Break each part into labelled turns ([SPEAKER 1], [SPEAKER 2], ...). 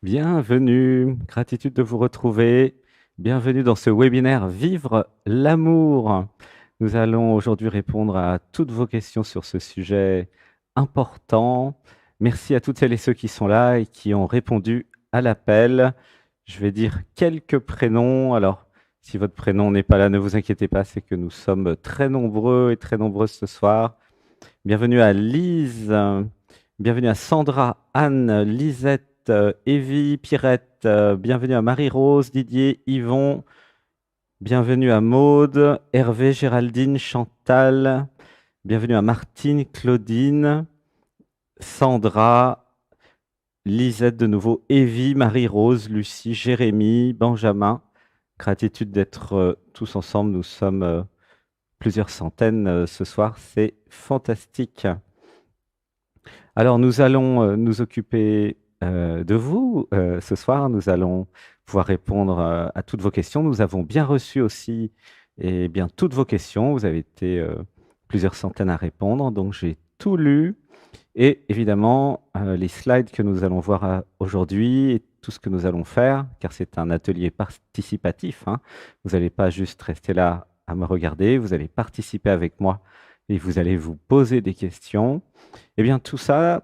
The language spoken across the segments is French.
[SPEAKER 1] Bienvenue, gratitude de vous retrouver. Bienvenue dans ce webinaire Vivre l'amour. Nous allons aujourd'hui répondre à toutes vos questions sur ce sujet important. Merci à toutes celles et ceux qui sont là et qui ont répondu à l'appel. Je vais dire quelques prénoms. Alors, si votre prénom n'est pas là, ne vous inquiétez pas, c'est que nous sommes très nombreux et très nombreuses ce soir. Bienvenue à Lise, bienvenue à Sandra, Anne, Lisette, Evie, Pierrette, bienvenue à Marie-Rose, Didier, Yvon, bienvenue à Maude, Hervé, Géraldine, Chantal, bienvenue à Martine, Claudine, Sandra, Lisette de nouveau, Evie, Marie-Rose, Lucie, Jérémy, Benjamin. Gratitude d'être tous ensemble, nous sommes plusieurs centaines ce soir, c'est fantastique. Alors, nous allons nous occuper de vous ce soir. Nous allons pouvoir répondre à toutes vos questions. Nous avons bien reçu aussi bien, toutes vos questions. Vous avez été plusieurs centaines à répondre, donc j'ai tout lu. Et évidemment, les slides que nous allons voir aujourd'hui et tout ce que nous allons faire, car c'est un atelier participatif, hein. Vous n'allez pas juste rester là à me regarder, vous allez participer avec moi et vous allez vous poser des questions. Eh bien, tout ça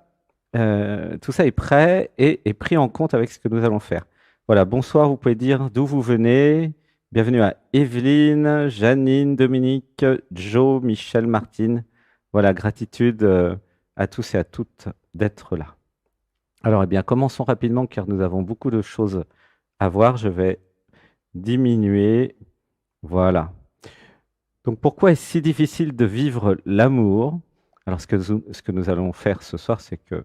[SPEAKER 1] est prêt et est pris en compte avec ce que nous allons faire. Voilà, bonsoir, vous pouvez dire d'où vous venez. Bienvenue à Evelyne, Janine, Dominique, Joe, Michel, Martine. Voilà, gratitude à tous et à toutes d'être là. Alors, eh bien, commençons rapidement car nous avons beaucoup de choses à voir. Je vais diminuer. Voilà. Donc, pourquoi est-ce si difficile de vivre l'amour? Alors, ce que nous allons faire ce soir, c'est que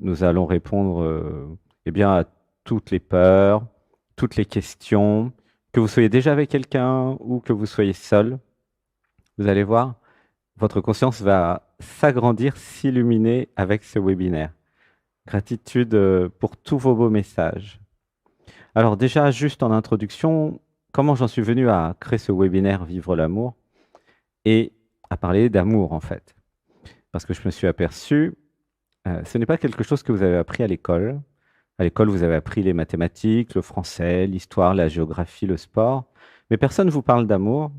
[SPEAKER 1] nous allons répondre eh bien, à toutes les peurs, toutes les questions, que vous soyez déjà avec quelqu'un ou que vous soyez seul. Vous allez voir, votre conscience va s'agrandir, s'illuminer avec ce webinaire. Gratitude pour tous vos beaux messages. Alors déjà, juste en introduction, comment j'en suis venu à créer ce webinaire Vivre l'amour et à parler d'amour en fait. Parce que je me suis aperçu, ce n'est pas quelque chose que vous avez appris à l'école. À l'école, vous avez appris les mathématiques, le français, l'histoire, la géographie, le sport. Mais personne ne vous parle d'amour,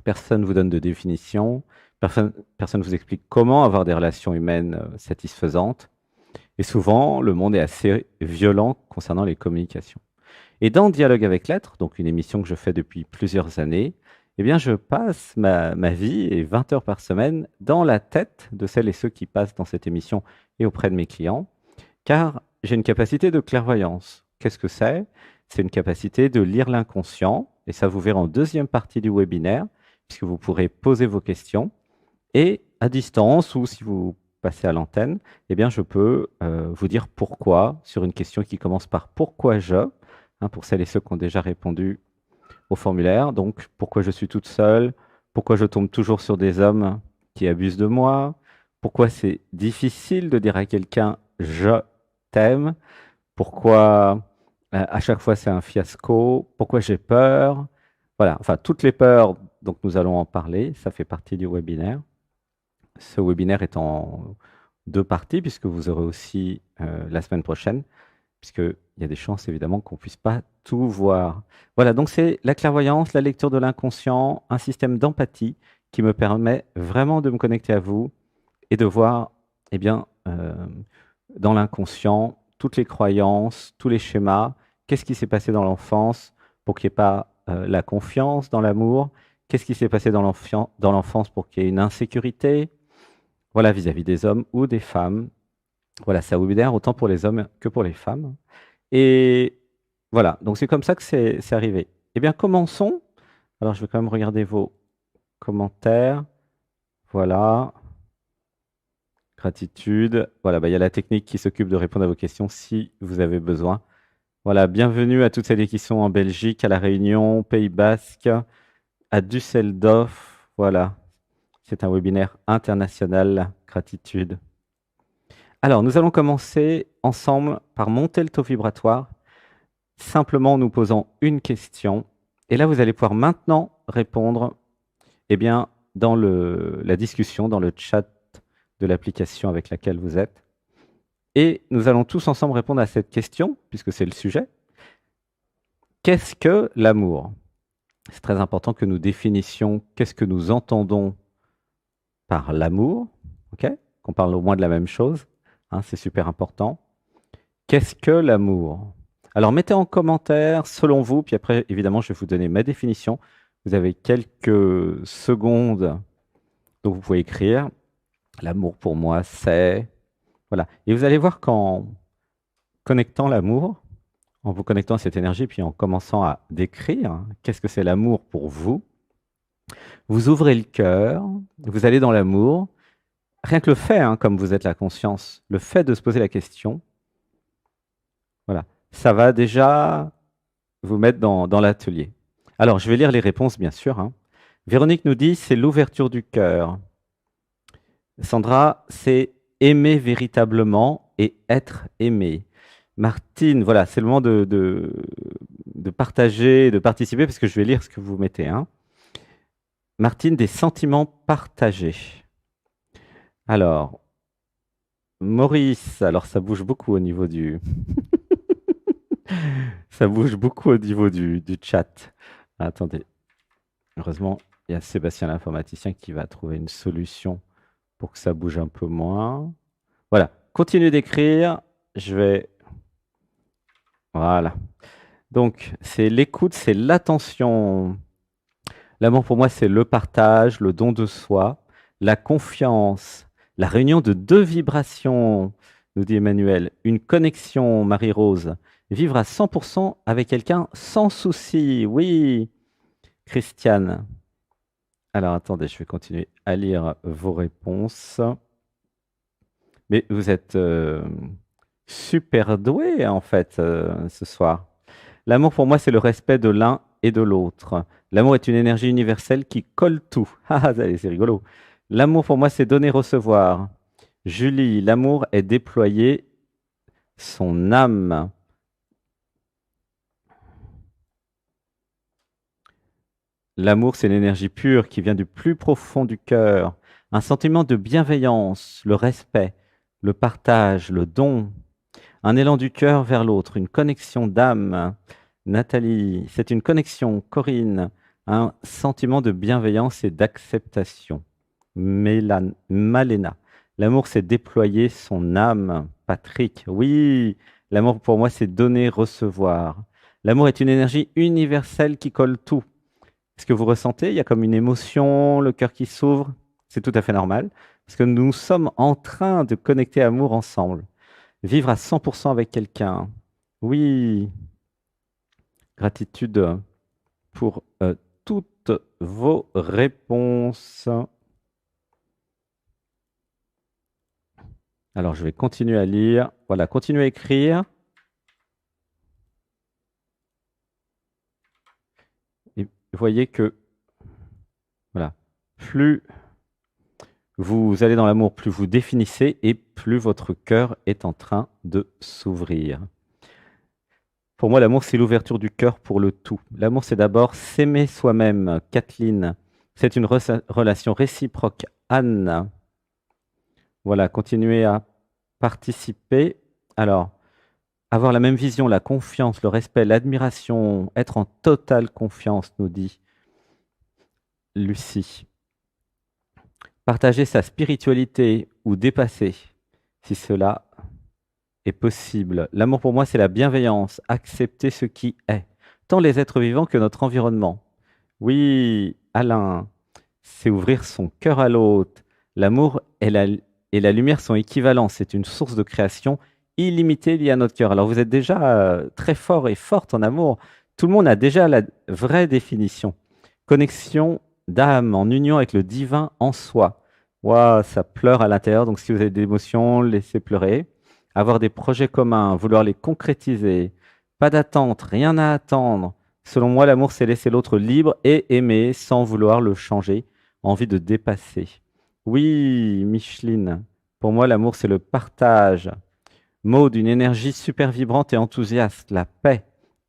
[SPEAKER 1] personne ne vous donne de définition, personne ne vous explique comment avoir des relations humaines satisfaisantes. Et souvent, le monde est assez violent concernant les communications. Et dans Dialogue avec l'être, donc une émission que je fais depuis plusieurs années, eh bien, je passe ma vie et 20 heures par semaine dans la tête de celles et ceux qui passent dans cette émission et auprès de mes clients, car j'ai une capacité de clairvoyance. Qu'est-ce que c'est? C'est une capacité de lire l'inconscient, et ça vous verrez en deuxième partie du webinaire, puisque vous pourrez poser vos questions, et à distance, ou si vous passez à l'antenne, eh bien, je peux vous dire pourquoi, sur une question qui commence par «Pourquoi je?», hein, pour celles et ceux qui ont déjà répondu au formulaire. Donc, pourquoi je suis toute seule? Pourquoi je tombe toujours sur des hommes qui abusent de moi? Pourquoi c'est difficile de dire à quelqu'un «je t'aime»? Pourquoi à chaque fois c'est un fiasco? Pourquoi j'ai peur? Voilà, enfin toutes les peurs, donc nous allons en parler, ça fait partie du webinaire. Ce webinaire est en deux parties puisque vous aurez aussi la semaine prochaine, puisqu'il y a des chances évidemment qu'on ne puisse pas tout voir. Voilà, donc c'est la clairvoyance, la lecture de l'inconscient, un système d'empathie qui me permet vraiment de me connecter à vous et de voir, eh bien, dans l'inconscient, toutes les croyances, tous les schémas, qu'est-ce qui s'est passé dans l'enfance pour qu'il n'y ait pas la confiance dans l'amour, qu'est-ce qui s'est passé dans l'enfance pour qu'il y ait une insécurité, voilà, vis-à-vis des hommes ou des femmes. Voilà, c'est un webinaire autant pour les hommes que pour les femmes. Et voilà, donc c'est comme ça que c'est arrivé. Eh bien, commençons. Alors, je vais quand même regarder vos commentaires. Voilà. Gratitude. Voilà, bah, il y a la technique qui s'occupe de répondre à vos questions si vous avez besoin. Voilà, bienvenue à toutes celles qui sont en Belgique, à La Réunion, Pays Basque, à Düsseldorf. Voilà, c'est un webinaire international. Gratitude. Alors, nous allons commencer ensemble par monter le taux vibratoire, simplement en nous posant une question. Et là, vous allez pouvoir maintenant répondre eh bien, dans la discussion, dans le chat de l'application avec laquelle vous êtes. Et nous allons tous ensemble répondre à cette question, puisque c'est le sujet. Qu'est-ce que l'amour? C'est très important que nous définissions qu'est-ce que nous entendons par l'amour, ok? Qu'on parle au moins de la même chose, hein, c'est super important. Qu'est-ce que l'amour? Alors mettez en commentaire selon vous, puis après évidemment je vais vous donner ma définition. Vous avez quelques secondes, donc vous pouvez écrire. L'amour pour moi c'est... Voilà. Et vous allez voir qu'en connectant l'amour, en vous connectant à cette énergie, puis en commençant à décrire qu'est-ce que c'est l'amour pour vous, vous ouvrez le cœur, vous allez dans l'amour. Rien que le fait, hein, comme vous êtes la conscience, le fait de se poser la question, voilà, ça va déjà vous mettre dans l'atelier. Alors, je vais lire les réponses, bien sûr, hein. Véronique nous dit, c'est l'ouverture du cœur. Sandra, c'est aimer véritablement et être aimé. Martine, voilà, c'est le moment de partager, de participer, parce que je vais lire ce que vous mettez, hein. Martine, des sentiments partagés. Alors, Maurice, alors ça bouge beaucoup au niveau du... ça bouge beaucoup au niveau du chat. Attendez. Heureusement, il y a Sébastien l'informaticien qui va trouver une solution pour que ça bouge un peu moins. Voilà. Continuez d'écrire. Je vais... Voilà. Donc, c'est l'écoute, c'est l'attention. L'amour pour moi, c'est le partage, le don de soi, la confiance, la réunion de deux vibrations, nous dit Emmanuel, une connexion, Marie-Rose, vivre à 100% avec quelqu'un sans souci, oui, Christiane. Alors attendez, je vais continuer à lire vos réponses. Mais vous êtes super doués en fait ce soir. L'amour pour moi, c'est le respect de l'un et de l'autre. L'amour est une énergie universelle qui colle tout. Ah, c'est rigolo. L'amour pour moi, c'est donner, recevoir. Julie, l'amour est déployer son âme. L'amour, c'est l'énergie pure qui vient du plus profond du cœur. Un sentiment de bienveillance, le respect, le partage, le don. Un élan du cœur vers l'autre, une connexion d'âme. Nathalie, c'est une connexion. Corinne, un sentiment de bienveillance et d'acceptation. Malena, l'amour, c'est déployer son âme. Patrick, oui, l'amour pour moi, c'est donner, recevoir. L'amour est une énergie universelle qui colle tout. Est-ce que vous ressentez? Il y a comme une émotion, le cœur qui s'ouvre. C'est tout à fait normal, parce que nous sommes en train de connecter amour ensemble. Vivre à 100% avec quelqu'un. Oui. Gratitude pour toutes vos réponses. Alors, je vais continuer à lire. Voilà, continuez à écrire. Et vous voyez que, voilà, plus vous allez dans l'amour, plus vous définissez et plus votre cœur est en train de s'ouvrir. Pour moi, l'amour, c'est l'ouverture du cœur pour le tout. L'amour, c'est d'abord s'aimer soi-même. Kathleen, c'est une relation réciproque. Anne, voilà, continuez à participer. Alors, avoir la même vision, la confiance, le respect, l'admiration, être en totale confiance, nous dit Lucie. Partager sa spiritualité ou dépasser, si cela est possible. L'amour pour moi, c'est la bienveillance, accepter ce qui est, tant les êtres vivants que notre environnement. Oui, Alain, c'est ouvrir son cœur à l'autre. L'amour et la lumière sont équivalents. C'est une source de création illimitée liée à notre cœur. Alors vous êtes déjà très fort et forte en amour. Tout le monde a déjà la vraie définition. Connexion d'âme en union avec le divin en soi. Waouh, ça pleure à l'intérieur. Donc si vous avez des émotions, laissez pleurer. Avoir des projets communs, vouloir les concrétiser. Pas d'attente, rien à attendre. Selon moi, l'amour, c'est laisser l'autre libre et aimer sans vouloir le changer, envie de dépasser. Oui, Micheline, pour moi, l'amour, c'est le partage. Mot d'une énergie super vibrante et enthousiaste, la paix,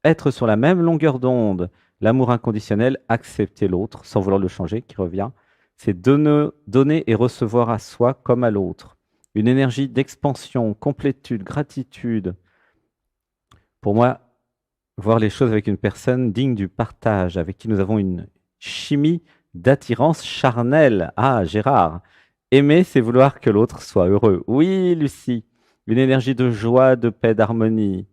[SPEAKER 1] être sur la même longueur d'onde, l'amour inconditionnel, accepter l'autre sans vouloir le changer, qui revient, c'est donner et recevoir à soi comme à l'autre. une énergie d'expansion, complétude, gratitude. Pour moi, voir les choses avec une personne digne du partage, avec qui nous avons une chimie d'attirance charnelle. Ah, Gérard, aimer, c'est vouloir que l'autre soit heureux. Oui, Lucie, une énergie de joie, de paix, d'harmonie.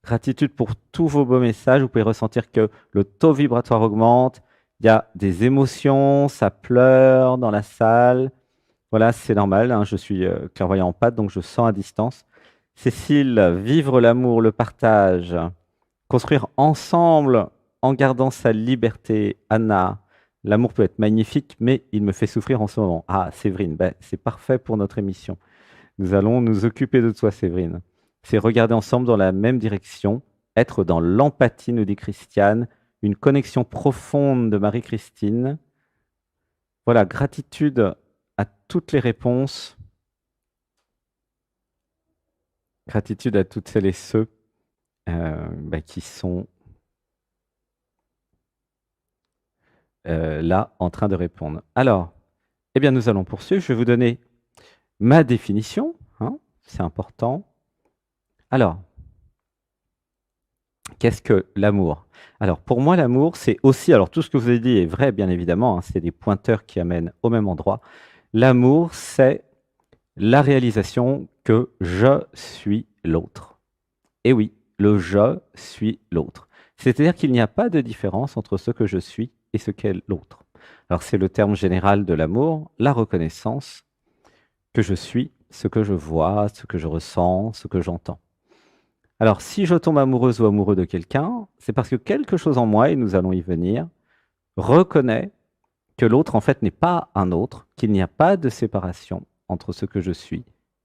[SPEAKER 1] Gratitude pour tous vos beaux messages. Vous pouvez ressentir que le taux vibratoire augmente. Il y a des émotions, ça pleure dans la salle. Voilà, c'est normal, hein, je suis clairvoyant en pâte, donc je sens à distance. Cécile, vivre l'amour, le partage, construire ensemble en gardant sa liberté. Anna, l'amour peut être magnifique, mais il me fait souffrir en ce moment. Ah, Séverine, ben, c'est parfait pour notre émission. Nous allons nous occuper de toi, Séverine. C'est regarder ensemble dans la même direction, être dans l'empathie, nous dit Christiane, une connexion profonde de Marie-Christine. Voilà, gratitude à toutes les réponses. Gratitude à toutes celles et ceux qui sont là en train de répondre. Alors, eh bien, nous allons poursuivre. Je vais vous donner ma définition, hein, c'est important. Alors, qu'est-ce que l'amour? Alors, pour moi, l'amour, c'est aussi, alors tout ce que vous avez dit est vrai, bien évidemment, hein, c'est des pointeurs qui amènent au même endroit. L'amour, c'est la réalisation que je suis l'autre. Et oui, le je suis l'autre. C'est-à-dire qu'il n'y a pas de différence entre ce que je suis et ce qu'est l'autre. Alors c'est le terme général de l'amour, la reconnaissance que je suis, ce que je vois, ce que je ressens, ce que j'entends. Alors si je tombe amoureuse ou amoureux de quelqu'un, c'est parce que quelque chose en moi, et nous allons y venir, reconnaît que l'autre en fait n'est pas un autre, qu'il n'y a pas de séparation entre ce que je suis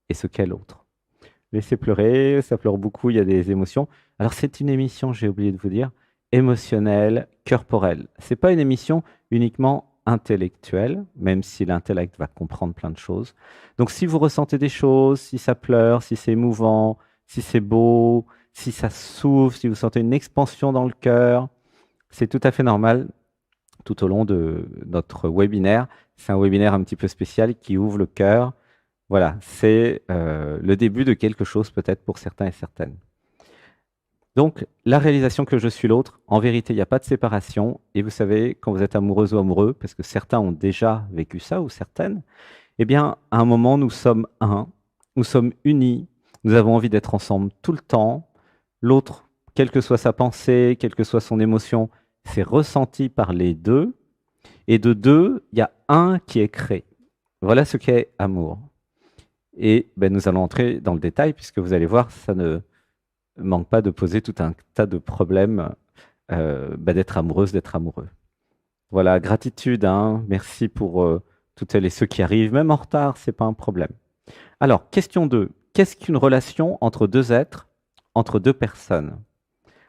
[SPEAKER 1] et ce qu'est l'autre. Laissez pleurer, ça pleure beaucoup, il y a des émotions. Alors c'est une émission, j'ai oublié de vous dire, émotionnelle, corporelle. C'est pas une émission uniquement intellectuelle, même si l'intellect va comprendre plein de choses. Donc si vous ressentez des choses, si ça pleure, si c'est émouvant, si c'est beau, si ça souffle, si vous sentez une expansion dans le cœur, c'est tout à fait normal tout au long de notre webinaire. C'est un webinaire un petit peu spécial qui ouvre le cœur. Voilà, c'est le début de quelque chose peut-être pour certains et certaines. Donc, la réalisation que je suis l'autre, en vérité, il n'y a pas de séparation. Et vous savez, quand vous êtes amoureuse ou amoureux, parce que certains ont déjà vécu ça, ou certaines, eh bien, à un moment, nous sommes un, nous sommes unis, nous avons envie d'être ensemble tout le temps. L'autre, quelle que soit sa pensée, quelle que soit son émotion, c'est ressenti par les deux. Et de deux, il y a un qui est créé. Voilà ce qu'est amour. Et ben, nous allons entrer dans le détail, puisque vous allez voir, ça ne manque pas de poser tout un tas de problèmes d'être amoureuse, d'être amoureux. Voilà, gratitude, hein, merci pour toutes celles et ceux qui arrivent, même en retard, c'est pas un problème. Alors, question 2. Qu'est-ce qu'une relation entre deux êtres, entre deux personnes?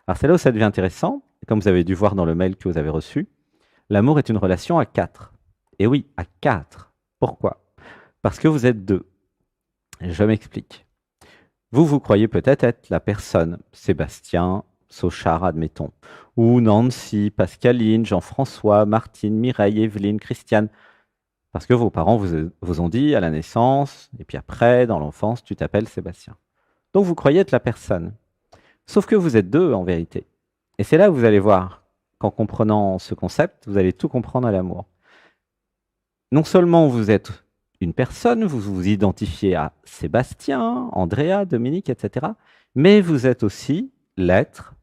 [SPEAKER 1] Alors, c'est là où ça devient intéressant. Comme vous avez dû voir dans le mail que vous avez reçu, l'amour est une relation à 4. Et oui, à 4. Pourquoi? Parce que vous êtes deux. Je m'explique. Vous croyez peut-être être la personne, Sébastien, Sochard, admettons, ou Nancy, Pascaline, Jean-François, Martine, Mireille, Evelyne, Christiane, parce que vos parents vous ont dit à la naissance, et puis après, dans l'enfance, tu t'appelles Sébastien. Donc vous croyez être la personne. Sauf que vous êtes deux en vérité. Et c'est là où vous allez voir qu'en comprenant ce concept, vous allez tout comprendre à l'amour. Non seulement vous êtes une personne, vous vous identifiez à Sébastien, Andrea, Dominique, etc. Mais vous êtes aussi l'être,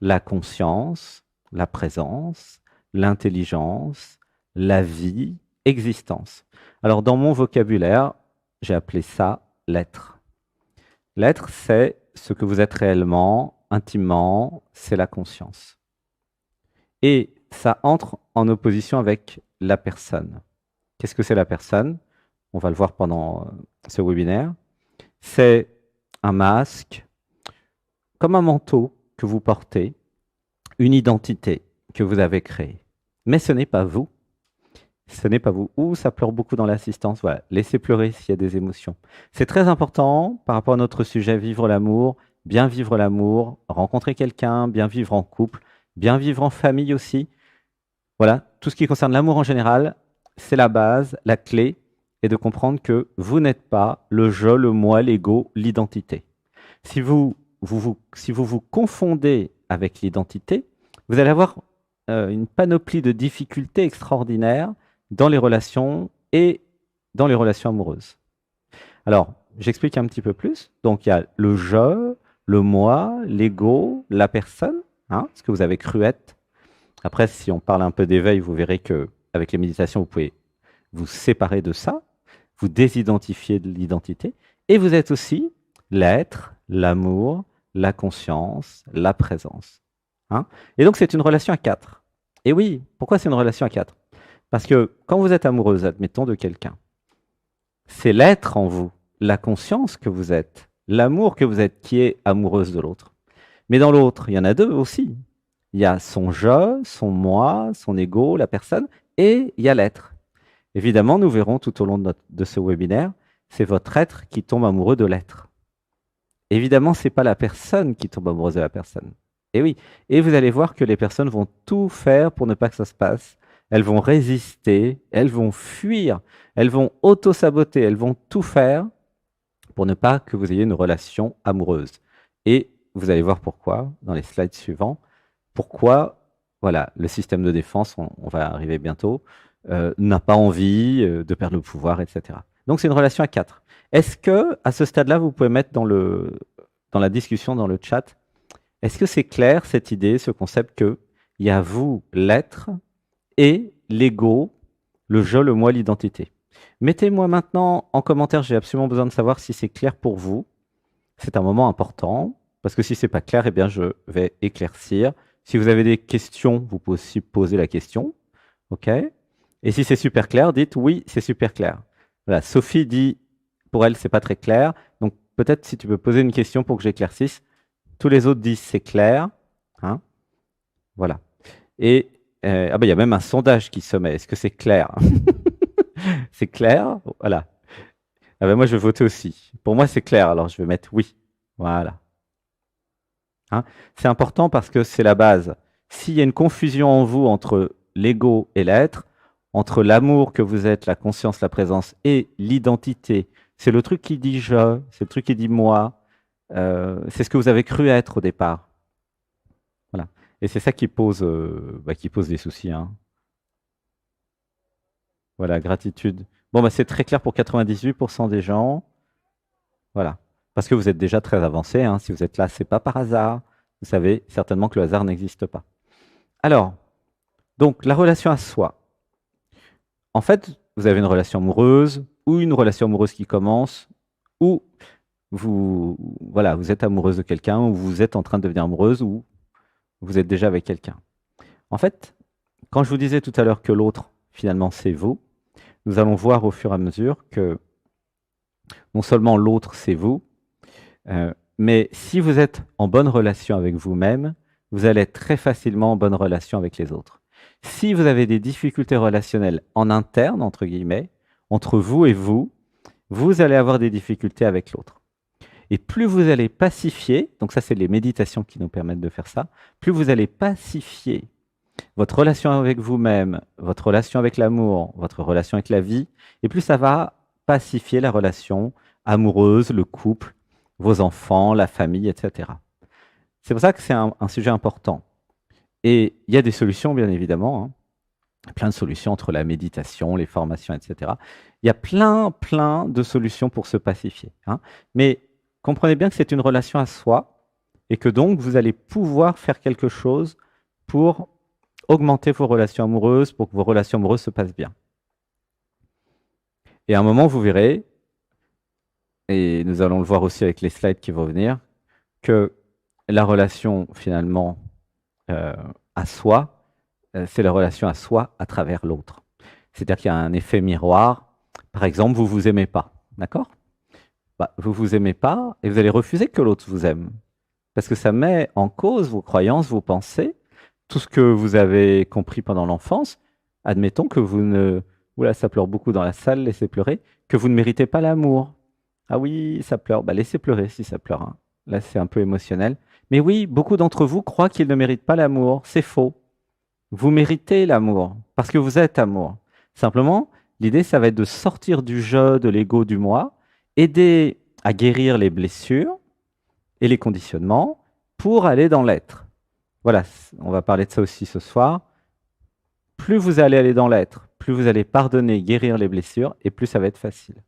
[SPEAKER 1] la conscience, la présence, l'intelligence, la vie, existence. Alors dans mon vocabulaire, j'ai appelé ça l'être. L'être, c'est ce que vous êtes réellement, intimement, c'est la conscience. Et ça entre en opposition avec la personne. Qu'est-ce que c'est la personne? On va le voir pendant ce webinaire. C'est un masque, comme un manteau que vous portez, une identité que vous avez créée. Mais ce n'est pas vous. Ce n'est pas vous. Ouh, ça pleure beaucoup dans l'assistance. Voilà, laissez pleurer s'il y a des émotions. C'est très important par rapport à notre sujet, vivre l'amour, bien vivre l'amour, rencontrer quelqu'un, bien vivre en couple, bien vivre en famille aussi. Voilà, tout ce qui concerne l'amour en général, c'est la base, la clé. et de comprendre que vous n'êtes pas le je, le moi, l'ego, l'identité. Si vous confondez avec l'identité, vous allez avoir une panoplie de difficultés extraordinaires dans les relations et dans les relations amoureuses. Alors, j'explique un petit peu plus. Donc, il y a le je, le moi, l'ego, la personne, hein, ce que vous avez cru être. Après, si on parle un peu d'éveil, vous verrez que avec les méditations, vous pouvez vous séparer de ça, vous désidentifier de l'identité, et vous êtes aussi l'être, l'amour, la conscience, la présence. Hein. Et donc, c'est une relation à quatre. Et oui, pourquoi c'est une relation à quatre? Parce que quand vous êtes amoureuse, admettons, de quelqu'un, c'est l'être en vous, la conscience que vous êtes, l'amour que vous êtes qui est amoureuse de l'autre. Mais dans l'autre, il y en a deux aussi. Il y a son je, son moi, son ego, la personne, et il y a l'être. Évidemment, nous verrons tout au long de ce webinaire, c'est votre être qui tombe amoureux de l'être. Évidemment, ce n'est pas la personne qui tombe amoureuse de la personne. Et oui, et vous allez voir que les personnes vont tout faire pour ne pas que ça se passe. Elles vont résister, elles vont fuir, elles vont auto-saboter, elles vont tout faire pour ne pas que vous ayez une relation amoureuse. Et vous allez voir pourquoi dans les slides suivants. Pourquoi, voilà, le système de défense, on va arriver bientôt, n'a pas envie de perdre le pouvoir, etc. Donc c'est une relation à quatre. Est-ce que, à ce stade-là, vous pouvez mettre dans la discussion, dans le chat, est-ce que c'est clair cette idée, ce concept que il y a vous, l'être, et l'ego, le je, le moi, l'identité? Mettez-moi maintenant en commentaire, j'ai absolument besoin de savoir si c'est clair pour vous. C'est un moment important, parce que si c'est pas clair, eh bien je vais éclaircir. Si vous avez des questions, vous pouvez aussi poser la question. OK? Et si c'est super clair, dites oui, c'est super clair. Voilà, Sophie dit, pour elle, c'est pas très clair. Donc peut-être si tu peux poser une question pour que j'éclaircisse. Tous les autres disent c'est clair. Hein? Voilà. Et ah ben, il y a même un sondage qui se met. Est-ce que c'est clair? C'est clair? Voilà. Ah ben, moi, je vais voter aussi. Pour moi, c'est clair. Alors, je vais mettre oui. Voilà. Hein? C'est important parce que c'est la base. S'il y a une confusion en vous entre l'ego et l'être, entre l'amour que vous êtes, la conscience, la présence et l'identité, c'est le truc qui dit je, c'est le truc qui dit moi, c'est ce que vous avez cru être au départ. Voilà. Et c'est ça qui pose des soucis. Hein. Voilà, gratitude. Bon, bah, c'est très clair pour 98% des gens. Voilà. Parce que vous êtes déjà très avancé. Hein. Si vous êtes là, c'est pas par hasard. Vous savez certainement que le hasard n'existe pas. Alors, donc, la relation à soi. En fait, vous avez une relation amoureuse ou une relation amoureuse qui commence ou vous êtes amoureuse de quelqu'un ou vous êtes en train de devenir amoureuse ou vous êtes déjà avec quelqu'un. En fait, quand je vous disais tout à l'heure que l'autre, finalement, c'est vous, nous allons voir au fur et à mesure que non seulement l'autre, c'est vous, mais si vous êtes en bonne relation avec vous-même, vous allez être très facilement en bonne relation avec les autres. Si vous avez des difficultés relationnelles en interne, entre guillemets, entre vous et vous allez avoir des difficultés avec l'autre. Et plus vous allez pacifier, donc ça c'est les méditations qui nous permettent de faire ça, plus vous allez pacifier votre relation avec vous-même, votre relation avec l'amour, votre relation avec la vie, et plus ça va pacifier la relation amoureuse, le couple, vos enfants, la famille, etc. C'est pour ça que c'est un sujet important. Et il y a des solutions, bien évidemment, hein. Plein de solutions entre la méditation, les formations, etc. Il y a plein de solutions pour se pacifier. Hein. Mais comprenez bien que c'est une relation à soi et que donc vous allez pouvoir faire quelque chose pour augmenter vos relations amoureuses, pour que vos relations amoureuses se passent bien. Et à un moment, vous verrez, et nous allons le voir aussi avec les slides qui vont venir, que la relation finalement à soi, c'est la relation à soi à travers l'autre. C'est-à-dire qu'il y a un effet miroir. Par exemple, vous vous aimez pas, d'accord? Vous vous aimez pas et vous allez refuser que l'autre vous aime. Parce que ça met en cause vos croyances, vos pensées, tout ce que vous avez compris pendant l'enfance. Admettons que vous ne... Oula, ça pleure beaucoup dans la salle, laissez pleurer. Que vous ne méritez pas l'amour. Ah oui, ça pleure. Laissez pleurer si ça pleure. Hein. Là, c'est un peu émotionnel. Mais oui, beaucoup d'entre vous croient qu'ils ne méritent pas l'amour. C'est faux. Vous méritez l'amour parce que vous êtes amour. Simplement, L'idée, ça va être de sortir du jeu de l'ego du moi, aider à guérir les blessures et les conditionnements pour aller dans l'être. Voilà, on va parler de ça aussi ce soir. Plus vous allez aller dans l'être, plus vous allez pardonner, guérir les blessures, et plus ça va être facile.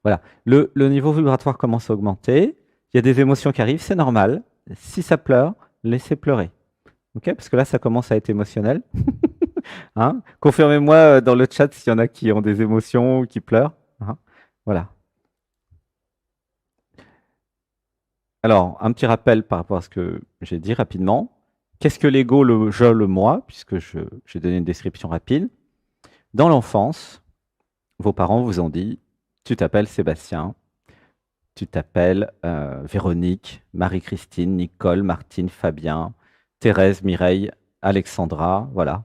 [SPEAKER 1] Voilà, le niveau vibratoire commence à augmenter, il y a des émotions qui arrivent, c'est normal. Si ça pleure, laissez pleurer. Okay, parce que là, ça commence à être émotionnel. Hein, confirmez-moi dans le chat s'il y en a qui ont des émotions ou qui pleurent. Hein, voilà. Alors, un petit rappel par rapport à ce que j'ai dit rapidement. Qu'est-ce que l'ego, le je, le moi, puisque j'ai donné une description rapide. Dans l'enfance, vos parents vous ont dit, tu t'appelles Sébastien, tu t'appelles Véronique, Marie-Christine, Nicole, Martine, Fabien, Thérèse, Mireille, Alexandra, voilà.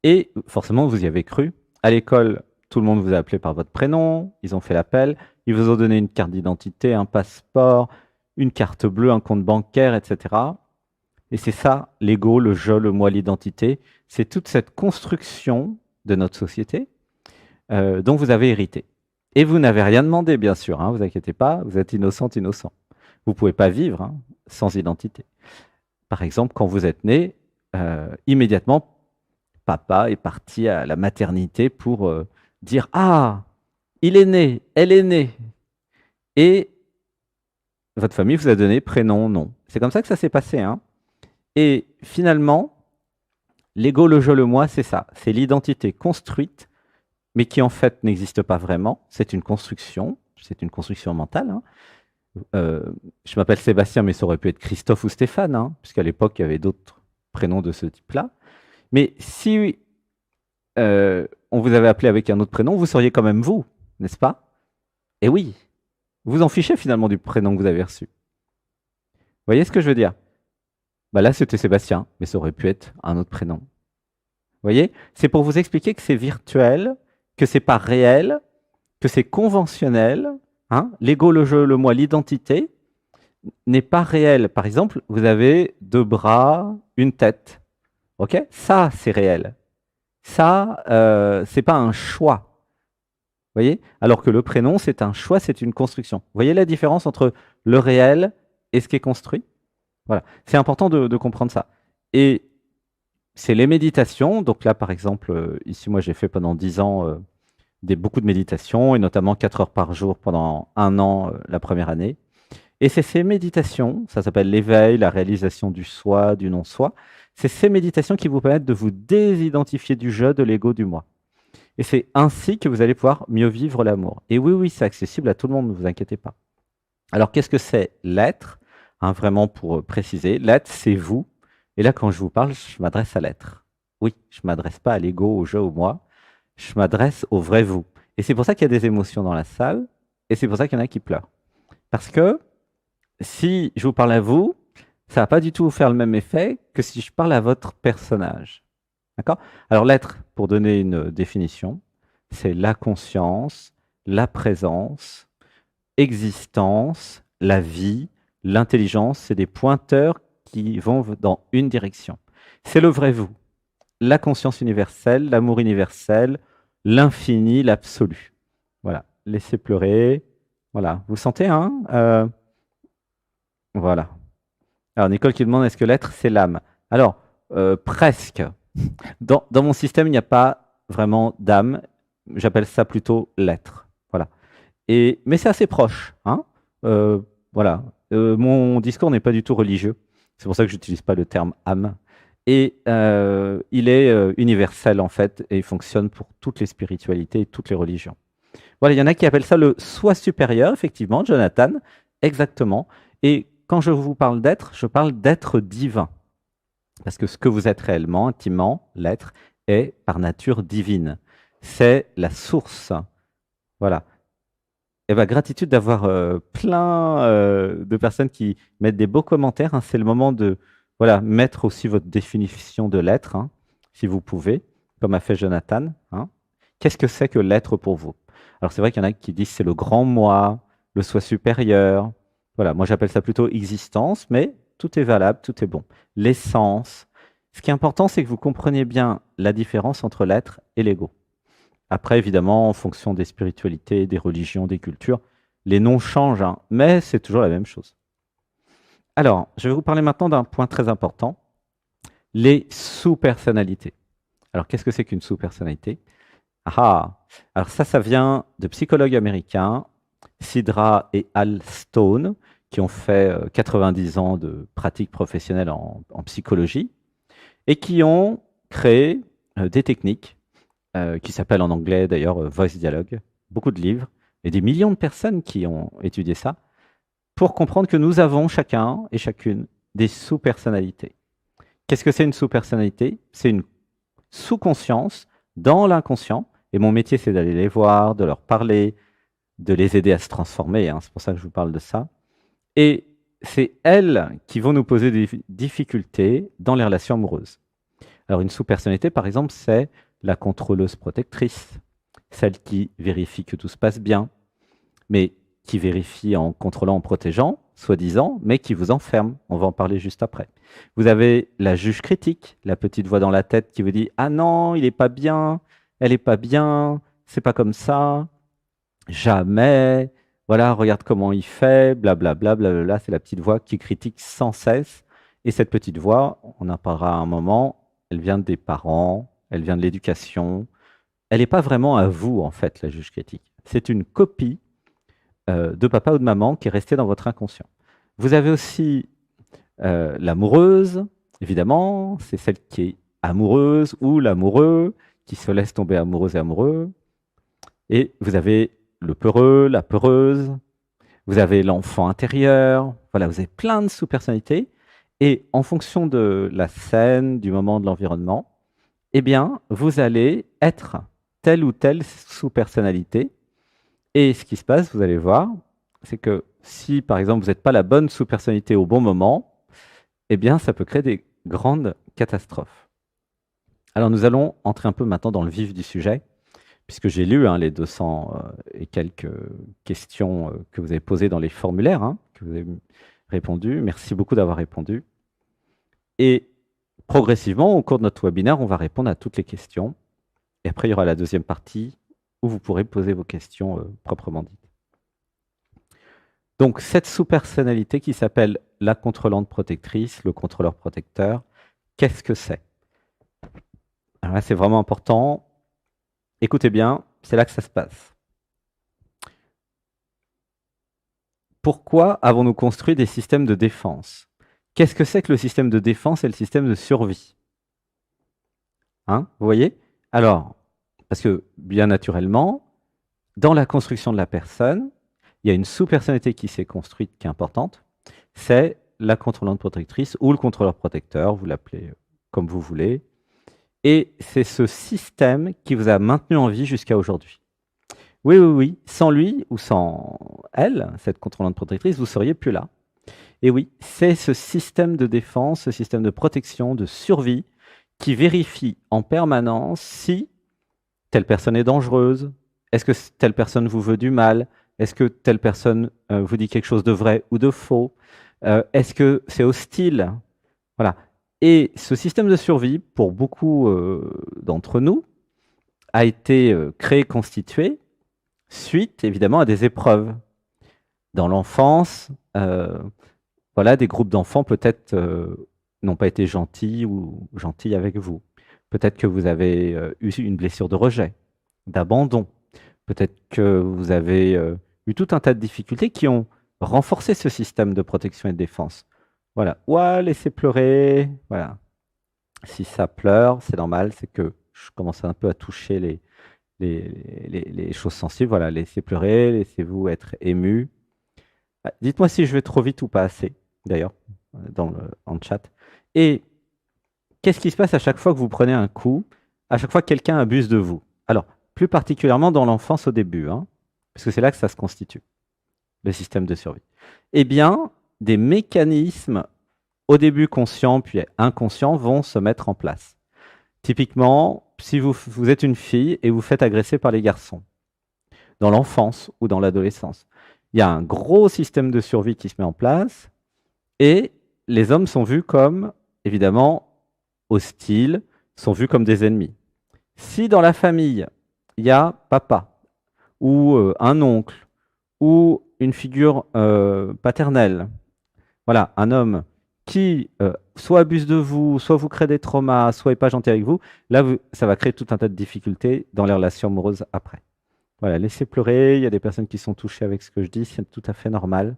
[SPEAKER 1] Et forcément, vous y avez cru. À l'école, tout le monde vous a appelé par votre prénom, ils ont fait l'appel, ils vous ont donné une carte d'identité, un passeport, une carte bleue, un compte bancaire, etc. Et c'est ça, l'ego, le je, le moi, l'identité. C'est toute cette construction de notre société dont vous avez hérité. Et vous n'avez rien demandé, bien sûr, hein, vous inquiétez pas, vous êtes innocente, innocent. Vous ne pouvez pas vivre hein, sans identité. Par exemple, quand vous êtes né, immédiatement, papa est parti à la maternité pour dire « Ah, il est né, elle est née ». Et votre famille vous a donné prénom, nom. C'est comme ça que ça s'est passé. Hein. Et finalement, l'ego, le je, le moi, c'est ça. C'est l'identité construite, mais qui en fait n'existe pas vraiment. C'est une construction mentale. Hein. Je m'appelle Sébastien, mais ça aurait pu être Christophe ou Stéphane, hein, puisqu'à l'époque, il y avait d'autres prénoms de ce type-là. Mais si on vous avait appelé avec un autre prénom, vous seriez quand même vous, n'est-ce pas? Et oui, vous en fichez finalement du prénom que vous avez reçu. Vous voyez ce que je veux dire? Bah là, c'était Sébastien, mais ça aurait pu être un autre prénom. Vous voyez? C'est pour vous expliquer que c'est virtuel, que c'est pas réel, que c'est conventionnel. Hein? L'ego, le je, le moi, l'identité n'est pas réel. Par exemple, vous avez 2 bras, une tête. Ok? Ça, c'est réel. Ça, c'est pas un choix. Vous voyez? Alors que le prénom, c'est un choix, c'est une construction. Vous voyez la différence entre le réel et ce qui est construit? Voilà. C'est important de comprendre ça. Et c'est les méditations. Donc là, par exemple, ici, moi, j'ai fait pendant 10 ans beaucoup de méditations, et notamment 4 heures par jour pendant 1 an, la première année. Et c'est ces méditations, ça s'appelle l'éveil, la réalisation du soi, du non-soi, c'est ces méditations qui vous permettent de vous désidentifier du je, de l'ego, du moi. Et c'est ainsi que vous allez pouvoir mieux vivre l'amour. Et oui, oui, c'est accessible à tout le monde, ne vous inquiétez pas. Alors, qu'est-ce que c'est l'être? Hein, vraiment pour préciser, l'être, c'est vous. Et là, quand je vous parle, je m'adresse à l'être. Oui, je ne m'adresse pas à l'ego, au je, au moi. Je m'adresse au vrai vous. Et c'est pour ça qu'il y a des émotions dans la salle, et c'est pour ça qu'il y en a qui pleurent. Parce que si je vous parle à vous, ça ne va pas du tout vous faire le même effet que si je parle à votre personnage. D'accord? Alors l'être, pour donner une définition, c'est la conscience, la présence, existence, la vie, l'intelligence, c'est des pointeurs qui vont dans une direction. C'est le vrai vous. La conscience universelle, l'amour universel, l'infini, l'absolu. Voilà, laissez pleurer. Voilà, vous sentez, hein voilà. Alors, Nicole qui demande, est-ce que l'être, c'est l'âme? Alors, presque. Dans mon système, il n'y a pas vraiment d'âme. J'appelle ça plutôt l'être. Voilà. Mais c'est assez proche. Hein voilà. Mon discours n'est pas du tout religieux. C'est pour ça que je n'utilise pas le terme âme. Et il est universel, en fait, et il fonctionne pour toutes les spiritualités et toutes les religions. Voilà, il y en a qui appellent ça le soi supérieur, effectivement, Jonathan, exactement. Et quand je vous parle d'être, je parle d'être divin. Parce que ce que vous êtes réellement, intimement, l'être, est par nature divine. C'est la source. Voilà. Et bien, gratitude d'avoir plein de personnes qui mettent des beaux commentaires. Hein. C'est le moment de mettre aussi votre définition de l'être, hein, si vous pouvez, comme a fait Jonathan. Hein. Qu'est-ce que c'est que l'être pour vous? Alors, c'est vrai qu'il y en a qui disent c'est le grand moi, le soi supérieur. Voilà, moi j'appelle ça plutôt existence, mais tout est valable, tout est bon. L'essence. Ce qui est important, c'est que vous compreniez bien la différence entre l'être et l'ego. Après, évidemment, en fonction des spiritualités, des religions, des cultures, les noms changent, hein, mais c'est toujours la même chose. Alors, je vais vous parler maintenant d'un point très important, les sous-personnalités. Alors, qu'est-ce que c'est qu'une sous-personnalité? Alors ça vient de psychologues américains, Sidra et Al Stone, qui ont fait 90 ans de pratique professionnelle en psychologie et qui ont créé des techniques qui s'appellent en anglais d'ailleurs Voice Dialogue, beaucoup de livres et des millions de personnes qui ont étudié ça pour comprendre que nous avons chacun et chacune des sous-personnalités. Qu'est-ce que c'est une sous-personnalité? C'est une sous-conscience dans l'inconscient. Et mon métier, c'est d'aller les voir, de leur parler, de les aider à se transformer. Hein, c'est pour ça que je vous parle de ça. Et c'est elles qui vont nous poser des difficultés dans les relations amoureuses. Alors une sous-personnalité, par exemple, c'est la contrôleuse protectrice, celle qui vérifie que tout se passe bien, mais qui vérifie en contrôlant, en protégeant, soi-disant, mais qui vous enferme. On va en parler juste après. Vous avez la juge critique, la petite voix dans la tête qui vous dit « Ah non, il n'est pas bien, elle n'est pas bien, c'est pas comme ça, jamais, voilà, regarde comment il fait, blablabla, blablabla. » C'est la petite voix qui critique sans cesse. Et cette petite voix, on en parlera à un moment, elle vient des parents, elle vient de l'éducation. Elle n'est pas vraiment à vous, en fait, la juge critique. C'est une copie de papa ou de maman qui est restée dans votre inconscient. Vous avez aussi l'amoureuse, évidemment, c'est celle qui est amoureuse ou l'amoureux qui se laisse tomber amoureuse et amoureux. Et vous avez le peureux, la peureuse, vous avez l'enfant intérieur, voilà, vous avez plein de sous-personnalités. Et en fonction de la scène, du moment, de l'environnement, eh bien, vous allez être telle ou telle sous-personnalité. Et ce qui se passe, vous allez voir, c'est que si, par exemple, vous n'êtes pas la bonne sous-personnalité au bon moment, eh bien, ça peut créer des grandes catastrophes. Alors, nous allons entrer un peu maintenant dans le vif du sujet, puisque j'ai lu les 200 et quelques questions que vous avez posées dans les formulaires, que vous avez répondu. Merci beaucoup d'avoir répondu. Et progressivement, au cours de notre webinaire, on va répondre à toutes les questions. Et après, il y aura la deuxième partie où vous pourrez poser vos questions proprement dites. Donc, cette sous-personnalité qui s'appelle la contrôlante protectrice, le contrôleur protecteur, qu'est-ce que c'est? Alors là, c'est vraiment important. Écoutez bien, c'est là que ça se passe. Pourquoi avons-nous construit des systèmes de défense? Qu'est-ce que c'est que le système de défense et le système de survie? Vous voyez? Alors, parce que bien naturellement, dans la construction de la personne, il y a une sous-personnalité qui s'est construite qui est importante. C'est la contrôlante protectrice ou le contrôleur protecteur, vous l'appelez comme vous voulez. Et c'est ce système qui vous a maintenu en vie jusqu'à aujourd'hui. Oui, oui, oui. Sans lui ou sans elle, cette contrôlante protectrice, vous ne seriez plus là. Et oui, c'est ce système de défense, ce système de protection, de survie, qui vérifie en permanence si telle personne est dangereuse, est-ce que telle personne vous veut du mal, est-ce que telle personne vous dit quelque chose de vrai ou de faux, est-ce que c'est hostile? Voilà. Et ce système de survie, pour beaucoup d'entre nous, a été créé, constitué, suite évidemment à des épreuves. Dans l'enfance, voilà, des groupes d'enfants peut-être n'ont pas été gentils ou gentils avec vous. Peut-être que vous avez eu une blessure de rejet, d'abandon. Peut-être que vous avez eu tout un tas de difficultés qui ont renforcé ce système de protection et de défense. Voilà. Ouais, laissez pleurer. Voilà. Si ça pleure, c'est normal, c'est que je commence un peu à toucher les choses sensibles. Voilà, laissez pleurer, laissez-vous être ému. Dites-moi si je vais trop vite ou pas assez, d'ailleurs, en chat. Et qu'est-ce qui se passe à chaque fois que vous prenez un coup, à chaque fois que quelqu'un abuse de vous? Alors, plus particulièrement dans l'enfance au début, parce que c'est là que ça se constitue, le système de survie. Eh bien, des mécanismes au début conscients puis inconscients vont se mettre en place. Typiquement, si vous êtes une fille et vous faites agresser par les garçons, dans l'enfance ou dans l'adolescence, il y a un gros système de survie qui se met en place et les hommes sont vus comme, évidemment, hostiles, sont vus comme des ennemis. Si dans la famille, il y a papa, ou un oncle, ou une figure paternelle, voilà, un homme qui soit abuse de vous, soit vous crée des traumas, soit n'est pas gentil avec vous, là, ça va créer tout un tas de difficultés dans les relations amoureuses après. Voilà, laissez pleurer, il y a des personnes qui sont touchées avec ce que je dis, c'est tout à fait normal.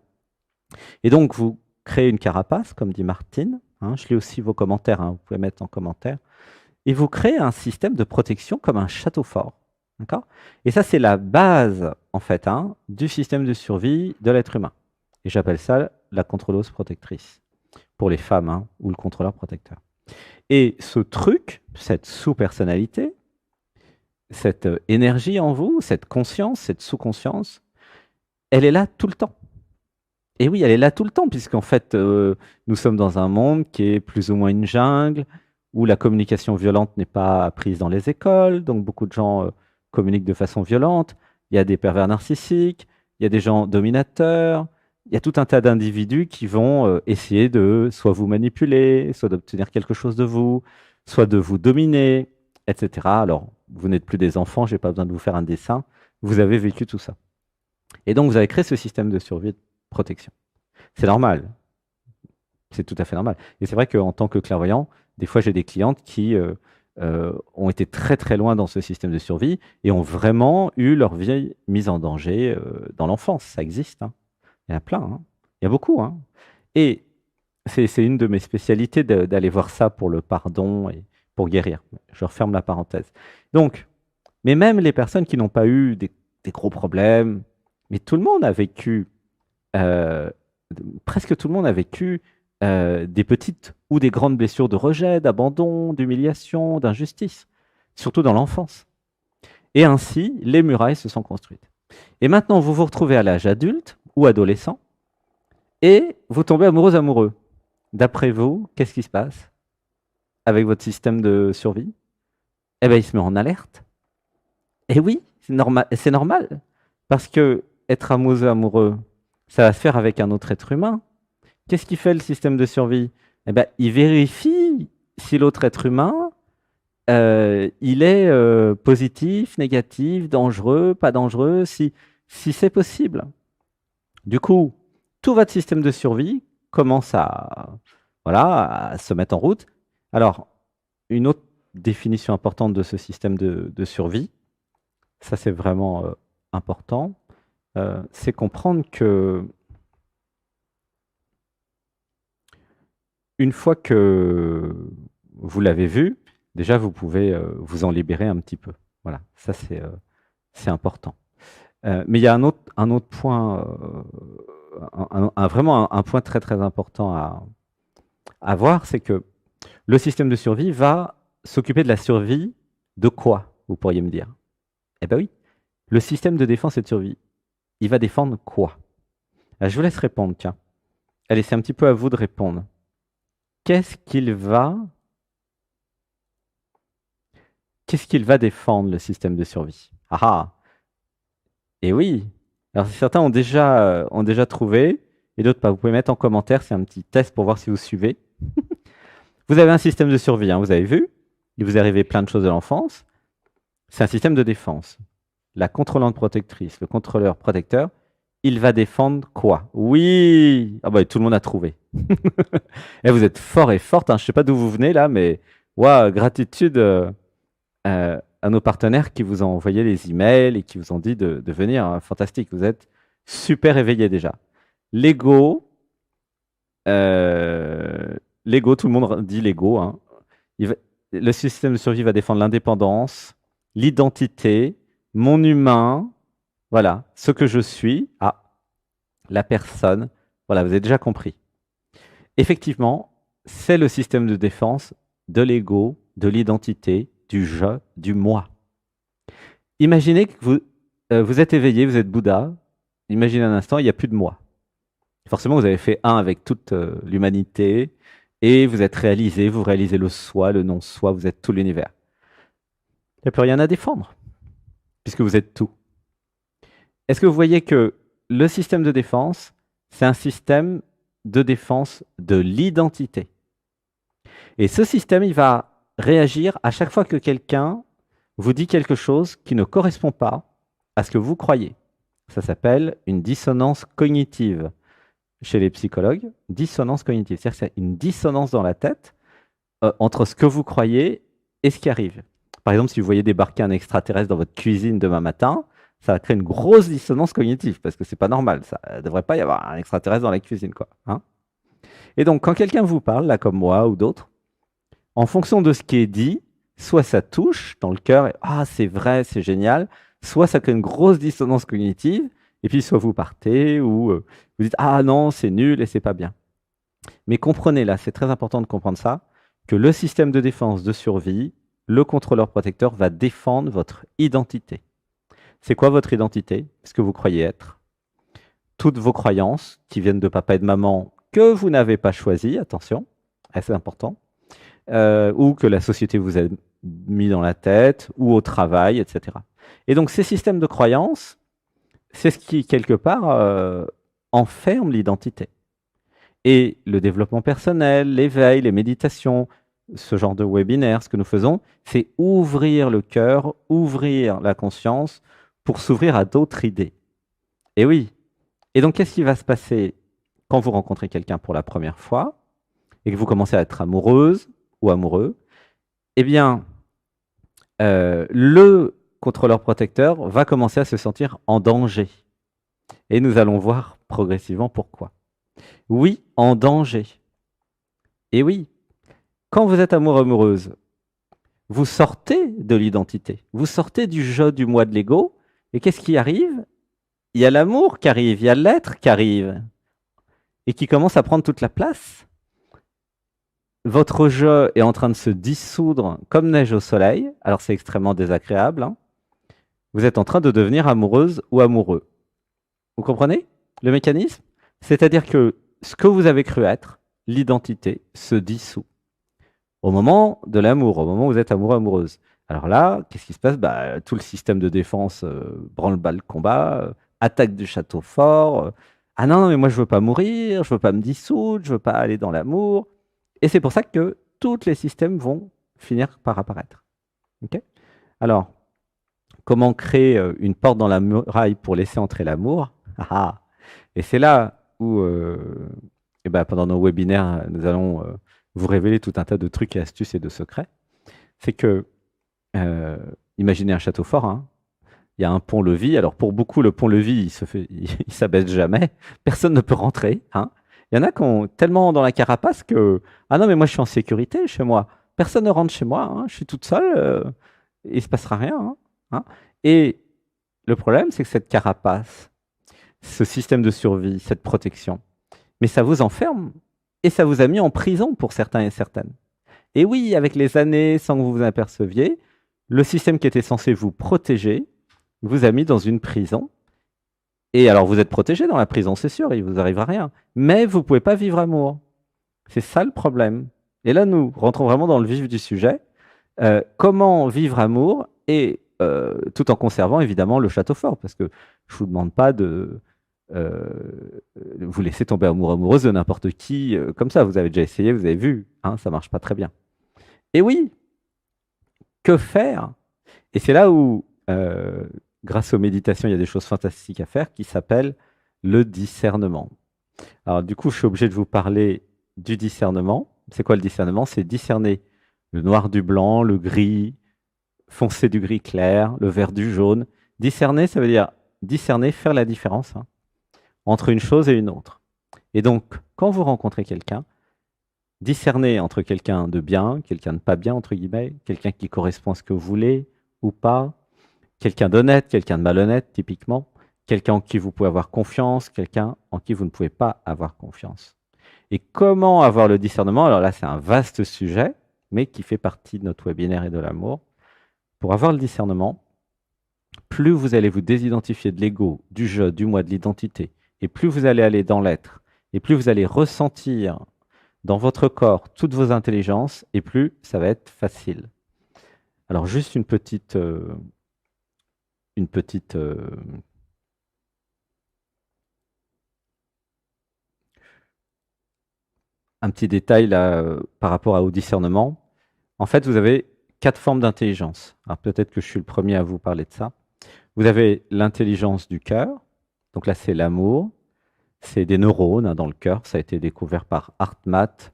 [SPEAKER 1] Et donc, vous créez une carapace, comme dit Martine, hein, je lis aussi vos commentaires, hein, vous pouvez mettre en commentaire, et vous créez un système de protection comme un château fort. D'accord? Et ça, c'est la base, en fait, hein, du système de survie de l'être humain. Et j'appelle ça la contrôleuse protectrice, pour les femmes, hein, ou le contrôleur protecteur. Et ce truc, cette sous-personnalité, cette énergie en vous, cette conscience, cette sous-conscience, elle est là tout le temps. Et oui, elle est là tout le temps, puisqu'en fait, nous sommes dans un monde qui est plus ou moins une jungle, où la communication violente n'est pas apprise dans les écoles, donc beaucoup de gens communiquent de façon violente. Il y a des pervers narcissiques, il y a des gens dominateurs, il y a tout un tas d'individus qui vont essayer de soit vous manipuler, soit d'obtenir quelque chose de vous, soit de vous dominer, etc. Alors, vous n'êtes plus des enfants, je n'ai pas besoin de vous faire un dessin, vous avez vécu tout ça. Et donc, vous avez créé ce système de survie et de protection. C'est normal, c'est tout à fait normal. Et c'est vrai qu'en tant que clairvoyant, des fois, j'ai des clientes qui ont été très très loin dans ce système de survie et ont vraiment eu leur vie mise en danger dans l'enfance. Ça existe, hein. Il y en a plein, hein. Il y a beaucoup, hein. Et c'est une de mes spécialités d'aller voir ça pour le pardon et pour guérir. Je referme la parenthèse. Donc, mais même les personnes qui n'ont pas eu des gros problèmes, mais tout le monde a vécu, euh, presque tout le monde a vécu des petites ou des grandes blessures de rejet, d'abandon, d'humiliation, d'injustice, surtout dans l'enfance. Et ainsi, les murailles se sont construites. Et maintenant, vous vous retrouvez à l'âge adulte ou adolescent et vous tombez amoureux. D'après vous, qu'est-ce qui se passe avec votre système de survie? Eh bien, il se met en alerte. Et oui, c'est normal. Parce que être amoureux, ça va se faire avec un autre être humain. Qu'est-ce qui fait le système de survie? Eh ben, il vérifie si l'autre être humain, il est positif, négatif, dangereux, pas dangereux, si c'est possible. Du coup, tout votre système de survie commence voilà, à se mettre en route. Alors, une autre définition importante de ce système de survie, ça c'est vraiment important, c'est comprendre que une fois que vous l'avez vu, déjà vous pouvez vous en libérer un petit peu. Voilà, ça c'est important. Mais il y a un autre point, vraiment un point très très important à voir, c'est que le système de survie va s'occuper de la survie de quoi, vous pourriez me dire? Eh bien oui, le système de défense et de survie, il va défendre quoi? Je vous laisse répondre, tiens. Allez, c'est un petit peu à vous de répondre. Qu'est-ce qu'il va défendre, le système de survie? Ah ah! Et oui! Alors certains ont déjà trouvé, et d'autres pas. Vous pouvez mettre en commentaire, c'est un petit test pour voir si vous suivez. Vous avez un système de survie, hein, vous avez vu? Il vous est arrivé plein de choses de l'enfance. C'est un système de défense. La contrôlante protectrice, le contrôleur protecteur, il va défendre quoi? Oui! Ah bah tout le monde a trouvé. Et vous êtes fort et forte, hein. Je ne sais pas d'où vous venez là, mais ouais, gratitude à nos partenaires qui vous ont envoyé les emails et qui vous ont dit de venir, hein. Fantastique, vous êtes super éveillés déjà. L'ego, l'ego, tout le monde dit l'ego, hein. Le système de survie va défendre l'indépendance, l'identité, mon humain, voilà, ce que je suis, la personne, voilà, vous avez déjà compris. Effectivement, c'est le système de défense de l'ego, de l'identité, du je, du moi. Imaginez que vous êtes éveillé, vous êtes Bouddha. Imaginez un instant, il n'y a plus de moi. Forcément, vous avez fait un avec toute l'humanité et vous êtes réalisé, vous réalisez le soi, le non-soi, vous êtes tout l'univers. Il n'y a plus rien à défendre, puisque vous êtes tout. Est-ce que vous voyez que le système de défense, c'est un système de défense de l'identité? Et ce système, il va réagir à chaque fois que quelqu'un vous dit quelque chose qui ne correspond pas à ce que vous croyez. Ça s'appelle une dissonance cognitive. Chez les psychologues, dissonance cognitive. C'est-à-dire que c'est une dissonance dans la tête entre ce que vous croyez et ce qui arrive. Par exemple, si vous voyez débarquer un extraterrestre dans votre cuisine demain matin, ça va créer une grosse dissonance cognitive parce que c'est pas normal. Ça ne devrait pas y avoir un extraterrestre dans la cuisine, quoi. Hein. Et donc, quand quelqu'un vous parle, là comme moi ou d'autres, en fonction de ce qui est dit, soit ça touche dans le cœur, et, ah c'est vrai, c'est génial, soit ça crée une grosse dissonance cognitive, et puis soit vous partez ou vous dites ah non c'est nul et c'est pas bien. Mais comprenez là, c'est très important de comprendre ça, que le système de défense de survie, le contrôleur protecteur va défendre votre identité. C'est quoi votre identité? Ce que vous croyez être. Toutes vos croyances qui viennent de papa et de maman que vous n'avez pas choisi, attention, c'est important, ou que la société vous a mis dans la tête, ou au travail, etc. Et donc ces systèmes de croyances, c'est ce qui, quelque part, enferme l'identité. Et le développement personnel, l'éveil, les méditations, ce genre de webinaire, ce que nous faisons, c'est ouvrir le cœur, ouvrir la conscience pour s'ouvrir à d'autres idées. Et oui. Et donc, qu'est-ce qui va se passer quand vous rencontrez quelqu'un pour la première fois et que vous commencez à être amoureuse ou amoureux? Eh bien, le contrôleur protecteur va commencer à se sentir en danger. Et nous allons voir progressivement pourquoi. Oui, en danger. Et oui, quand vous êtes amoureux-amoureuse, vous sortez de l'identité, vous sortez du jeu du moi de l'ego, et qu'est-ce qui arrive? Il y a l'amour qui arrive, il y a l'être qui arrive, et qui commence à prendre toute la place. Votre jeu est en train de se dissoudre comme neige au soleil, alors c'est extrêmement désagréable. Hein. Vous êtes en train de devenir amoureuse ou amoureux. Vous comprenez le mécanisme? C'est-à-dire que ce que vous avez cru être, l'identité, se dissout. Au moment de l'amour, au moment où vous êtes amoureux, amoureuse. Alors là, qu'est-ce qui se passe? Tout le système de défense branle-bas le combat, attaque du château fort. Ah non, mais moi je veux pas mourir, je veux pas me dissoudre, je veux pas aller dans l'amour. Et c'est pour ça que tous les systèmes vont finir par apparaître. Okay. Alors, comment créer une porte dans la muraille pour laisser entrer l'amour? Et c'est là où, pendant nos webinaires, nous allons vous révéler tout un tas de trucs et astuces et de secrets. C'est que, imaginez un château fort, hein. Il y a un pont-levis. Alors pour beaucoup, le pont-levis, il s'abaisse jamais. Personne ne peut rentrer. Hein. Il y en a qui ont tellement dans la carapace que ah non mais moi je suis en sécurité chez moi. Personne ne rentre chez moi. Hein. Je suis toute seule. Il se passera rien. Hein. Hein. Et le problème, c'est que cette carapace, ce système de survie, cette protection, mais ça vous enferme et ça vous a mis en prison pour certains et certaines. Et oui, avec les années, sans que vous vous aperceviez, le système qui était censé vous protéger vous a mis dans une prison. Et alors, vous êtes protégé dans la prison, c'est sûr, il ne vous arrivera rien. Mais vous ne pouvez pas vivre amour. C'est ça le problème. Et là, nous rentrons vraiment dans le vif du sujet. Comment vivre amour et tout en conservant évidemment le château fort, parce que je ne vous demande pas de vous laisser tomber amoureuse de n'importe qui comme ça. Vous avez déjà essayé, vous avez vu, hein, ça ne marche pas très bien. Et oui, que faire? Et c'est là où, grâce aux méditations, il y a des choses fantastiques à faire qui s'appellent le discernement. Alors du coup, je suis obligé de vous parler du discernement. C'est quoi le discernement? C'est discerner le noir du blanc, le gris foncé du gris clair, le vert du jaune. Discerner, ça veut dire discerner, faire la différence hein, entre une chose et une autre. Et donc, quand vous rencontrez quelqu'un, discerner entre quelqu'un de bien, quelqu'un de pas bien, entre guillemets, quelqu'un qui correspond à ce que vous voulez ou pas, quelqu'un d'honnête, quelqu'un de malhonnête, typiquement, quelqu'un en qui vous pouvez avoir confiance, quelqu'un en qui vous ne pouvez pas avoir confiance. Et comment avoir le discernement? Alors là, c'est un vaste sujet, mais qui fait partie de notre webinaire et de l'amour. Pour avoir le discernement, plus vous allez vous désidentifier de l'ego, du je, du moi, de l'identité, et plus vous allez aller dans l'être, et plus vous allez ressentir dans votre corps toutes vos intelligences, et plus ça va être facile. Alors juste un petit détail là par rapport au discernement. En fait, vous avez 4 formes d'intelligence. Alors peut-être que je suis le premier à vous parler de ça. Vous avez l'intelligence du cœur. Donc là, c'est l'amour. C'est des neurones dans le cœur. Ça a été découvert par HeartMath.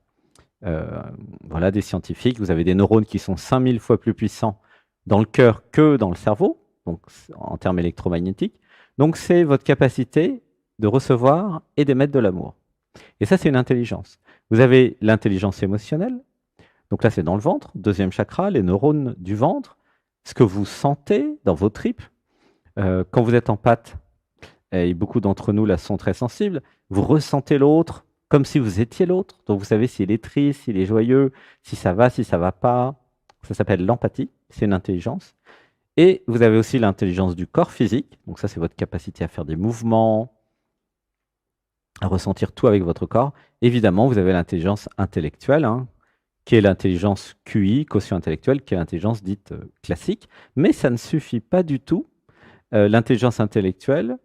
[SPEAKER 1] Voilà, des scientifiques. Vous avez des neurones qui sont 5000 fois plus puissants dans le cœur que dans le cerveau, donc en termes électromagnétiques. Donc c'est votre capacité de recevoir et d'émettre de l'amour. Et ça, c'est une intelligence. Vous avez l'intelligence émotionnelle. Donc là, c'est dans le ventre, deuxième chakra, les neurones du ventre, ce que vous sentez dans vos tripes. Quand vous êtes en pâte, et beaucoup d'entre nous là sont très sensibles, vous ressentez l'autre comme si vous étiez l'autre. Donc vous savez s'il est triste, s'il est joyeux, si ça va pas. Ça s'appelle l'empathie, c'est une intelligence. Et vous avez aussi l'intelligence du corps physique. Donc ça, c'est votre capacité à faire des mouvements, à ressentir tout avec votre corps. Évidemment, vous avez l'intelligence intellectuelle, hein, qui est l'intelligence QI, quotient intellectuel, qui est l'intelligence dite classique. Mais ça ne suffit pas du tout. L'intelligence intellectuelle,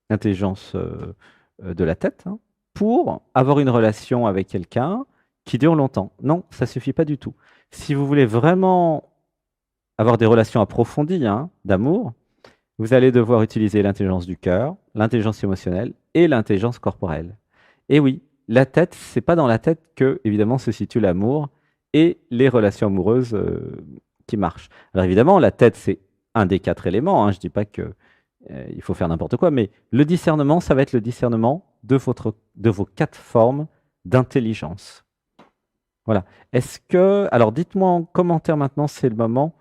[SPEAKER 1] l'intelligence de la tête, hein, pour avoir une relation avec quelqu'un qui dure longtemps. Non, ça ne suffit pas du tout. Si vous voulez vraiment avoir des relations approfondies, hein, d'amour, vous allez devoir utiliser l'intelligence du cœur, l'intelligence émotionnelle et l'intelligence corporelle. Et oui, la tête, c'est pas dans la tête que, évidemment, se situe l'amour et les relations amoureuses qui marchent. Alors évidemment, la tête, c'est un des 4 éléments. Hein, je ne dis pas que il faut faire n'importe quoi, mais le discernement, ça va être le discernement de vos 4 formes d'intelligence. Voilà. Alors dites-moi en commentaire maintenant, c'est le moment.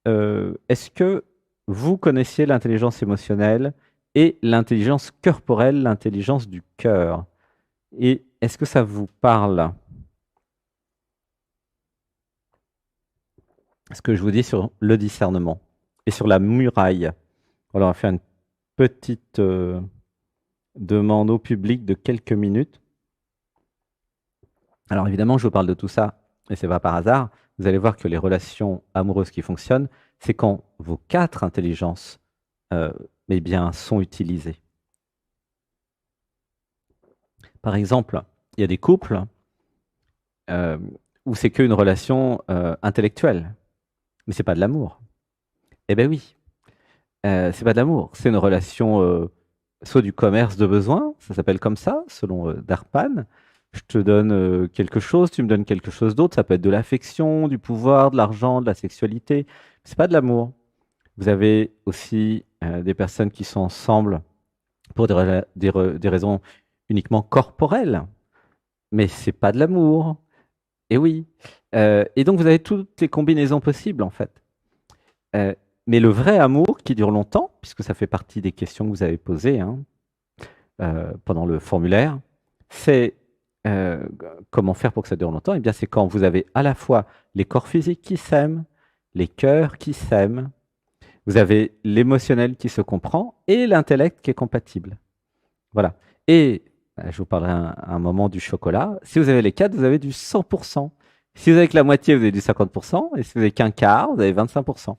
[SPEAKER 1] Est-ce que vous connaissiez l'intelligence émotionnelle et l'intelligence corporelle, l'intelligence du cœur? Et est-ce que ça vous parle? Ce que je vous dis sur le discernement et sur la muraille. Alors, on va faire une petite demande au public de quelques minutes. Alors évidemment, je vous parle de tout ça, et ce n'est pas par hasard. Vous allez voir que les relations amoureuses qui fonctionnent, c'est quand vos 4 intelligences eh bien, sont utilisées. Par exemple, il y a des couples où c'est qu'une relation intellectuelle, mais ce n'est pas de l'amour. Eh bien oui, c'est pas de l'amour, c'est une relation soit du commerce de besoin, ça s'appelle comme ça, selon Darpan. Je te donne quelque chose, tu me donnes quelque chose d'autre, ça peut être de l'affection, du pouvoir, de l'argent, de la sexualité. C'est pas de l'amour. Vous avez aussi des personnes qui sont ensemble pour des raisons uniquement corporelles, mais c'est pas de l'amour. Et oui. Et donc vous avez toutes les combinaisons possibles en fait. Mais le vrai amour qui dure longtemps, puisque ça fait partie des questions que vous avez posées hein, pendant le formulaire, c'est comment faire pour que ça dure longtemps? Eh bien, c'est quand vous avez à la fois les corps physiques qui s'aiment, les cœurs qui s'aiment, vous avez l'émotionnel qui se comprend et l'intellect qui est compatible. Voilà. Et je vous parlerai un moment du chocolat. Si vous avez les 4, vous avez du 100%. Si vous avez que la moitié, vous avez du 50%. Et si vous avez qu'un quart, vous avez 25%. Vous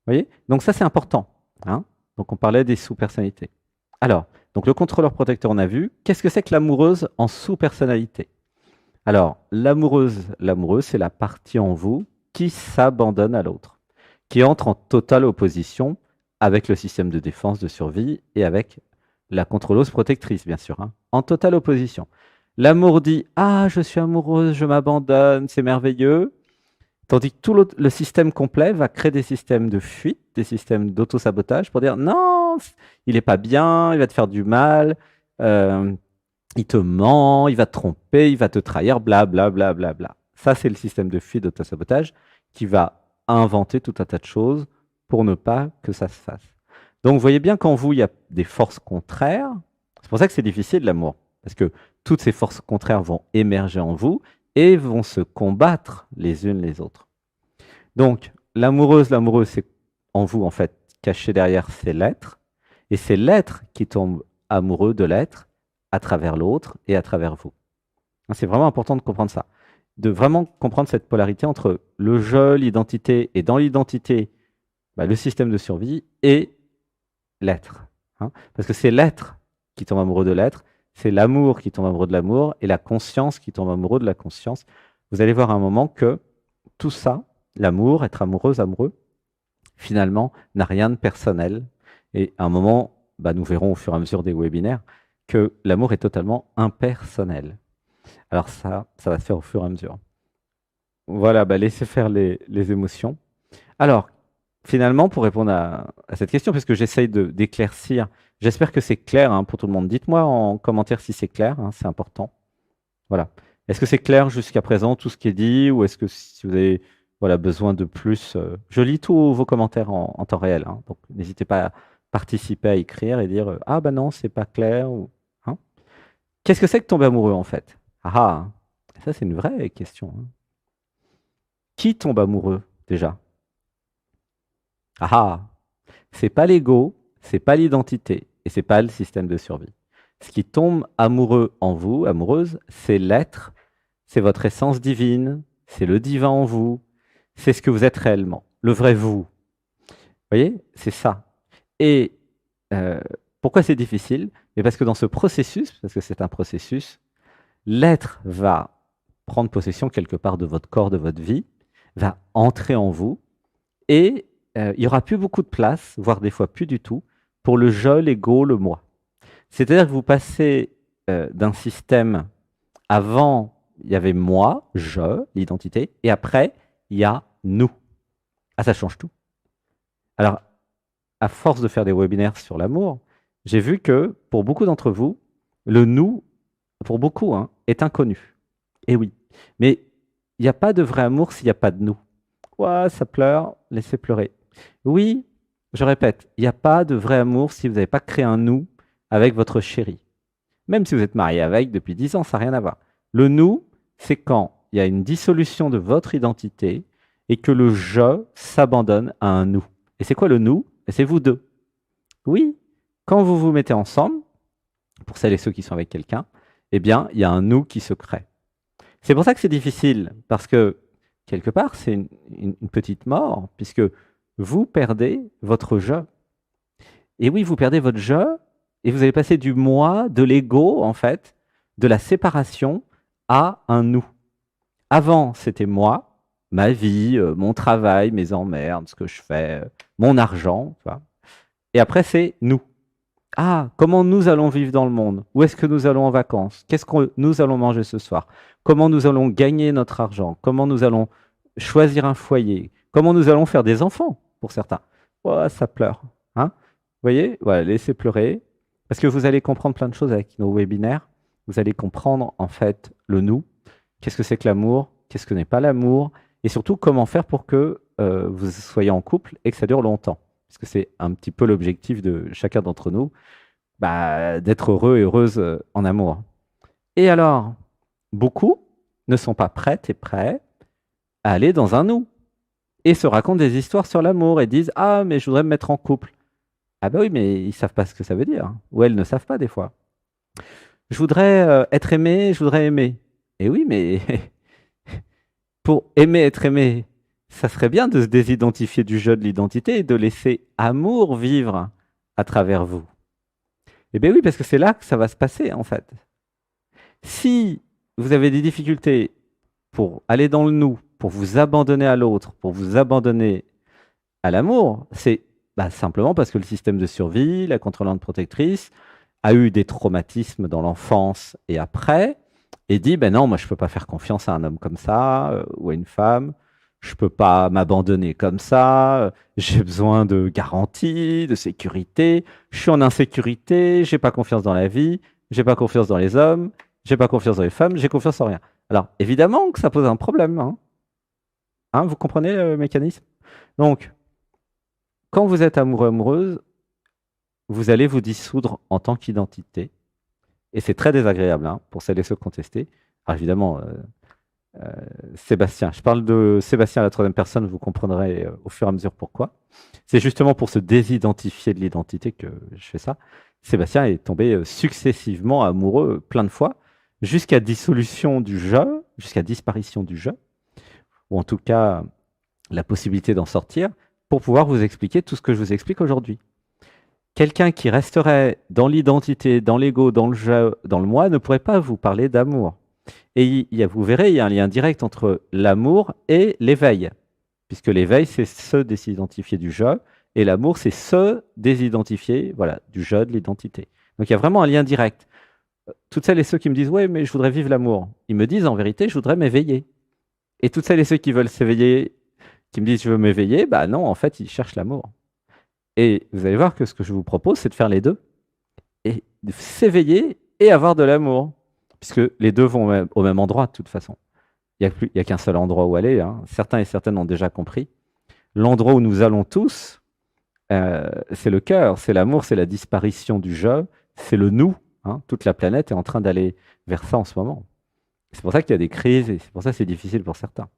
[SPEAKER 1] voyez? Donc ça, c'est important. Hein, donc on parlait des sous-personnalités. Alors, donc le contrôleur protecteur, on a vu. Qu'est-ce que c'est que l'amoureuse en sous-personnalité? Alors, l'amoureuse, c'est la partie en vous qui s'abandonne à l'autre, qui entre en totale opposition avec le système de défense, de survie et avec la contrôleuse protectrice, bien sûr, hein, en totale opposition. L'amour dit « Ah, je suis amoureuse, je m'abandonne, c'est merveilleux ». Tandis que tout le système complet va créer des systèmes de fuite, des systèmes d'auto-sabotage pour dire non, il n'est pas bien, il va te faire du mal, il te ment, il va te tromper, il va te trahir, bla bla bla bla bla. Ça, c'est le système de fuite, d'auto-sabotage qui va inventer tout un tas de choses pour ne pas que ça se fasse. Donc, vous voyez bien qu'en vous, il y a des forces contraires. C'est pour ça que c'est difficile l'amour, parce que toutes ces forces contraires vont émerger en vous et vont se combattre les unes les autres. Donc, l'amoureux, c'est en vous, en fait, caché derrière, c'est l'être. Et c'est l'être qui tombe amoureux de l'être à travers l'autre et à travers vous. C'est vraiment important de comprendre ça. De vraiment comprendre cette polarité entre le je, l'identité, et dans l'identité, le système de survie et l'être. Hein, parce que c'est l'être qui tombe amoureux de l'être, c'est l'amour qui tombe amoureux de l'amour et la conscience qui tombe amoureux de la conscience. Vous allez voir à un moment que tout ça, l'amour, être amoureuse, amoureux, finalement, n'a rien de personnel. Et à un moment, nous verrons au fur et à mesure des webinaires que l'amour est totalement impersonnel. Alors ça va se faire au fur et à mesure. Voilà, laissez faire les émotions. Alors, finalement, pour répondre à cette question, parce que j'essaye d'éclaircir, j'espère que c'est clair hein, pour tout le monde. Dites-moi en commentaire si c'est clair, hein, c'est important. Voilà. Est-ce que c'est clair jusqu'à présent tout ce qui est dit, ou est-ce que si vous avez besoin de plus, je lis tous vos commentaires en temps réel, hein, donc n'hésitez pas à participer, à écrire et dire ah non, c'est pas clair. Hein. Qu'est-ce que c'est que tomber amoureux en fait? Ah, ça c'est une vraie question. Hein. Qui tombe amoureux déjà? Ah, c'est pas l'ego, c'est pas l'identité et c'est pas le système de survie. Ce qui tombe amoureux en vous, amoureuse, c'est l'être, c'est votre essence divine, c'est le divin en vous, c'est ce que vous êtes réellement, le vrai vous. Vous voyez, c'est ça. Et pourquoi c'est difficile? Mais parce que dans ce processus, parce que c'est un processus, l'être va prendre possession quelque part de votre corps, de votre vie, va entrer en vous, et il n'y aura plus beaucoup de place, voire des fois plus du tout, pour le je, l'ego, le moi. C'est-à-dire que vous passez d'un système, avant, il y avait moi, je, l'identité, et après, il y a nous. Ah, ça change tout. Alors, à force de faire des webinaires sur l'amour, j'ai vu que pour beaucoup d'entre vous, le nous, pour beaucoup, hein, est inconnu. Et oui, mais il n'y a pas de vrai amour s'il n'y a pas de nous. Ouah, ça pleure, laissez pleurer. Oui, je répète, il n'y a pas de vrai amour si vous n'avez pas créé un nous avec votre chéri. Même si vous êtes marié avec depuis 10 ans, ça n'a rien à voir. Le nous, c'est quand il y a une dissolution de votre identité et que le je s'abandonne à un nous. Et c'est quoi le nous? C'est vous deux. Oui, quand vous vous mettez ensemble, pour celles et ceux qui sont avec quelqu'un, eh bien, il y a un nous qui se crée. C'est pour ça que c'est difficile, parce que quelque part, c'est une petite mort, puisque vous perdez votre je. Et oui, vous perdez votre je, et vous allez passer du moi, de l'ego, en fait, de la séparation à un nous. Avant, c'était moi, ma vie, mon travail, mes emmerdes, ce que je fais, mon argent. Tu vois. Et après, c'est nous. Ah, comment nous allons vivre dans le monde? Où est-ce que nous allons en vacances? Qu'est-ce que nous allons manger ce soir? Comment nous allons gagner notre argent? Comment nous allons choisir un foyer? Comment nous allons faire des enfants, pour certains? Oh, ça pleure. Hein? Vous voyez? Voilà, laissez pleurer. Parce que vous allez comprendre plein de choses avec nos webinaires. Vous allez comprendre, en fait, le nous. Qu'est-ce que c'est que l'amour? Qu'est-ce que n'est pas l'amour? Et surtout, comment faire pour que vous soyez en couple et que ça dure longtemps. Parce que c'est un petit peu l'objectif de chacun d'entre nous, d'être heureux et heureuse en amour. Et alors, beaucoup ne sont pas prêtes et prêts à aller dans un nous et se racontent des histoires sur l'amour et disent « Ah, mais je voudrais me mettre en couple. » Ah oui, mais ils ne savent pas ce que ça veut dire. Ou elles ne savent pas des fois. Je voudrais être aimé, je voudrais aimer. Et oui, mais pour aimer être aimé, ça serait bien de se désidentifier du jeu de l'identité et de laisser amour vivre à travers vous. Eh bien oui, parce que c'est là que ça va se passer, en fait. Si vous avez des difficultés pour aller dans le nous, pour vous abandonner à l'autre, pour vous abandonner à l'amour, c'est simplement parce que le système de survie, la contrôlante protectrice, a eu des traumatismes dans l'enfance et après, et dit, non, moi je ne peux pas faire confiance à un homme comme ça, ou à une femme, je ne peux pas m'abandonner comme ça, j'ai besoin de garanties, de sécurité, je suis en insécurité, j'ai pas confiance dans la vie, j'ai pas confiance dans les hommes, j'ai pas confiance dans les femmes, j'ai confiance en rien. Alors, évidemment que ça pose un problème. Hein, vous comprenez le mécanisme? Donc, quand vous êtes amoureux, amoureuse, vous allez vous dissoudre en tant qu'identité. Et c'est très désagréable pour celles et ceux qui ont testé. Alors évidemment, Sébastien, je parle de Sébastien à la troisième personne, vous comprendrez au fur et à mesure pourquoi. C'est justement pour se désidentifier de l'identité que je fais ça. Sébastien est tombé successivement amoureux plein de fois, jusqu'à dissolution du je, jusqu'à disparition du je, ou en tout cas la possibilité d'en sortir, pour pouvoir vous expliquer tout ce que je vous explique aujourd'hui. Quelqu'un qui resterait dans l'identité, dans l'ego, dans le je, dans le moi, ne pourrait pas vous parler d'amour. Et vous verrez, il y a un lien direct entre l'amour et l'éveil, puisque l'éveil, c'est se désidentifier du je, et l'amour, c'est se désidentifier, voilà, du je, de l'identité. Donc il y a vraiment un lien direct. Toutes celles et ceux qui me disent, ouais, mais je voudrais vivre l'amour, ils me disent en vérité, je voudrais m'éveiller. Et toutes celles et ceux qui veulent s'éveiller, qui me disent, je veux m'éveiller, bah non, en fait, ils cherchent l'amour. Et vous allez voir que ce que je vous propose, c'est de faire les deux. Et de s'éveiller et avoir de l'amour. Puisque les deux vont au même endroit, de toute façon. Il n'y a qu'un seul endroit où aller, hein. Certains et certaines ont déjà compris. L'endroit où nous allons tous, c'est le cœur, c'est l'amour, c'est la disparition du je, c'est le nous, hein. Toute la planète est en train d'aller vers ça en ce moment. C'est pour ça qu'il y a des crises et c'est pour ça que c'est difficile pour certains.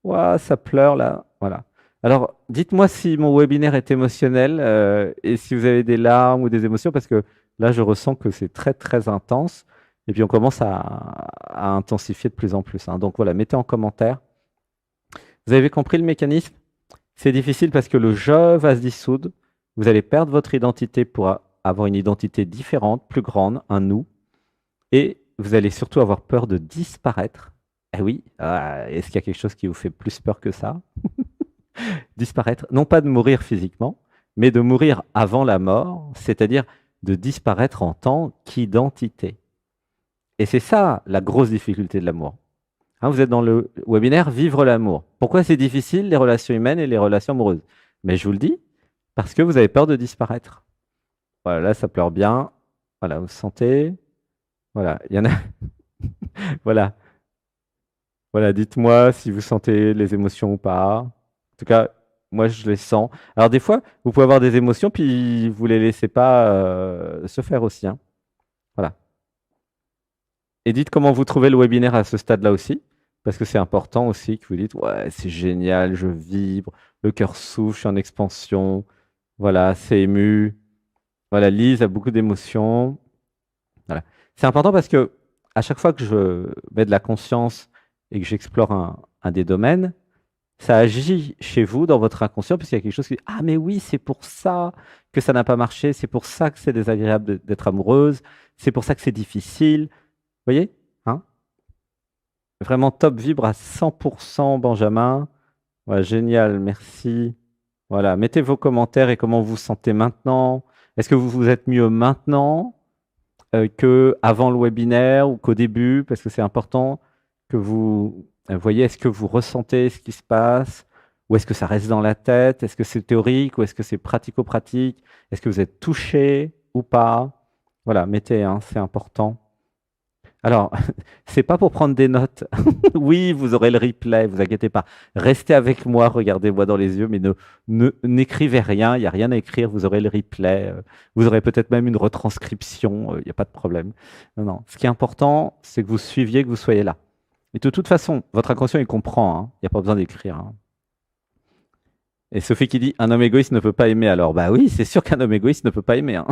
[SPEAKER 1] Ouah, ça pleure là. Voilà. Alors, dites-moi si mon webinaire est émotionnel et si vous avez des larmes ou des émotions, parce que là, je ressens que c'est très, très intense. Et puis, on commence à intensifier de plus en plus, hein. Donc, voilà, mettez en commentaire. Vous avez compris le mécanisme? C'est difficile parce que le je va se dissoudre. Vous allez perdre votre identité pour avoir une identité différente, plus grande, un nous. Et vous allez surtout avoir peur de disparaître. Eh oui, est-ce qu'il y a quelque chose qui vous fait plus peur que ça? Disparaître, non pas de mourir physiquement, mais de mourir avant la mort, c'est-à-dire de disparaître en tant qu'identité. Et c'est ça la grosse difficulté de l'amour. Hein, vous êtes dans le webinaire Vivre l'amour. Pourquoi c'est difficile les relations humaines et les relations amoureuses? Mais je vous le dis, parce que vous avez peur de disparaître. Voilà, là ça pleure bien. Voilà, vous sentez. Voilà, il y en a. Voilà, voilà, dites-moi si vous sentez les émotions ou pas. En tout cas, moi, je les sens. Alors, des fois, vous pouvez avoir des émotions, puis vous les laissez pas se faire aussi, hein. Voilà. Et dites comment vous trouvez le webinaire à ce stade-là aussi, parce que c'est important aussi que vous dites, ouais, c'est génial, je vibre, le cœur souffle, je suis en expansion. Voilà, c'est ému. Voilà, Lise a beaucoup d'émotions. Voilà. C'est important parce que à chaque fois que je mets de la conscience et que j'explore un des domaines, ça agit chez vous, dans votre inconscient, puisqu'il y a quelque chose qui dit, ah mais oui, c'est pour ça que ça n'a pas marché, c'est pour ça que c'est désagréable d'être amoureuse, c'est pour ça que c'est difficile. Vous voyez, hein? Vraiment top, vibre à 100%, Benjamin. Voilà, génial, merci. Voilà, mettez vos commentaires et comment vous vous sentez maintenant. Est-ce que vous vous êtes mieux maintenant que avant le webinaire ou qu'au début? Parce que c'est important que vous voyez, est-ce que vous ressentez ce qui se passe? Ou est-ce que ça reste dans la tête? Est-ce que c'est théorique ou est-ce que c'est pratico-pratique? Est-ce que vous êtes touché ou pas? Voilà, mettez, hein, c'est important. Alors, c'est pas pour prendre des notes. Oui, vous aurez le replay, vous inquiétez pas. Restez avec moi, regardez-moi dans les yeux, mais n'écrivez rien, il n'y a rien à écrire, vous aurez le replay. Vous aurez peut-être même une retranscription, il n'y a pas de problème. Non, non. Ce qui est important, c'est que vous suiviez, que vous soyez là. Et de toute façon, votre inconscient, il comprend, hein. Il n'y a pas besoin d'écrire, hein. Et Sophie qui dit, un homme égoïste ne peut pas aimer. Alors, bah oui, c'est sûr qu'un homme égoïste ne peut pas aimer, hein.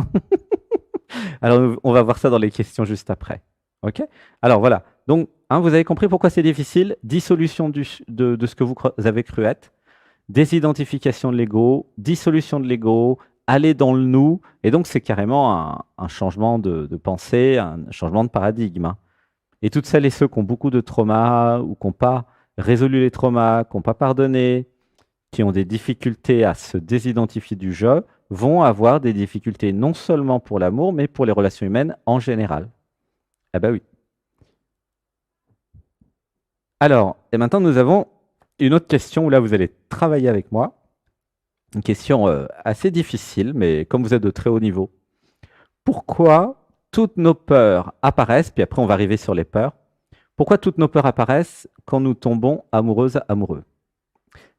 [SPEAKER 1] Alors, on va voir ça dans les questions juste après. OK? Alors, voilà. Donc, hein, vous avez compris pourquoi c'est difficile. Dissolution de ce que vous avez cru être. Désidentification de l'ego. Dissolution de l'ego. Aller dans le nous. Et donc, c'est carrément un changement de pensée, un changement de paradigme, hein. Et toutes celles et ceux qui ont beaucoup de traumas ou qui n'ont pas résolu les traumas, qui n'ont pas pardonné, qui ont des difficultés à se désidentifier du je, vont avoir des difficultés non seulement pour l'amour, mais pour les relations humaines en général. Ah bah oui. Alors, et maintenant nous avons une autre question où là vous allez travailler avec moi. Une question assez difficile, mais comme vous êtes de très haut niveau. Pourquoi toutes nos peurs apparaissent, puis après on va arriver sur les peurs. Pourquoi toutes nos peurs apparaissent quand nous tombons amoureuses, amoureux?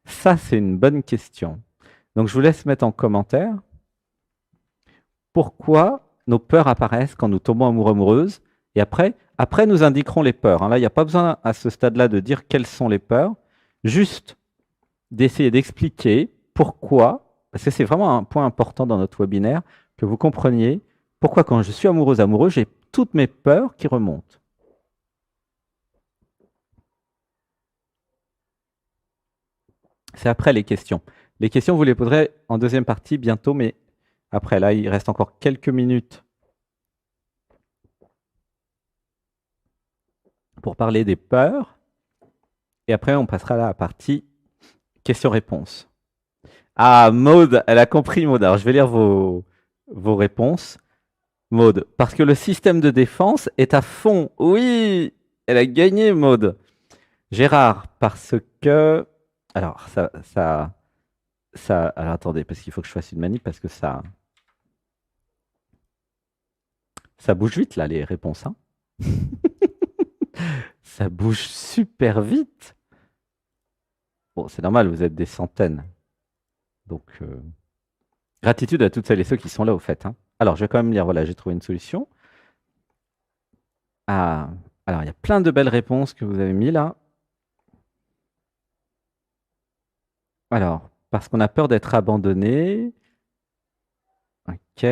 [SPEAKER 1] Ça, c'est une bonne question. Donc je vous laisse mettre en commentaire pourquoi nos peurs apparaissent quand nous tombons amoureux, amoureuses. Et après, nous indiquerons les peurs, hein. Là, il n'y a pas besoin à ce stade-là de dire quelles sont les peurs, juste d'essayer d'expliquer pourquoi, parce que c'est vraiment un point important dans notre webinaire, que vous compreniez pourquoi quand je suis amoureuse, amoureux, j'ai toutes mes peurs qui remontent. C'est après les questions. Les questions, vous les poserez en deuxième partie bientôt, mais après, là, il reste encore quelques minutes pour parler des peurs. Et après, on passera à la partie Question-réponse. Ah, Maude, elle a compris, Maude. Alors, je vais lire vos réponses. Maude, parce que le système de défense est à fond. Oui, elle a gagné, Maude. Gérard, parce que... Alors, alors, attendez, parce qu'il faut que je fasse une manip, parce que ça bouge vite, là, les réponses. Hein. Ça bouge super vite. Bon, c'est normal, vous êtes des centaines. Donc, gratitude à toutes celles et ceux qui sont là, au fait. Hein. Alors, je vais quand même lire, voilà, j'ai trouvé une solution. Ah, alors, il y a plein de belles réponses que vous avez mis là. Alors, parce qu'on a peur d'être abandonné. Ok.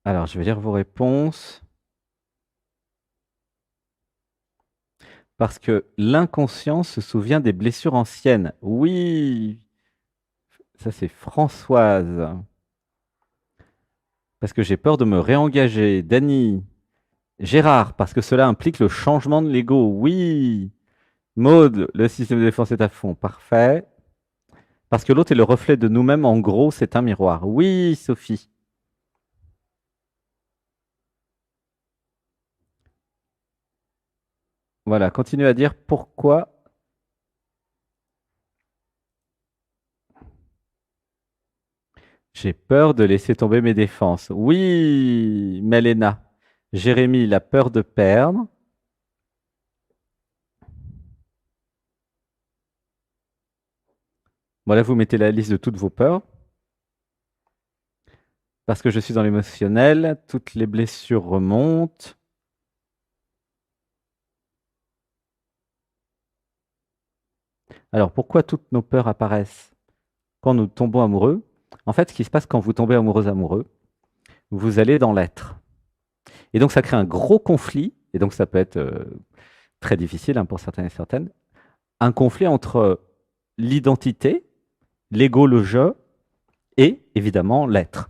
[SPEAKER 1] Alors, je vais lire vos réponses. Parce que l'inconscient se souvient des blessures anciennes. Oui, ça c'est Françoise. Parce que j'ai peur de me réengager. Dany. Gérard, parce que cela implique le changement de l'ego. Oui. Maude, le système de défense est à fond. Parfait. Parce que l'autre est le reflet de nous-mêmes. En gros, c'est un miroir. Oui, Sophie. Voilà, continue à dire pourquoi. J'ai peur de laisser tomber mes défenses. Oui, Melena. Jérémy, il a peur de perdre. Voilà, vous mettez la liste de toutes vos peurs. Parce que je suis dans l'émotionnel, toutes les blessures remontent. Alors, pourquoi toutes nos peurs apparaissent quand nous tombons amoureux? En fait, ce qui se passe quand vous tombez amoureux, vous allez dans l'être. Et donc, ça crée un gros conflit, et donc ça peut être très difficile hein, pour certains et certaines, un conflit entre l'identité, l'ego, le je, et évidemment l'être.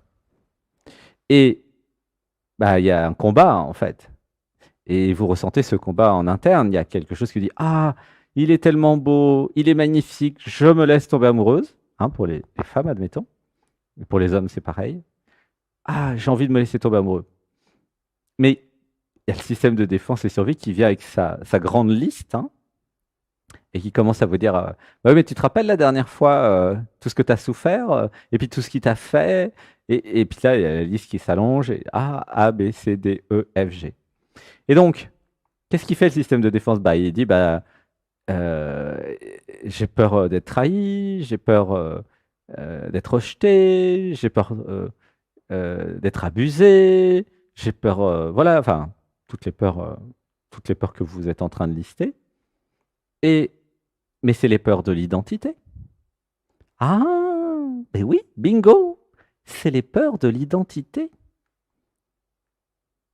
[SPEAKER 1] Et bah, il y a un combat, en fait. Et vous ressentez ce combat en interne. Il y a quelque chose qui dit ah, il est tellement beau, il est magnifique, je me laisse tomber amoureuse. Hein, pour les femmes, admettons. Et pour les hommes, c'est pareil. Ah, j'ai envie de me laisser tomber amoureux. Mais il y a le système de défense et survie qui vient avec sa grande liste hein, et qui commence à vous dire bah oui, mais tu te rappelles la dernière fois tout ce que tu as souffert et puis tout ce qui t'a fait. Et puis là, il y a la liste qui s'allonge. Et A, B, C, D, E, F, G. Et donc, qu'est-ce qui fait le système de défense? Bah, il dit bah, j'ai peur d'être trahi, j'ai peur d'être rejeté, j'ai peur d'être abusé, j'ai peur, voilà, enfin, toutes les peurs que vous êtes en train de lister. Et, mais c'est les peurs de l'identité. Ah, mais oui, bingo, c'est les peurs de l'identité.